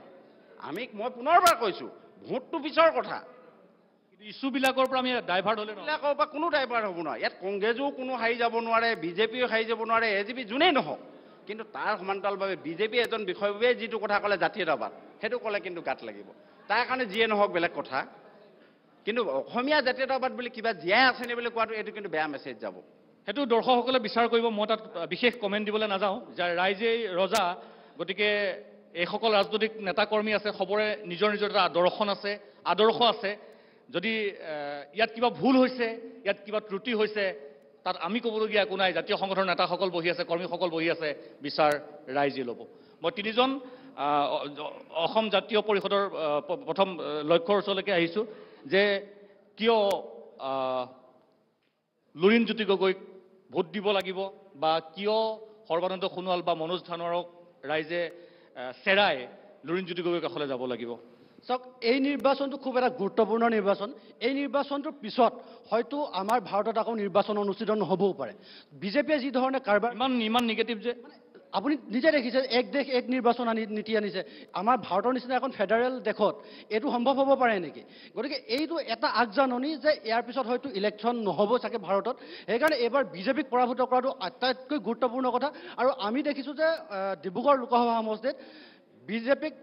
মই পুনৰবাৰ কৈছোঁ ভোটটো পিছৰ কথা ইছ্যুবিলাকৰ পৰা আমি ডাইভাৰ্ট হ'লে বিলাকৰ পৰা কোনো ডাইভাৰ্ট হ'ব নোৱাৰে ইয়াত কংগ্ৰেছো কোনো হাৰি যাব নোৱাৰে বিজেপিও হাৰি যাব নোৱাৰে AGP যোনেই নহওক কিন্তু তাৰ সমান্তৰালভাৱে বিজেপি এজন বিষয়ববীয়ে যিটো কথা ক'লে জাতীয়তাবাদ সেইটো ক'লে কিন্তু গাত লাগিব তাৰ কাৰণে যিয়ে নহওক বেলেগ কথা কিন্তু অসমীয়া জাতীয়তাবাদ বুলি কিবা জীয়াই আছেনে বুলি কোৱাটো এইটো কিন্তু বেয়া মেছেজ যাব সেইটো দৰ্শকসকলে বিচাৰ কৰিব মই তাত বিশেষ কমেণ্ট দিবলৈ নাযাওঁ যে ৰাইজেই ৰজা গতিকে এইসকল ৰাজনৈতিক নেতাকৰ্মী আছে সবৰে নিজৰ নিজৰ এটা আদৰ্শ আছে যদি ইয়াত কিবা ভুল হৈছে ইয়াত কিবা ত্ৰুটি হৈছে তাত আমি ক'বলগীয়া একো নাই জাতীয় সংগঠনৰ নেতাসকল বহি আছে কৰ্মীসকল বহি আছে বিচাৰ ৰাইজে ল'ব মই তিনিজন অসম জাতীয় পৰিষদৰ প্ৰথম লক্ষ্যৰ ওচৰলৈকে আহিছোঁ যে কিয় লুৰিণজ্যোতি গগৈক ভোট দিব লাগিব বা কিয় সৰ্বানন্দ সোণোৱাল বা মনোজ ধানোৱাৰক ৰাইজে চেৰাই লুৰিণজ্যোতি গগৈৰ কাষলৈ যাব লাগিব চাওক এই নিৰ্বাচনটো খুব এটা গুৰুত্বপূৰ্ণ নিৰ্বাচন এই নিৰ্বাচনটোৰ পিছত হয়তো আমাৰ ভাৰতত আকৌ নিৰ্বাচন অনুষ্ঠিত নহ'বও পাৰে বিজেপিয়ে যি ধৰণে কাৰবাৰ ইমান নিগেটিভ যে আপুনি নিজে দেখিছে এক দেশ এক নিৰ্বাচন নীতি আনিছে আমাৰ ভাৰতৰ নিচিনা এখন ফেডাৰেল দেশত এইটো সম্ভৱ হ'ব পাৰে নেকি গতিকে এইটো এটা আগজাননী যে ইয়াৰ পিছত হয়তো ইলেকশ্যন নহ'ব চাগে ভাৰতত সেইকাৰণে এইবাৰ বিজেপিক পৰাভূত কৰাটো আটাইতকৈ গুৰুত্বপূৰ্ণ কথা আৰু আমি দেখিছোঁ যে ডিব্ৰুগড় লোকসভা সমষ্টিত বিজেপিক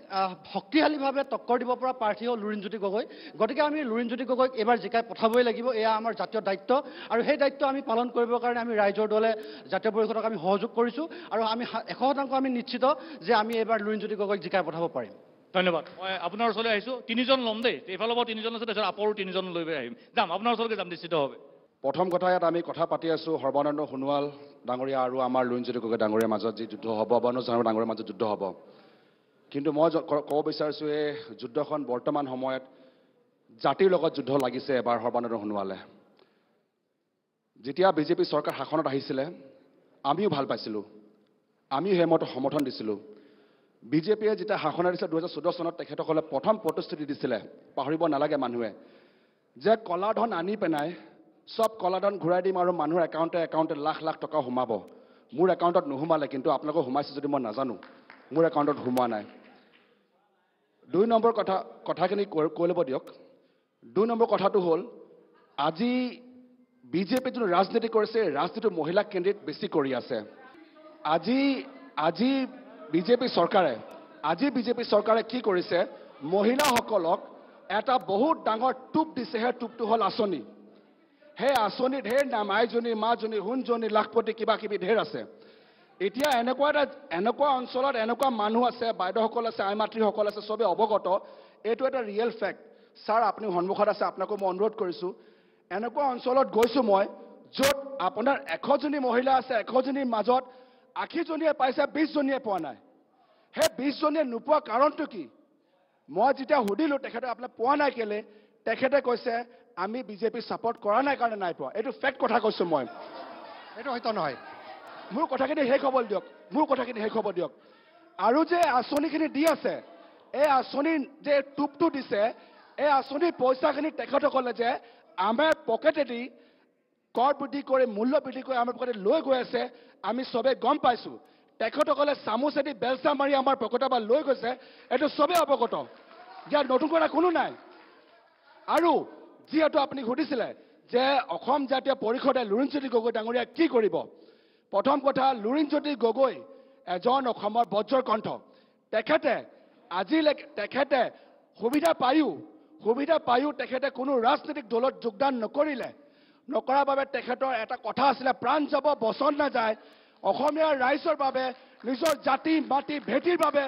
শক্তিশালীভাৱে টক্কৰ দিব পৰা প্ৰাৰ্থী হ'ল লুৰিণজ্যোতি গগৈ গতিকে আমি লুৰিণজ্যোতি গগৈক এইবাৰ জিকাই পঠাবই লাগিব এয়া আমাৰ জাতীয় দায়িত্ব আৰু সেই দায়িত্ব আমি পালন কৰিবৰ কাৰণে আমি ৰাইজৰ দলে জাতীয় পৰিষদক আমি সহযোগ কৰিছোঁ আৰু আমি 100% আমি নিশ্চিত যে আমি এইবাৰ লুৰিণজ্যোতি গগৈক জিকাই পঠাব পাৰিম ধন্যবাদ মই আপোনাৰ ওচৰলৈ আহিছোঁ তিনিজন ল'ম দেই এইফালৰ পৰা তিনিজন আছে তাৰপিছত আপৰো তিনিজন লৈ আহিম যাম আপোনাৰ ওচৰলৈকে যাম নিশ্চিতভাৱে প্ৰথম কথা ইয়াত আমি কথা পাতি আছোঁ সৰ্বানন্দ সোণোৱাল ডাঙৰীয়া আৰু আমাৰ লুৰিণজ্যোতি গগৈ ডাঙৰীয়াৰ মাজত যি যুদ্ধ হ'ব বা মনোজ ধানোৱাৰ ডাঙৰীয়াৰ মাজত যুদ্ধ হ'ব কিন্তু মই ক'ব বিচাৰিছোঁ এই যুদ্ধখন বৰ্তমান সময়ত জাতিৰ লগত যুদ্ধ লাগিছে এবাৰ সৰ্বানন্দ সোণোৱালে যেতিয়া বিজেপি চৰকাৰ শাসনত আহিছিলে আমিও ভাল পাইছিলোঁ আমিও সেইমতে সমৰ্থন দিছিলোঁ বিজেপিয়ে যেতিয়া শাসনত দিছিলে 2014 চনত তেখেতসকলে প্ৰথম প্ৰতিশ্ৰুতি দিছিলে পাহৰিব নালাগে মানুহে যে কলা ধন আনি পেলাই সব কলা ধন ঘূৰাই দিম আৰু মানুহৰ একাউণ্টে লাখ লাখ টকা সোমাব মোৰ একাউণ্টত নোসোমালে কিন্তু আপোনালোকৰ সোমাইছে যদি মই নাজানো মোৰ একাউণ্টত সোমোৱা নাই 2 নম্বৰ কথাখিনি কৈ ল'ব দিয়ক 2 নম্বৰ কথাটো হ'ল আজি বিজেপি যোন ৰাজনীতি কৰিছে ৰাজনীতি মহিলা কেন্দ্ৰিত বেছি কৰি আছে আজি বিজেপি চৰকাৰে কি কৰিছে মহিলাসকলক এটা বহুত ডাঙৰ টোপ দিছে সেই টোপটো হ'ল আঁচনি সেই আঁচনি ঢেৰ নাম আইজনী মাজনী সোণজনী লাখপতি কিবা কিবি ঢেৰ আছে এতিয়া এনেকুৱা অঞ্চলত এনেকুৱা মানুহ আছে বাইদেউসকল আছে আই মাতৃসকল আছে চবে অৱগত এইটো এটা ৰিয়েল ফেক্ট ছাৰ আপুনি সন্মুখত আছে আপোনাকো মই অনুৰোধ কৰিছোঁ এনেকুৱা অঞ্চলত গৈছোঁ মই য'ত আপোনাৰ 100জনী মহিলা আছে 100জনীৰ মাজত 80জনীয়ে পাইছে 20জনীয়ে পোৱা নাই সেই 20জনীয়ে নোপোৱা কাৰণটো কি মই যেতিয়া সুধিলোঁ তেখেতে আপোনাক পোৱা নাই কেলে তেখেতে কৈছে আমি বিজেপি ছাপৰ্ট কৰা নাই কাৰণে নাই পোৱা এইটো ফেক্ট কথা কৈছোঁ মই এইটো হয়তো নহয় মোৰ কথাখিনি শেষ হ'ব দিয়ক আৰু যে আঁচনিখিনি দি আছে এই আঁচনিৰ যে টোপটো দিছে এই আঁচনিৰ পইচাখিনি তেখেতসকলে যে আমাৰ পকেটেদি কৰ বৃদ্ধি কৰি মূল্য বৃদ্ধি কৰি আমাৰ পকেটে লৈ গৈ আছে আমি চবেই গম পাইছোঁ তেখেতসকলে চামুচেদি বেলচা মাৰি আমাৰ পকেটৰ পৰা লৈ গৈছে এইটো চবেই অৱগত ইয়াত নতুন কথা কোনো নাই আৰু যিহেতু আপুনি সুধিছিলে যে অসম জাতীয় পৰিষদে লুৰিণজ্যোতি গগৈ ডাঙৰীয়াক কি কৰিব প্ৰথম কথা লুৰিণজ্যোতি গগৈ এজন অসমৰ বজ্ৰৰ কণ্ঠ তেখেতে আজিলৈকে সুবিধা পায়ো তেখেতে কোনো ৰাজনৈতিক দলত যোগদান নকৰাৰ বাবে তেখেতৰ এটা কথা আছিলে প্ৰাণ যাব বচন নাযায় অসমীয়া ৰাইজৰ বাবে নিজৰ জাতি মাটি ভেটিৰ বাবে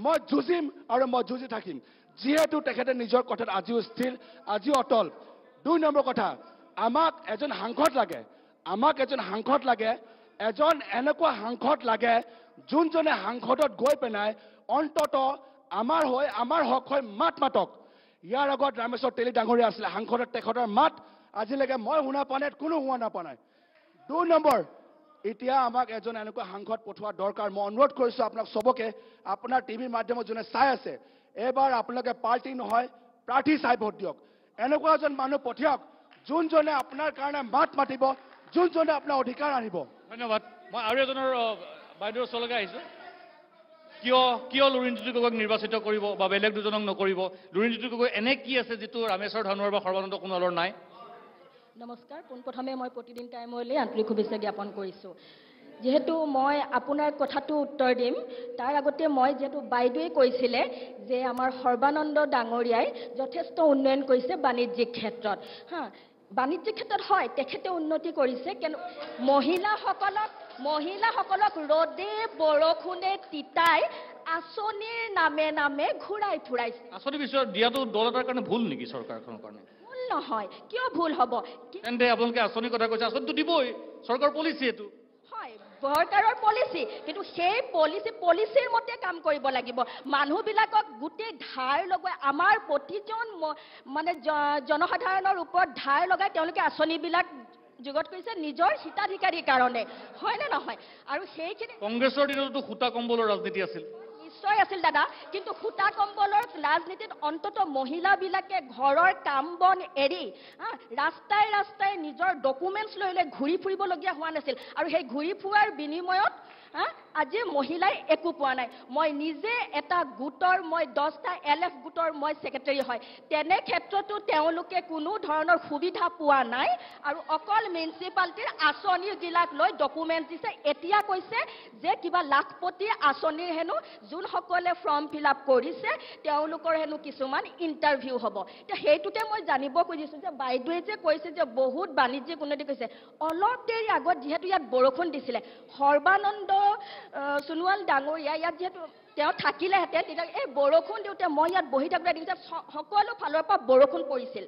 মই যুঁজিম আৰু মই যুঁজি থাকিম যিহেতু তেখেতে নিজৰ কথাত আজিও স্থিৰ আজিও অটল 2 নম্বৰ কথা আমাক এজন সাংসদ লাগে এজন এনেকুৱা সাংসদ লাগে যোনজনে সাংসদত গৈ পেলাই অন্তত আমাৰ হক হৈ মাত মাতক ইয়াৰ আগত ৰামেশ্বৰ তেলী ডাঙৰীয়া আছিলে সাংসদত তেখেতৰ মাত আজিলৈকে মই শুনা পোৱা নাই কোনো শুনা পোৱা নাই 2 নম্বৰ এতিয়া আমাক এজন এনেকুৱা সাংসদ পঠোৱা দৰকাৰ মই অনুৰোধ কৰিছোঁ আপোনাক চবকে আপোনাৰ টিভিৰ মাধ্যমত যোনে চাই আছে এইবাৰ আপোনালোকে পাৰ্টি নহয় প্ৰাৰ্থী চাই ভোট দিয়ক এনেকুৱা এজন মানুহ পঠিয়াওক যোনজনে আপোনাৰ কাৰণে মাত মাতিব যোনজনে আপোনাৰ অধিকাৰ আনিব ধন্যবাদ মই আৰু এজনৰ বাইদেউৰ ওচৰলৈকে আহিছোঁ কিয় লুৰিণজ্যোতি গগৈক নিৰ্বাচিত কৰিব বা বেলেগ দুজনক নকৰিব লুৰিণজ্যোতি গগৈ এনে কি আছে যিটো ৰামেশ্বৰ ধানোৱাৰ বা সৰ্বানন্দ সোণোৱালৰ নাই নমস্কাৰ পোনপ্ৰথমে মই প্ৰতিদিন টাইমলৈ আন্তৰিক শুভেচ্ছা জ্ঞাপন কৰিছোঁ যেহেতু মই আপোনাৰ কথাটো উত্তৰ দিম তাৰ আগতে মই যেহেতু বাইদেৱে কৈছিলে যে আমাৰ সৰ্বানন্দ ডাঙৰীয়াই যথেষ্ট উন্নয়ন কৰিছে বাণিজ্যিক ক্ষেত্ৰত হা বাণিজ্যিক ক্ষেত্ৰত হয় তেখেতে উন্নতি কৰিছে কিন্তু মহিলাসকলক ৰদে বৰষুণে তিতাই আঁচনিৰ নামে নামে ঘূৰাই ফুৰাইছে আঁচনি বিষয়ে দিয়াটো দল এটাৰ কাৰণে ভুল নেকি চৰকাৰখনৰ কাৰণে ভুল নহয় কিয় ভুল হ'ব তেন্তে আপোনালোকে আঁচনিৰ কথা কৈছে আঁচনিটো দিবই চৰকাৰ পলিচি এইটো হয় চৰকাৰৰ পলিচি কিন্তু সেই পলিচিৰ মতে কাম কৰিব লাগিব মানুহবিলাকক গোটেই ধাৰ লগাই আমাৰ প্ৰতিজন মানে জনসাধাৰণৰ ওপৰত ধাৰ লগাই তেওঁলোকে আঁচনিবিলাক যোগত কৰিছে নিজৰ হিতাধিকাৰীৰ কাৰণে হয়নে নহয় আৰু সেইখিনি কংগ্ৰেছৰ দিনতো সূতা কম্বলৰ ৰাজনীতি আছিল নিশ্চয় আছিল দাদা কিন্তু সূতা কম্বলৰ ৰাজনীতিত অন্তত মহিলাবিলাকে ঘৰৰ কাম বন এৰি ৰাস্তাই ৰাস্তাই নিজৰ ডকুমেণ্টছ লৈ ঘূৰি ফুৰিবলগীয়া হোৱা নাছিল আৰু সেই ঘূৰি ফুৰাৰ বিনিময়ত আজি মহিলাই একো পোৱা নাই মই নিজে এটা গোটৰ মই 10টা LF গোটৰ মই সেক্ৰেটাৰী হয় তেনে ক্ষেত্ৰতো তেওঁলোকে কোনো ধৰণৰ সুবিধা পোৱা নাই আৰু অকল মিউনিচিপালিটিৰ আঁচনি জিলাক লৈ ডকুমেণ্ট দিছে এতিয়া কৈছে যে কিবা লাখপতি আঁচনিৰ হেনো যোনসকলে ফৰ্ম ফিল আপ কৰিছে তেওঁলোকৰ হেনো কিছুমান ইণ্টাৰভিউ হ'ব এতিয়া সেইটোতে মই জানিব খুজিছোঁ যে বাইদেৱে যে কৈছে যে বহুত বাণিজ্যিক উন্নতি কৰিছে অলপ দেৰি আগত যিহেতু ইয়াত বৰষুণ দিছিলে সৰ্বানন্দ সোণোৱাল ডাঙৰীয়া ইয়াত যেহেতু তেওঁ থাকিলেহেঁতেন তেতিয়া এই বৰষুণ দিওঁতে মই ইয়াত বহি থাকোঁতে দেখিছে সকলো ফালৰ পৰা বৰষুণ পৰিছিল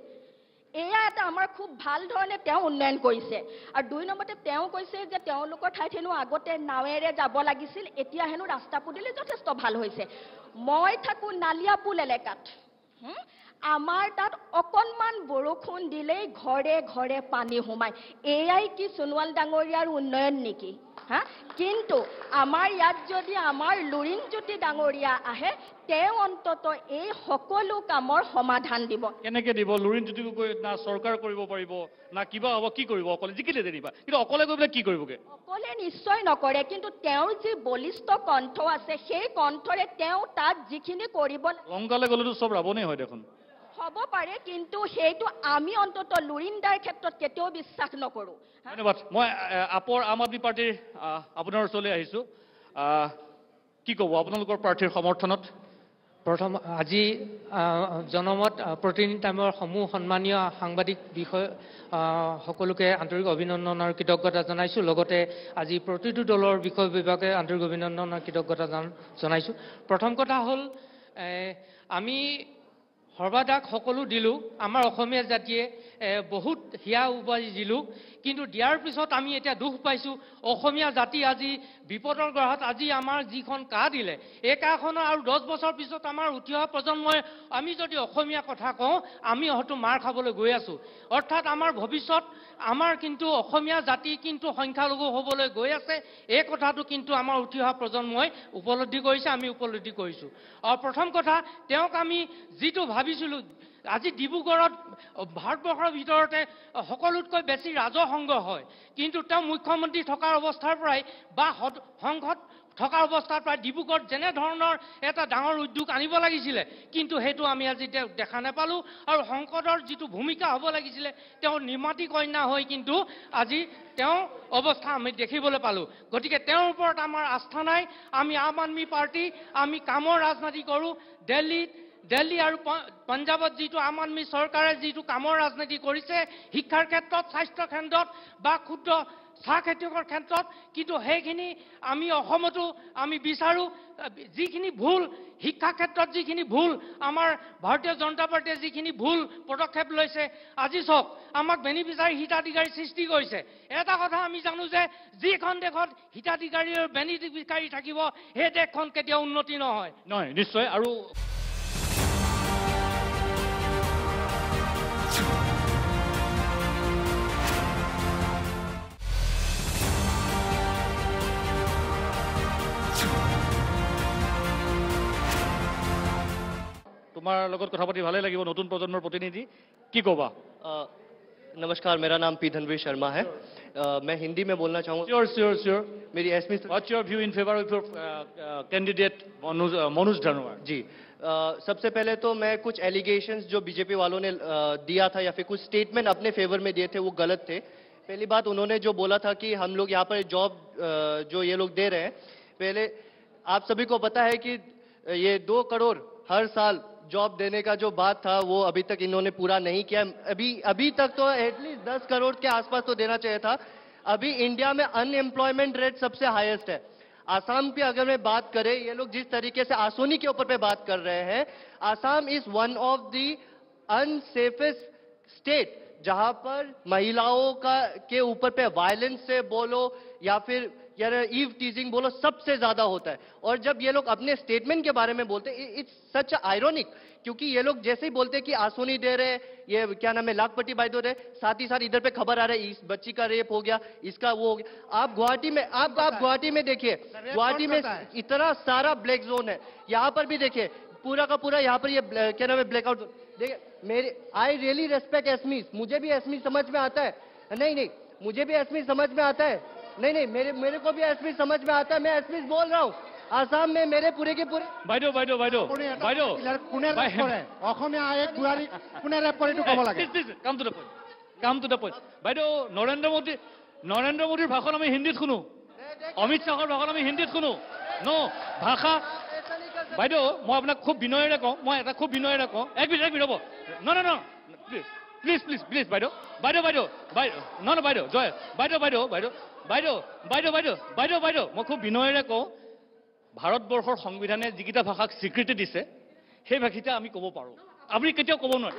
এয়া এটা আমাৰ খুব ভাল ধৰণে তেওঁ উন্নয়ন কৰিছে আৰু 2 নম্বৰতে তেওঁ কৈছে যে তেওঁলোকৰ ঠাইত হেনো আগতে নাৱেৰে যাব লাগিছিল এতিয়া হেনো ৰাস্তা পদূলি যথেষ্ট ভাল হৈছে মই থাকোঁ নালিয়াপুল এলেকাত আমাৰ তাত অকণমান বৰষুণ দিলেই ঘৰে ঘৰে পানী সোমায় এয়াই কি সোণোৱাল ডাঙৰীয়াৰ উন্নয়ন নেকি কিন্তু আমাৰ ইয়াত যদি আমাৰ লুৰিণজ্যোতি ডাঙৰীয়া আহে তেওঁ অন্তত এই সকলো কামৰ সমাধান দিব কেনেকৈ দিব লুৰিণজ্যোতিক গৈ না চৰকাৰ কৰিব পাৰিব না কিবা হ'ব কি কৰিব অকলে জিকিলে যেনিবা কিন্তু অকলে গৈ পেলাই কি কৰিবগৈ অকলে নিশ্চয় নকৰে কিন্তু তেওঁৰ যি বলিষ্ঠ কণ্ঠ আছে সেই কণ্ঠৰে তেওঁ তাত যিখিনি কৰিব লংকালে গ'লেতো চব ৰাৱণেই হয় দেখোন হ'ব পাৰে কিন্তু সেইটো আমি অন্তত লুৰিণদাৰ ক্ষেত্ৰত কেতিয়াও বিশ্বাস নকৰোঁ ধন্যবাদ মই আম আদমি পাৰ্টিৰ আপোনাৰ ওচৰলৈ আহিছোঁ কি ক'ব আপোনালোকৰ প্ৰাৰ্থীৰ সমৰ্থনত প্ৰথম আজি জনমত প্ৰতিনিধি টাইমৰ সমূহ সন্মানীয় সাংবাদিক বিষয় সকলোকে আন্তৰিক অভিনন্দন আৰু কৃতজ্ঞতা জনাইছোঁ লগতে আজি প্ৰতিটো দলৰ বিষয় বিভাগে আন্তৰিক অভিনন্দন আৰু কৃতজ্ঞতা জনাইছোঁ প্ৰথম কথা হ'ল আমি সৰ্বাধাক সকলো দিলোঁ আমাৰ অসমীয়া জাতিয়ে বহুত হিয়া উবাজি দিলোঁ কিন্তু দিয়াৰ পিছত আমি এতিয়া দুখ পাইছোঁ অসমীয়া জাতি আজি বিপদৰ গ্ৰহত আজি আমাৰ যিখন কাহ দিলে এই কাহখনৰ আৰু 10 বছৰ পিছত আমাৰ উঠি অহা প্ৰজন্মই আমি যদি অসমীয়া কথা কওঁ আমি হয়তো মাৰ খাবলৈ গৈ আছোঁ অৰ্থাৎ আমাৰ ভৱিষ্যত আমাৰ কিন্তু অসমীয়া জাতি কিন্তু সংখ্যালঘু হ'বলৈ গৈ আছে এই কথাটো কিন্তু আমাৰ উঠি অহা প্ৰজন্মই উপলব্ধি কৰিছে আমি উপলব্ধি কৰিছোঁ আৰু প্ৰথম কথা তেওঁক আমি যিটো ভাবিছিলোঁ আজি ডিব্ৰুগড়ত ভাৰতবৰ্ষৰ ভিতৰতে সকলোতকৈ বেছি ৰাজসংঘ হয় কিন্তু তেওঁ মুখ্যমন্ত্ৰী থকাৰ অৱস্থাৰ পৰাই বা সংঘত থকা অৱস্থাৰ পৰাই ডিব্ৰুগড়ত যেনে ধৰণৰ এটা ডাঙৰ উদ্যোগ আনিব লাগিছিলে কিন্তু সেইটো আমি আজি দেখা নাপালোঁ আৰু সংসদৰ যিটো ভূমিকা হ'ব লাগিছিলে তেওঁ নিমাতী কন্যা হৈ কিন্তু আজি তেওঁ অৱস্থা আমি দেখিবলৈ পালোঁ গতিকে তেওঁৰ ওপৰত আমাৰ আস্থা নাই আমি আম আদমি পাৰ্টি আমি কামৰ ৰাজনীতি কৰোঁ দিল্লী আৰু পঞ্জাৱত যিটো আম আদমি চৰকাৰে যিটো কামৰ ৰাজনীতি কৰিছে শিক্ষাৰ ক্ষেত্ৰত স্বাস্থ্য কেন্দ্ৰত বা ক্ষুদ্ৰ চাহ খেতিয়কৰ ক্ষেত্ৰত কিন্তু সেইখিনি আমি অসমতো আমি বিচাৰোঁ যিখিনি ভুল শিক্ষা ক্ষেত্ৰত যিখিনি ভুল আমাৰ ভাৰতীয় জনতা পাৰ্টীয়ে যিখিনি ভুল পদক্ষেপ লৈছে আজি চাওক আমাক বেনিফিচিয়াৰী হিতাধিকাৰী সৃষ্টি কৰিছে এটা কথা আমি জানো যে যিখন দেশত হিতাধিকাৰী আৰু বেনিফিচিয়াৰী থাকিব সেই দেশখন কেতিয়াও উন্নতি নহয় নিশ্চয় আৰু তোমাৰ লগত কথা পাতি ভালে লাগিব নতুন প্ৰজন্মৰ প্ৰতিনিধি কি ক'বা नमस्कार मेरा नाम पी धनवीर शर्मा है मैं हिंदी में बोलना चाहूँगा श्योर मेरी एसमी what's your view in favour of your candidate Manoj Dhanoa ji सबसे पहले तो मैं कुछ एलिगेशंस जो बीजेपी वालों ने दिया था या फिर कुछ स्टेटमेंट अपने फेवर में दिए थे वो गलत थे पहली बात उन्होंने जो बोला था कि हम लोग यहाँ पर जॉब जो ये लोग दे रहे हैं, पहले आप सभी को पता है कि ये 2 करोड़ हर साल जॉब देने का जो बात था वो अभी तक इन्होंने पूरा नहीं किया। अभी तक तो एटलीस्ट 10 करोड़ के आसपास तो देना चाहिए था। अभी इंडिया में अनएम्प्लॉयमेंट रेट सबसे हाईएस्ट है। आसाम की अगर मैं बात करें, ये लोग जिस तरीके से आसोनी के ऊपर पे बात कर रहे हैं, Assam is one of the unsafest state जहां पर महिलाओं के ऊपर पे वायलेंस से बोलो या फिर यार ईव टीजिंग बोलो, सबसे ज्यादा होता है। और जब ये लोग अपने स्टेटमेंट के बारे में बोलते हैं, इट्स सच आयरोनिक, क्योंकि ये लोग जैसे ही बोलते हैं कि आसोनी दे रहे, ये क्या नाम है लाखपति बाई दो रहे, साथ ही साथ इधर पे खबर आ रहा है इस बच्ची का रेप हो गया, इसका वो हो गया। आप गुवाहाटी में आप गुवाहाटी में देखिए, गुवाहाटी में इतना सारा ब्लैक जोन है। यहाँ पर भी देखिए पूरा का पूरा यहाँ पर ये क्या नाम है ब्लैकआउट। देखिए मेरे आई रियली रेस्पेक्ट एसमीज, मुझे भी एसमीज समझ में आता है। नहीं मुझे भी एसमीज समझ में आता है। नहीं मेरे को भी एसमीज समझ में आता है। मैं एसमीज बोल रहा हूँ। आसाम में मेरे पूरे के पूरे বাইদেউ অসমীয়া আয়োগ বুঢ়াৰী কোনে ৰেপ কৰে এইটো ক'ব লাগে। Come to the point. বাইদেউ নৰেন্দ্ৰ মোদীৰ ভাষণ আমি হিন্দীত শুনো, অমিত শ্বাহৰ ভাষণ আমি হিন্দীত শুনো। ভাষা বাইদেউ মই আপোনাক খুব বিনয়েৰে কওঁ, এক মিনিট ৰ'ব। প্লিজ বাইদেউ জয় বাইদেউ মই খুব বিনয়েৰে কওঁ, ভাৰতবৰ্ষৰ সংবিধানে যিকেইটা ভাষাক স্বীকৃতি দিছে সেই ভাষাতে আমি ক'ব পাৰোঁ। আপুনি কেতিয়াও ক'ব নোৱাৰে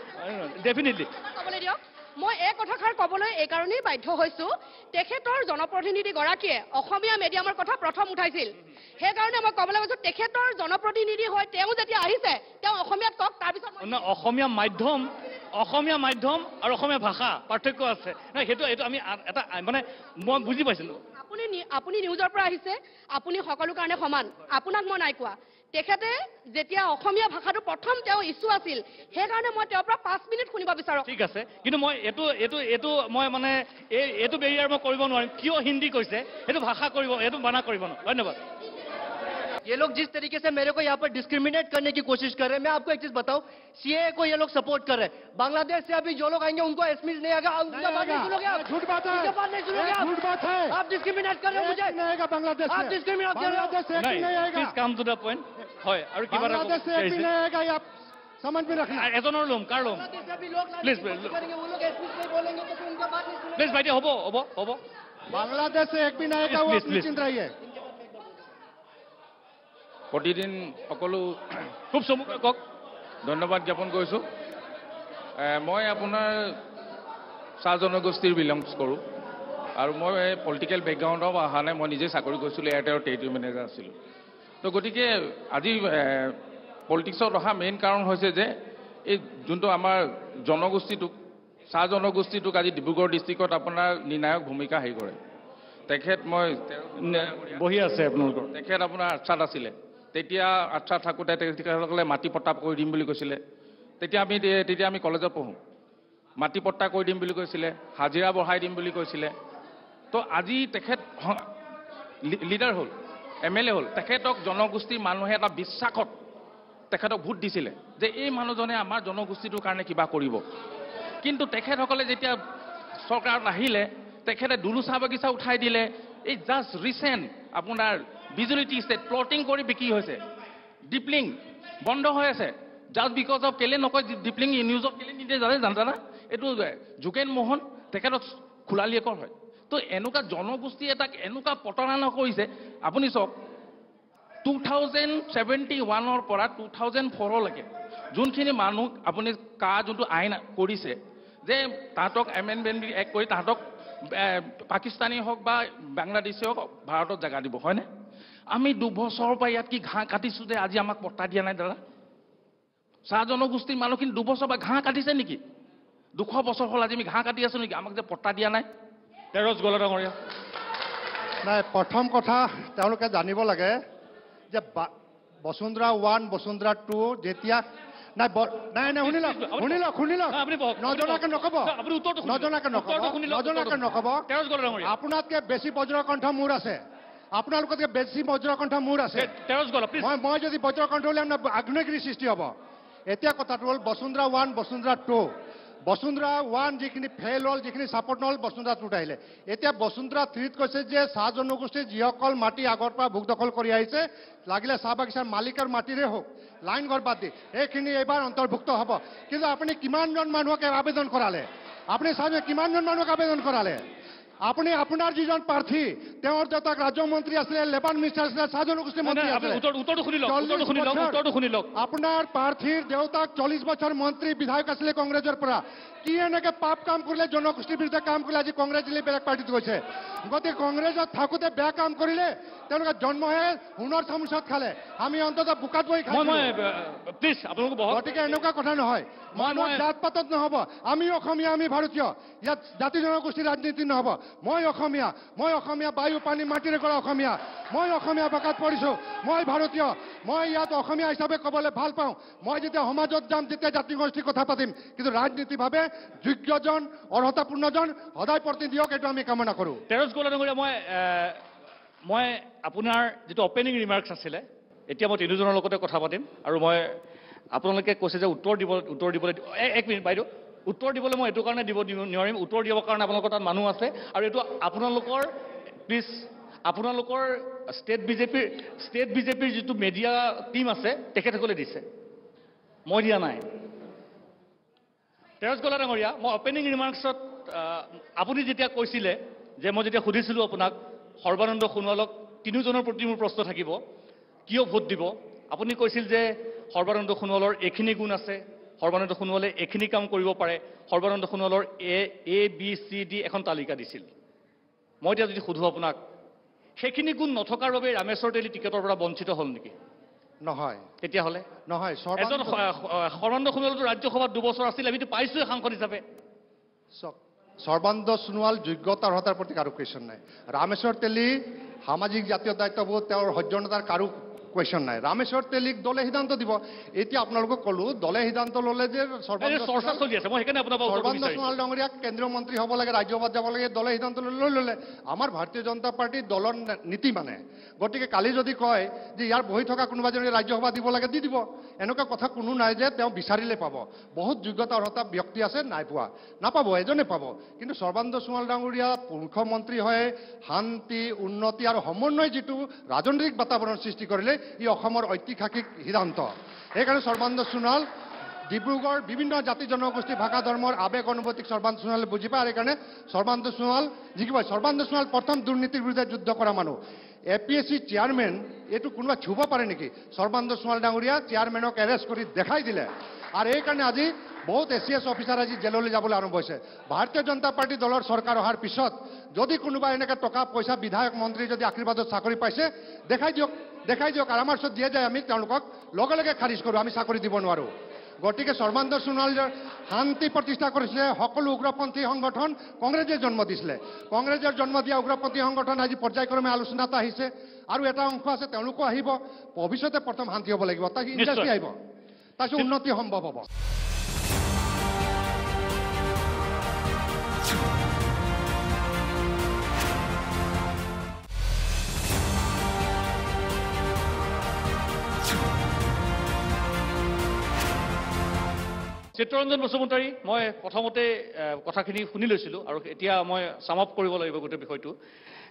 ডেফিনেটলি। ক'বলৈ দিয়ক, মই এই কথাষাৰ ক'বলৈ এইকাৰণেই বাধ্য হৈছোঁ, তেখেতৰ জনপ্ৰতিনিধিগৰাকীয়ে অসমীয়া মিডিয়ামৰ কথা প্ৰথম উঠাইছিল। সেইকাৰণে মই ক'বলৈ গৈছোঁ, তেখেতৰ জনপ্ৰতিনিধি হৈ তেওঁ যেতিয়া আহিছে তেওঁ অসমীয়াত কওক, তাৰপিছত অসমীয়া মাধ্যম আৰু অসমীয়া ভাষা পাৰ্থক্য আছে। সেইটো আমি এটা মানে মই বুজি পাইছিলোঁ। আপুনি নিউজৰ পৰা আহিছে, আপুনি সকলো কাৰণে সমান, আপোনাক মই নাই কোৱা। তেখেতে যেতিয়া অসমীয়া ভাষাটো প্ৰথম তেওঁ ইছ্যু আছিল, সেইকাৰণে মই তেওঁৰ পৰা 5 মিনিট শুনিব বিচাৰোঁ। ঠিক আছে, কিন্তু মই এইটো মই মানে এইটো বেৰিয়াৰ মই কৰিব নোৱাৰিম। কিয় হিন্দী কৈছে সেইটো ভাষা কৰিব, এইটো মানা কৰিব ন। ধন্যবাদ। ये लोग जिस तरीके से मेरे को यहाँ पर डिस्क्रिमिनेट करने की कोशिश कर रहे हैं, मैं आपको एक चीज बताऊं, सीए को ये लोग सपोर्ट कर रहे हैं। बांग्लादेश से अभी जो लोग आएंगे उनको एसमीज नहीं आएगा। उनका बात नहीं सुनोगे आप, झूठ बात है, झूठ बात है। आप डिस्क्रिमिनेट कर रहे हो मुझे। नहीं आएगा बांग्लादेश, आप डिस्क्रिमिनेट कर रहे हो। नहीं आएगा। Please come to the point. হয় আৰু কিবা बांग्लादेश से एक भी नहीं आएगा, ये आप समझ में रखना। এজনৰ লম কাৰ লম প্লিজ বাইদেউ হ'ব। बांग्लादेश से एक भी नहीं आएगा, वो निश्चिंत रहिए। প্ৰতিদিন সকলো খুব চমুকৈ কওক। ধন্যবাদ জ্ঞাপন কৰিছোঁ। মই আপোনাৰ চাহ জনগোষ্ঠীৰ বিলংছ কৰোঁ আৰু মই পলিটিকেল বেকগ্ৰাউণ্ডৰ পৰা অহা নাই। মই নিজে চাকৰি কৰিছিলোঁ, এয়াৰটেলৰ টেৰিটৰি মেনেজাৰ আছিলোঁ। তো গতিকে আজি পলিটিক্সত অহা মেইন কাৰণ হৈছে যে এই যোনটো আমাৰ জনগোষ্ঠীটোক, চাহ জনগোষ্ঠীটোক আজি ডিব্ৰুগড় ডিষ্ট্ৰিক্টত আপোনাৰ নিৰ্ণায়ক ভূমিকা হেৰি কৰে। তেখেত মই বহি আছে আপোনালোকৰ, তেখেত আপোনাৰ আচ্ছাত আছিলে। তেতিয়া আচ্ছা থাকোঁতে তেখেতসকলে মাটি পট্টা কৰি দিম বুলি কৈছিলে। তেতিয়া আমি কলেজত পঢ়োঁ, মাটি পট্টা কৰি দিম বুলি কৈছিলে, হাজিৰা বঢ়াই দিম বুলি কৈছিলে। তো আজি তেখেত লিডাৰ হ'ল, MLA হ'ল। তেখেতক জনগোষ্ঠীৰ মানুহে এটা বিশ্বাসত তেখেতক ভোট দিছিলে যে এই মানুহজনে আমাৰ জনগোষ্ঠীটোৰ কাৰণে কিবা কৰিব। কিন্তু তেখেতসকলে যেতিয়া চৰকাৰত আহিলে, তেখেতে দুলু চাহ বাগিচা উঠাই দিলে। এই জাষ্ট ৰিচেণ্ট আপোনাৰ বিজুলী টি ষ্টেট প্লটিং কৰি বিক্ৰী হৈছে, ডিপলিং বন্ধ হৈ আছে। জাষ্ট বিকজ অফ কেলে নকয় ডিপলিং নিউজত কেলে নিদিয়ে জানা এইটো যোগেন মোহন তেখেতক খোলালিয়েকৰ হয়। তো এনেকুৱা জনগোষ্ঠী এটাক এনেকুৱা প্ৰতাৰণা কৰিছে। আপুনি চাওক 2071 পৰা 2004লৈকে যোনখিনি মানুহ আপুনি যোনটো আইন কৰিছে যে তাহাঁতক এমেণ্ডমেণ্ট এক্ট কৰি তাহাঁতক পাকিস্তানী হওক বা বাংলাদেশী হওক ভাৰতত জেগা দিব, হয়নে? আমি 2 বছৰৰ পৰা ইয়াত কি ঘাঁহ কাটিছোঁ যে আজি আমাক পট্টা দিয়া নাই দাদা? চাহ জনগোষ্ঠীৰ মানুহখিনি 2 বছৰ পৰা ঘাঁহ কাটিছে নেকি? 200 বছৰ হ'ল আজি আমি ঘাঁহ কাটি আছোঁ নেকি? আমাক যে পট্টা দিয়া নাই। নাই, প্ৰথম কথা তেওঁলোকে জানিব লাগে যে বসুন্ধৰা 1 বসুন্ধৰা 2 যেতিয়া নাই শুনি লওক নজনাকে নক'ব, আপোনাতকে বেছি বজ্ৰকণ্ঠ মোৰ আছে, আপোনালোকতকে বেছি বজ্ৰকণ্ঠ মোৰ আছে। মই যদি বজ্ৰকণ্ঠ হ'লে আগ্নেয়গিৰি সৃষ্টি হ'ব। এতিয়া কথাটো হ'ল বসুন্ধৰা 1 বসুন্ধৰা 2 বসুন্ধৰা 1 যিখিনি ফেইল হ'ল, যিখিনি ছাপৰ্ট নহ'ল, বসুন্ধৰা 2 আহিলে। এতিয়া বসুন্ধৰা 3ত কৈছে যে চাহ জনগোষ্ঠীৰ যিসকল মাটি আগৰ পৰা ভোগ দখল কৰি আহিছে, লাগিলে চাহ বাগিচাৰ মালিকৰ মাটিৰে হওক, লাইন ঘৰ বাদ দি এইখিনি এইবাৰ অন্তৰ্ভুক্ত হ'ব। কিন্তু আপুনি কিমানজন মানুহক আবেদন কৰালে? আপুনি চাব কিমানজন মানুহক আবেদন কৰালে? আপুনি আপোনাৰ যিজন প্ৰাৰ্থী, তেওঁৰ দেউতাক ৰাজ্যমন্ত্ৰী আছিলে, লেবাৰ মিনিষ্টাৰ আছিলে, চাহ জনগোষ্ঠীৰ মন্ত্ৰী আছিলে। আপোনাৰ প্ৰাৰ্থীৰ দেউতাক 40 বছৰ মন্ত্ৰী বিধায়ক আছিলে কংগ্ৰেছৰ পৰা। কি এনেকে পাপ কাম কৰিলে, জনগোষ্ঠীৰ বিৰুদ্ধে কাম কৰিলে, আজি কংগ্ৰেছ দিলে বেলেগ পাৰ্টিত গৈছে। গতিকে কংগ্ৰেছত থাকোঁতে বেয়া কাম কৰিলে, তেওঁলোকে জন্মহে সোণৰ চামুচত খালে, আমি অন্তত বোকাত বহি খাইছিলোঁ। গতিকে এনেকুৱা কথা নহয়, মানুহ জাত পাতত নহ'ব। আমি অসমীয়া, আমি ভাৰতীয়, ইয়াত জাতি জনগোষ্ঠীৰ ৰাজনীতি নহ'ব। মই অসমীয়া বায়ু পানী মাটিৰে কৰা অসমীয়া, মই অসমীয়া ভাষাত পঢ়িছোঁ, মই ভাৰতীয়, মই ইয়াত অসমীয়া হিচাপে ক'বলৈ ভাল পাওঁ। মই যেতিয়া সমাজত যাম তেতিয়া জাতি গোষ্ঠীৰ কথা পাতিম, কিন্তু ৰাজনীতিভাৱে যোগ্যজন, অৰ্হতাপূৰ্ণজন সদায় প্ৰতিনিধিক এইটো আমি কামনা কৰোঁ। তেৰছ গৌলা ডাঙৰীয়া, মই আপোনাৰ যিটো অপেনিং ৰিমাৰ্কছ আছিলে, এতিয়া মই তিনিজনৰ লগতে কথা পাতিম। আৰু মই আপোনালোকে কৈছে যে উত্তৰ দিবলৈ 1 মিনিট বাইদেউ, উত্তৰ দিবলৈ মই এইটো কাৰণে দিব নোৱাৰিম। উত্তৰ দিবৰ কাৰণে আপোনালোকৰ তাত মানুহ আছে, আৰু এইটো আপোনালোকৰ প্লিজ, আপোনালোকৰ ষ্টেট বিজেপিৰ যিটো মেডিয়া টীম আছে তেখেতসকলে দিছে, মই দিয়া নাই। তেৰছ গৌলা ডাঙৰীয়া, মই অপেনিং ৰিমাৰ্কছত আপুনি যেতিয়া কৈছিলে যে, মই যেতিয়া সুধিছিলোঁ আপোনাক সৰ্বানন্দ সোণোৱালক 3জনৰ প্ৰতি মোৰ প্ৰশ্ন থাকিব, কিয় ভোট দিব, আপুনি কৈছিল যে সৰ্বানন্দ সোণোৱালৰ এইখিনি গুণ আছে, সৰ্বানন্দ সোণোৱালে এইখিনি কাম কৰিব পাৰে, সৰ্বানন্দ সোণোৱালৰ ABCD এখন তালিকা দিছিল। মই এতিয়া যদি সুধোঁ আপোনাক, সেইখিনি গুণ নথকাৰ বাবে ৰামেশ্বৰ তেলী টিকেটৰ পৰা বঞ্চিত হ'ল নেকি? নহয়। তেতিয়াহ'লে নহয়, সৰ্বানন্দ সোণোৱালতো ৰাজ্যসভাত 2 বছৰ আছিল, আমিতো পাইছোৱে সাংসদ হিচাপে। সৰ্বানন্দ সোণোৱাল যোগ্যতা অৰ্হতাৰ প্ৰতি কাৰো কুৱেশ্যন নাই। ৰামেশ্বৰ তেলী সামাজিক জাতীয় দায়িত্ববোধ, তেওঁৰ সজ্জনতাৰ কাৰো কুৱেশ্যন নাই। ৰামেশ্বৰ তেলীক দলে সিদ্ধান্ত দিব। এতিয়া আপোনালোকক ক'লো, দলে সিদ্ধান্ত ল'লে যে সৰ্বানন্দ সোণোৱাল ডাঙৰীয়াক কেন্দ্ৰীয় মন্ত্ৰী হ'ব লাগে, ৰাজ্যসভাত যাব লাগে, দলে সিদ্ধান্ত লৈ ল'লে। আমাৰ ভাৰতীয় জনতা পাৰ্টি দলৰ নীতি মানে। গতিকে কালি যদি কয় যে ইয়াৰ বহি থকা কোনোবা এজনে ৰাজ্যসভা দিব লাগে, দি দিব। এনেকুৱা কথা কোনো নাই যে তেওঁ বিচাৰিলে পাব। বহুত যোগ্যতা অৰ্হতা ব্যক্তি আছে, নাই পোৱা, নাপাব, এজনে পাব। কিন্তু সৰ্বানন্দ সোণোৱাল ডাঙৰীয়া মুখ্যমন্ত্ৰী হৈ শান্তি, উন্নতি আৰু সমন্বয় যিটো ৰাজনৈতিক বাতাবৰণ সৃষ্টি কৰিলে, ই অসমৰ ঐতিহাসিক সিদ্ধান্ত। সেইকাৰণে সৰ্বানন্দ সোণোৱাল ডিব্ৰুগড় বিভিন্ন জাতি জনগোষ্ঠী, ভাষা, ধৰ্মৰ আৱেগ অনুভূতিক সৰ্বানন্দ সোণোৱালে বুজি পায়। সেইকাৰণে সৰ্বানন্দ সোণোৱাল জিকিব। সৰ্বানন্দ সোণোৱাল প্ৰথম দুৰ্নীতিৰ বিৰুদ্ধে যুদ্ধ কৰা মানুহ। APSC চেয়াৰমেন, এইটো কোনোবা চুব পাৰে নেকি? সৰ্বানন্দ সোণোৱাল ডাঙৰীয়া চেয়াৰমেনক এৰেষ্ট কৰি দেখাই দিলে। আৰু এইকাৰণে আজি বহুত ACS অফিচাৰ আজি জেললৈ যাবলৈ আৰম্ভ হৈছে। ভাৰতীয় জনতা পাৰ্টি দলৰ চৰকাৰ অহাৰ পিছত যদি কোনোবা এনেকৈ টকা পইচা, বিধায়ক মন্ত্ৰী যদি আশীৰ্বাদত চাকৰি পাইছে, দেখাই দিয়ক। আৰু আমাৰ ওচৰত দিয়া যায়, আমি তেওঁলোকক লগে লগে খাৰিজ কৰোঁ, আমি চাকৰি দিব নোৱাৰোঁ। গতিকে সৰ্বানন্দ সোণোৱালৰ শান্তি প্ৰতিষ্ঠা কৰিছিলে সকলো উগ্ৰপন্থী সংগঠন কংগ্ৰেছে জন্ম দিছিলে। কংগ্ৰেছৰ জন্ম দিয়া উগ্ৰপন্থী সংগঠন আজি পৰ্যায়ক্ৰমে আলোচনাত আহিছে, আৰু এটা অংশ আছে তেওঁলোকো আহিব। ভৱিষ্যতে প্ৰথম শান্তি হ'ব লাগিব, তাৰপিছত ইণ্ডাষ্ট্ৰী আহিব, তাৰপিছত উন্নতি সম্ভৱ হ'ব। চিত্তৰঞ্জন বসুমতাৰী, মই প্ৰথমতে কথাখিনি শুনি লৈছিলোঁ, আৰু এতিয়া মই চাম আপ কৰিব লাগিব গোটেই বিষয়টো।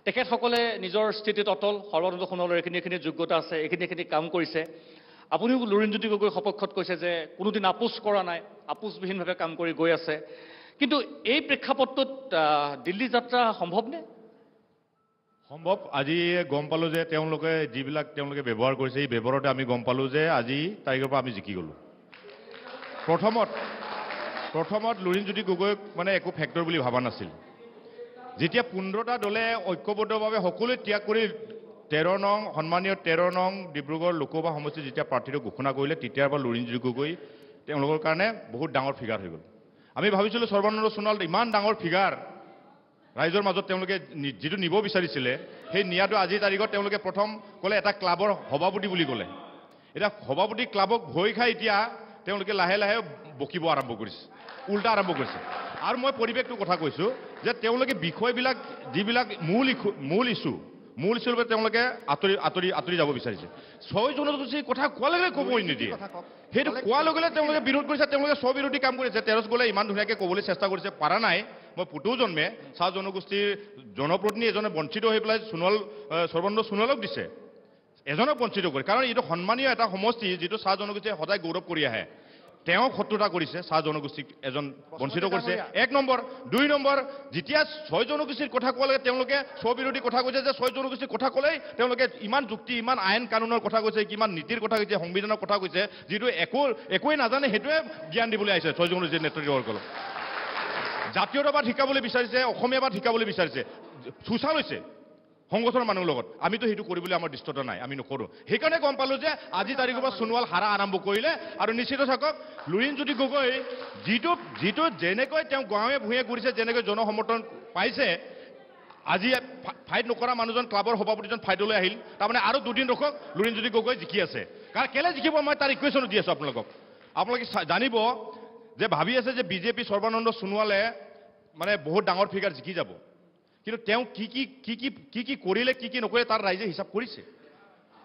তেখেতসকলে নিজৰ স্থিতিত অটল, সৰ্বানন্দ সোণোৱালৰ এইখিনি যোগ্যতা আছে, এইখিনি কাম কৰিছে। আপুনিও লুৰিণজ্যোতি গগৈৰ সপক্ষত কৈছে যে কোনোদিন আপোচ কৰা নাই, আপোচবিহীনভাৱে কাম কৰি গৈ আছে। কিন্তু এই প্ৰেক্ষাপটটোত দিল্লী যাত্ৰা সম্ভৱনে? সম্ভৱ। আজি গম পালোঁ যে তেওঁলোকে ব্যৱহাৰ কৰিছে, এই ব্যৱহাৰতে আমি গম পালোঁ যে আজি তাৰিখৰ পৰা আমি জিকি গ'লোঁ। প্ৰথমত লুৰিণজ্যোতি গগৈক মানে একো ফেক্টৰ বুলি ভবা নাছিল। যেতিয়া 15টা দলে ঐক্যবদ্ধভাৱে সকলোৱে ত্যাগ কৰি 13 নং ডিব্ৰুগড় লোকসভা সমষ্টিত যেতিয়া প্ৰাৰ্থীটো ঘোষণা কৰিলে, তেতিয়াৰ পৰা লুৰিণজ্যোতি গগৈ তেওঁলোকৰ কাৰণে বহুত ডাঙৰ ফিগাৰ হৈ গ'ল। আমি ভাবিছিলোঁ সৰ্বানন্দ সোণোৱাল ইমান ডাঙৰ ফিগাৰ ৰাইজৰ মাজত তেওঁলোকে যিটো নিব বিচাৰিছিলে, সেই নিয়াটো আজিৰ তাৰিখত তেওঁলোকে প্ৰথম ক'লে এটা ক্লাবৰ সভাপতি বুলি ক'লে। এতিয়া সভাপতি ক্লাবক ভয় খাই এতিয়া তেওঁলোকে লাহে লাহে বকিব আৰম্ভ কৰিছে, উল্টা আৰম্ভ কৰিছে। আৰু মই পৰিৱেশটোৰ কথা কৈছোঁ যে তেওঁলোকে বিষয়বিলাক যিবিলাক মূল ইছ্যু, মূল স্বৰূপে তেওঁলোকে আঁতৰি যাব বিচাৰিছে 6 জনগোষ্ঠীৰ কথা কোৱাৰ লগে ক'বই নিদিয়ে সেইটো কোৱাৰ লগে তেওঁলোকে বিৰোধ কৰিছে তেওঁলোকে স্ববিৰোধী কাম কৰিছে তেৰছ গলে ইমান ধুনীয়াকৈ ক'বলৈ চেষ্টা কৰিছে পাৰা নাই মই পুতু জন্মে চাহ জনগোষ্ঠীৰ জনপ্ৰতিনিধি এজনে বঞ্চিত হৈ পেলাই সৰ্বানন্দ সোণোৱালক দিছে এজনক বঞ্চিত কৰি কাৰণ এইটো সন্মানীয় এটা সমষ্টি যিটো চাহ জনগোষ্ঠীয়ে সদায় গৌৰৱ কৰি আহে তেওঁ শত্ৰুতা কৰিছে চাহ জনগোষ্ঠীক এজন বঞ্চিত কৰিছে 1 নম্বৰ 2 নম্বৰ যেতিয়া 6 জনগোষ্ঠীৰ কথা ক'লে তেওঁলোকে স্ববিৰোধী কথা কৈছে যে 6 জনগোষ্ঠীৰ কথা ক'লেই তেওঁলোকে ইমান যুক্তি ইমান আইন কানুনৰ কথা কৈছে কিমান নীতিৰ কথা কৈছে সংবিধানৰ কথা কৈছে যিটো একোৱেই নাজানে সেইটোৱে জ্ঞান দিবলৈ আহিছে 6 জনগোষ্ঠীৰ নেতৃত্বসকলক জাতীয়তাবাদ শিকাবলৈ বিচাৰিছে অসমীয়াবাদ শিকাবলৈ বিচাৰিছে চুচা লৈছে সংগঠনৰ মানুহৰ লগত আমিতো সেইটো কৰিবলৈ আমাৰ দৃষ্টতা নাই আমি নকৰো সেইকাৰণে গম পালো যে আজি তাৰিখৰ পৰা সোণোৱাল হাৰা আৰম্ভ কৰিলে আৰু নিশ্চিত থাকক লুৰিণজ্যোতি গগৈ যিটো যেনেকৈ তেওঁ গাঁৱে ভূঞে ঘূৰিছে যেনেকৈ জনসমৰ্থন পাইছে আজি ফাইট নকৰা মানুহজন ক্লাবৰ সভাপতিজন ফাইটলৈ আহিল তাৰমানে আৰু 2 দিন ৰখক লুৰিণজ্যোতি গগৈ জিকি আছে কাৰণ কেলে জিকিব মই তাৰ ইকুৱেশ্যনো দি আছো আপোনালোকে জানিব যে ভাবি আছে যে বিজেপি সৰ্বানন্দ সোণোৱালে মানে বহুত ডাঙৰ ফিগাৰ জিকি যাব কিন্তু তেওঁ কি কৰিলে কি নকৰিলে তাৰ ৰাইজে হিচাপ কৰিছে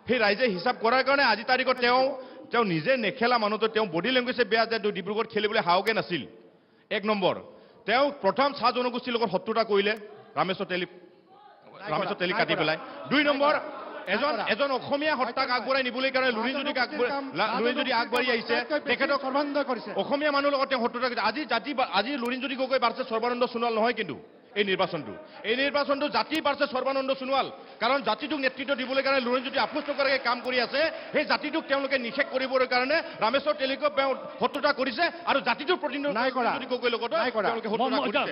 সেই ৰাইজে হিচাপ কৰাৰ কাৰণে আজি তাৰিখত তেওঁ নিজে নেখেলা মানুহটো তেওঁ বডি লেংগুৱেজে বেয়া যে ডিব্ৰুগড়ত খেলিবলৈ সাহসে নাছিল 1 নম্বৰ তেওঁ প্ৰথম চাহ জনগোষ্ঠীৰ লগত শত্ৰুতা কৰিলে ৰামেশ্বৰ তেলি কাটি পেলাই 2 নম্বৰ এজন অসমীয়া হত্যাক আগবঢ়াই নিবলৈ কাৰণে লুৰিণজ্যোতি আগবাঢ়ি আহিছে তেখেতক অসমীয়া মানুহৰ লগত তেওঁ শত্ৰুতা কৰিছে আজি লুৰিণজ্যোতি গগৈ ভাৰ্চেছ সৰ্বানন্দ সোণোৱাল নহয় কিন্তু এই নিৰ্বাচনটো জাতি ভাৰ্চেছ সৰ্বানন্দ সোণোৱাল কাৰণ জাতিটোক নেতৃত্ব দিবলৈ কাৰণে লুৰিণজ্যোতি আপোচ নকৰাকৈ কাম কৰি আছে সেই জাতিটোক তেওঁলোকে নিষেধ কৰিবৰ কাৰণে ৰামেশ্বৰ তেলিকক শত্ৰুতা কৰিছে আৰু জাতিটোৰ প্ৰতিনিধি গগৈৰ লগত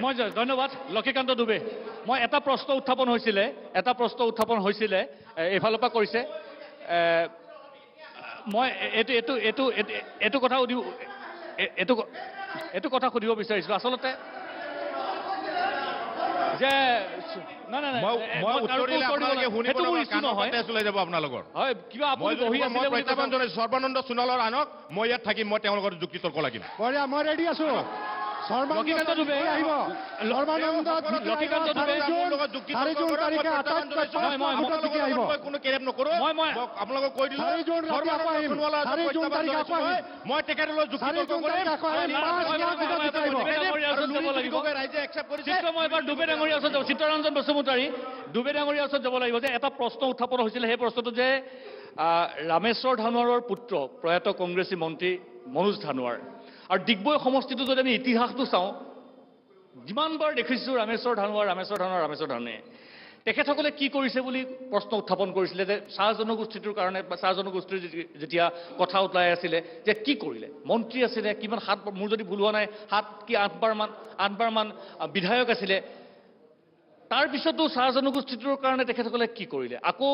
মই ধন্যবাদ লক্ষীকান্ত দুবে মই এটা প্ৰশ্ন উত্থাপন হৈছিলে এইফালৰ পৰা কৰিছে মই এইটো কথা সুধিব বিচাৰিছিলো আচলতে যে সৰ্বানন্দ সোণোৱালৰ আনক মই ইয়াত থাকিম মই তেওঁলোকৰ যুক্তি তৰ্ক লাগিম মই ৰেডি আছো আপোনালোকক কৈ দিলো মই তেখেতলৈ চিত্তৰঞ্জন বসুমতাৰী দুবে ডাঙৰীয়াৰ ওচৰত যাব লাগিব যে এটা প্ৰশ্ন উত্থাপন হৈছিলে সেই প্ৰশ্নটো যে ৰামেশ্বৰ ধানোৱাৰৰ পুত্ৰ প্ৰয়াত কংগ্ৰেছী মন্ত্ৰী মনোজ ধানোৱাৰ আৰু ডিগবৈ সমষ্টিটো যদি আমি ইতিহাসটো চাওঁ যিমানবাৰ দেখিছোঁ ৰামেশ্বৰ ধানোৱাৰে তেখেতসকলে কি কৰিছে বুলি প্ৰশ্ন উত্থাপন কৰিছিলে যে চাহ জনগোষ্ঠীটোৰ কাৰণে বা চাহ জনগোষ্ঠীৰ যেতিয়া কথা ওলাই আছিলে যে কি কৰিলে মন্ত্ৰী আছিলে কিমান মোৰ যদি ভুল হোৱা নাই 8বাৰমান বিধায়ক আছিলে তাৰপিছতো চাহ জনগোষ্ঠীটোৰ কাৰণে তেখেতসকলে কি কৰিলে আকৌ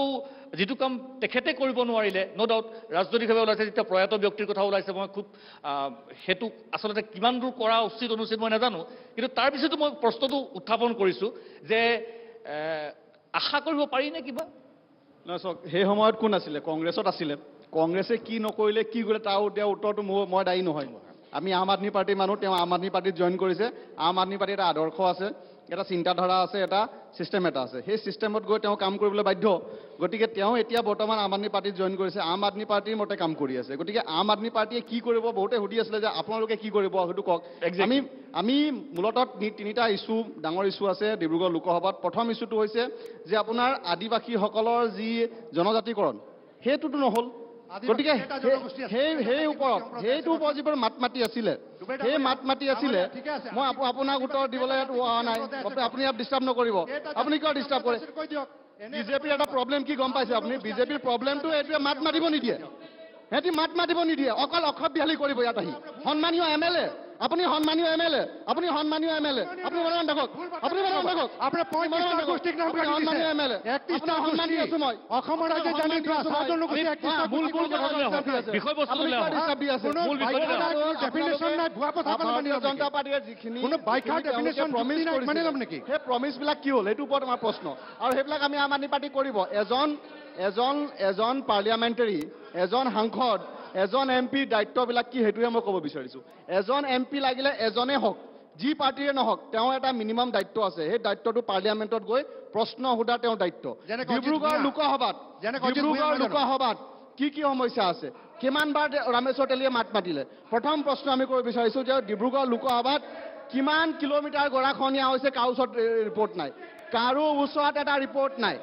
যিটো কাম তেখেতে কৰিব নোৱাৰিলে ন' ডাউট ৰাজনৈতিকভাৱে ওলাইছে যেতিয়া প্ৰয়াত ব্যক্তিৰ কথা ওলাইছে মই খুব সেইটো আচলতে কিমান দূৰ কৰা উচিত অনুচিত মই নাজানো কিন্তু তাৰপিছতো মই প্ৰশ্নটো উত্থাপন কৰিছোঁ যে আশা কৰিব পাৰি নে কিবা চাওক সেই সময়ত কোন আছিলে কংগ্ৰেছত আছিলে কংগ্ৰেছে কি নকৰিলে কি কৰিলে তাৰ উত্তৰটো মই দায়ী নহয় আমি আম আদমি পাৰ্টিৰ মানুহ তেওঁ আম আদমি পাৰ্টিত জইন কৰিছে আম আদমি পাৰ্টিৰ এটা আদৰ্শ আছে এটা চিন্তাধাৰা আছে এটা চিষ্টেম এটা আছে সেই চিষ্টেমত গৈ তেওঁ কাম কৰিবলৈ বাধ্য গতিকে তেওঁ এতিয়া বৰ্তমান আম আদমি পাৰ্টিত জইন কৰিছে আম আদমি পাৰ্টিৰ মতে কাম কৰি আছে গতিকে আম আদমি পাৰ্টিয়ে কি কৰিব বহুতে সুধি আছিলে যে আপোনালোকে কি কৰিব সেইটো কওক আমি মূলতঃ 3টা ইছ্যু ডাঙৰ ইছ্যু আছে ডিব্ৰুগড় লোকসভাত প্ৰথম ইছ্যুটো হৈছে যে আপোনাৰ আদিবাসীসকলৰ যি জনজাতিকৰণ সেইটোতো নহ'ল গতিকে সেইটোৰ ওপৰত যিবোৰ মাত মাতি আছিলে সেই মাত মাতি আছিলে মই আপোনাক উত্তৰ দিবলৈ হোৱা নাই আপুনি ইয়াত ডিষ্টাৰ্ব নকৰিব আপুনি কিয় ডিষ্টাৰ্ব কৰে বিজেপিৰ এটা প্ৰব্লেম কি গম পাইছে আপুনি বিজেপিৰ প্ৰব্লেমটো এইটোৱে মাত মাতিব নিদিয়ে সিহঁতি মাত মাতিব নিদিয়ে অকল অক্ষত বিহালি কৰিব ইয়াত আহি সন্মানীয় MLA আপুনি সন্মানীয় MLA আপুনি সন্মানীয় MLA আপুনি মনে থাকক আপোনাৰ সন্মানীয় MLA 31টা সন্মানী আছো মই অসমৰ ৰাজ্য জানি থোৱা সাতজন লোক ডেফিনেশ্যন নাই ভুৱা কথা জনতা পাৰ্টিয়ে যিখিনি কোনো বাইকাৰ ডেফিনেশ্যন মানে ল'ম নেকি সেই প্ৰমিছবিলাক কি হ'ল এইটো ওপৰত আমাৰ প্ৰশ্ন আৰু সেইবিলাক আমি আম আদমি পাৰ্টি কৰিব এজন পাৰ্লিয়ামেণ্টাৰী এজন সাংসদ এজন MP দায়িত্ববিলাক কি সেইটোহে মই ক'ব বিচাৰিছোঁ এজন MP লাগিলে এজনে হওক যি পাৰ্টিৰে নহওক তেওঁ এটা মিনিমাম দায়িত্ব আছে সেই দায়িত্বটো পাৰ্লিয়ামেণ্টত গৈ প্ৰশ্ন সোধা তেওঁৰ দায়িত্ব যেনেকৈ অজিত ডিব্ৰুগড় ভূঞা। লোকসভাত যেনেকৈ অজিত ভূঞা ডিব্ৰুগড় নহয় জানো? লোকসভাত কি সমস্যা আছে কিমানবাৰ ৰামেশ্বৰ তেলীয়ে মাত মাতিলে প্ৰথম প্ৰশ্ন আমি কৰিব বিচাৰিছোঁ যে ডিব্ৰুগড় লোকসভাত কিমান কিলোমিটাৰ গৰাখহনীয়া হৈছে কাৰো ওচৰত ৰিপৰ্ট নাই কাৰো ওচৰত এটা ৰিপৰ্ট নাই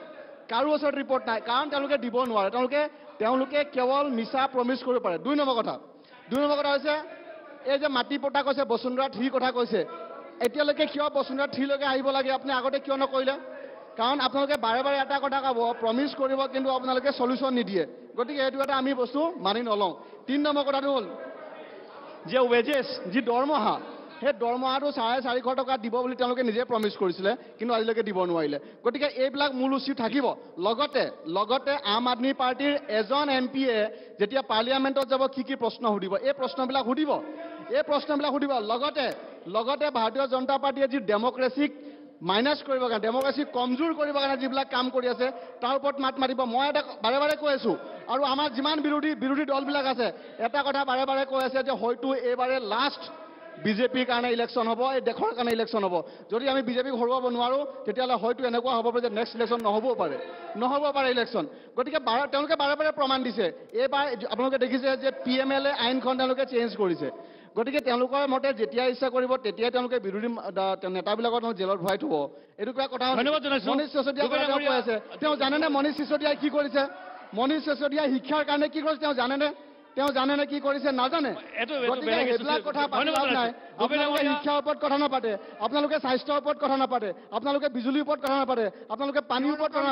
কাৰো ওচৰত ৰিপৰ্ট নাই কাৰণ তেওঁলোকে দিব নোৱাৰে তেওঁলোকে কেৱল মিছা প্ৰমিছ কৰিব পাৰে 2 নম্বৰ কথা হৈছে এই যে মাটি পটা কৈছে বসুন্ধৰা 3 কথা কৈছে এতিয়ালৈকে কিয় বসুন্ধৰা 3 লৈকে আহিব লাগে আপুনি আগতে কিয় নকৰিলে কাৰণ আপোনালোকে বাৰে বাৰে এটা কথা ক'ব প্ৰমিছ কৰিব কিন্তু আপোনালোকে সলিউশ্যন নিদিয়ে গতিকে এইটো এটা আমি বস্তু মানি নলওঁ 3 নম্বৰ কথাটো হ'ল যে ৱেজেছ যি দৰমহা সেই দৰমহাটো 450 টকা দিব বুলি তেওঁলোকে নিজে প্ৰমিছ কৰিছিলে কিন্তু আজিলৈকে দিব নোৱাৰিলে গতিকে এইবিলাক মূল ইছ্যু থাকিব লগতে আম আদমি পাৰ্টিৰ এজন এমপিয়ে যেতিয়া পাৰ্লিয়ামেণ্টত যাব কি প্ৰশ্ন সুধিব এই প্ৰশ্নবিলাক সুধিব লগতে ভাৰতীয় জনতা পাৰ্টিয়ে যি ডেমক্ৰেচিক মাইনাছ কৰিবৰ কাৰণে ডেমক্ৰেচিক কমজোৰ কৰিবৰ কাৰণে যিবিলাক কাম কৰি আছে তাৰ ওপৰত মাত মাতিব মই এটা বাৰে বাৰে কৈ আছোঁ আৰু আমাৰ যিমান বিৰোধী দলবিলাক আছে এটা কথা বাৰে বাৰে কৈ আছে যে হয়তো এইবাৰে লাষ্ট বিজেপিৰ কাৰণে ইলেকশ্যন হ'ব এই দেশৰ কাৰণে ইলেকশ্যন হ'ব যদি আমি বিজেপিক হৰুৱাব নোৱাৰোঁ তেতিয়াহ'লে হয়তো এনেকুৱা হ'ব পাৰে যে নেক্সট ইলেকশ্যন নহ'ব পাৰে ইলেকশ্যন গতিকে তেওঁলোকে বাৰে বাৰে প্ৰমাণ দিছে এইবাৰ আপোনালোকে দেখিছে যে PMLA আইনখন তেওঁলোকে চেঞ্জ কৰিছে গতিকে তেওঁলোকৰ মতে যেতিয়া ইচ্ছা কৰিব তেতিয়াই তেওঁলোকে বিৰোধী নেতাবিলাকক জেলত ভৰাই থ'ব এইটো কিবা কথা মনীষ চিচোদিয়াই কৈ আছে তেওঁ জানেনে মনীষ চিচোদিয়াই কি কৰিছে মনীষ চিচোদিয়াই শিক্ষাৰ কাৰণে কি কৰিছে তেওঁ জানেনে কি কৰিছে নাজানে গতিকে সেইবিলাক কথা পাতি লাভ নাই আপোনালোকে শিক্ষাৰ ওপৰত কথা নাপাতে আপোনালোকে স্বাস্থ্যৰ ওপৰত কথা নাপাতে আপোনালোকে বিজুলীৰ ওপৰত কথা নাপাতে আপোনালোকে পানীৰ ওপৰত কথা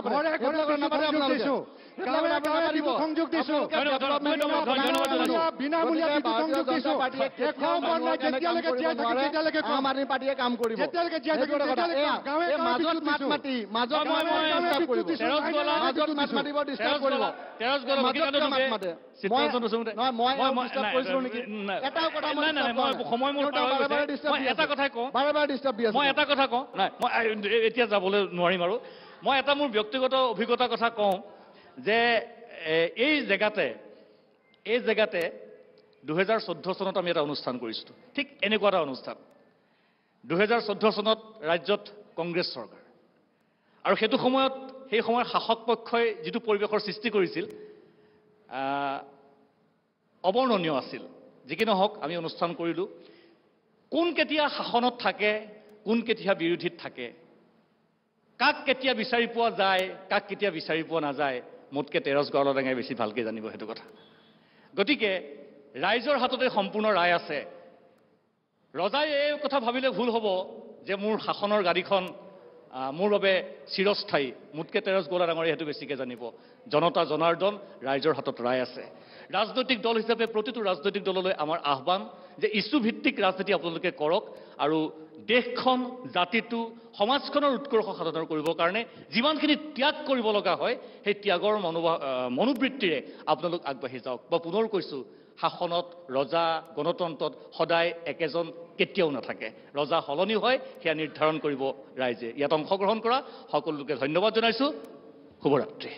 আম আদমি পাৰ্টিয়ে কাম কৰিব মাজত মাত মাতিব ডিষ্টাৰ্ব কৰিব এতিয়া যাবলৈ নোৱাৰিম আৰু মই এটা মোৰ ব্যক্তিগত অভিজ্ঞতাৰ কথা কওঁ যে এই জেগাতে 2014 চনত আমি এটা অনুষ্ঠান কৰিছিলোঁ ঠিক এনেকুৱা এটা অনুষ্ঠান 2014 চনত ৰাজ্যত কংগ্ৰেছ চৰকাৰ আৰু সেইটো সময়ত সেই সময়ৰ শাসক পক্ষই যিটো পৰিৱেশৰ সৃষ্টি কৰিছিল অবৰ্ণনীয় আছিল যি কি নহওক আমি অনুষ্ঠান কৰিলোঁ কোন কেতিয়া শাসনত থাকে কোন কেতিয়া বিৰোধীত থাকে কাক কেতিয়া বিচাৰি পোৱা যায় কাক কেতিয়া বিচাৰি পোৱা নাযায় মোতকৈ তেৰছ গড়লডাঙে বেছি ভালকৈ জানিব সেইটো কথা গতিকে ৰাইজৰ হাততে সম্পূৰ্ণ ৰায় আছে ৰজাই এই কথা ভাবিলে ভুল হ'ব যে মোৰ শাসনৰ গাড়ীখন মোৰ বাবে চিৰস্থায়ী মোতকৈ তেৰছ গড়লডাঙৰে সেইটো বেছিকৈ জানিব জনতা জনাৰ্দন ৰাইজৰ হাতত ৰায় আছে ৰাজনৈতিক দল হিচাপে প্ৰতিটো ৰাজনৈতিক দললৈ আমাৰ আহ্বান যে ইছ্যু ভিত্তিক ৰাজনীতি আপোনালোকে কৰক আৰু দেশখন জাতিটো সমাজখনৰ উৎকৰ্ষ সাধন কৰিবৰ কাৰণে যিমানখিনি ত্যাগ কৰিব লগা হয় সেই ত্যাগৰ মনোবৃত্তিৰে আপোনালোক আগবাঢ়ি যাওক মই পুনৰ কৈছোঁ শাসনত ৰজা গণতন্ত্ৰত সদায় একেজন কেতিয়াও নাথাকে ৰজা সলনি হয় সেয়া নিৰ্ধাৰণ কৰিব ৰাইজে ইয়াত অংশগ্ৰহণ কৰা সকলোকে ধন্যবাদ জনাইছোঁ শুভৰাত্ৰি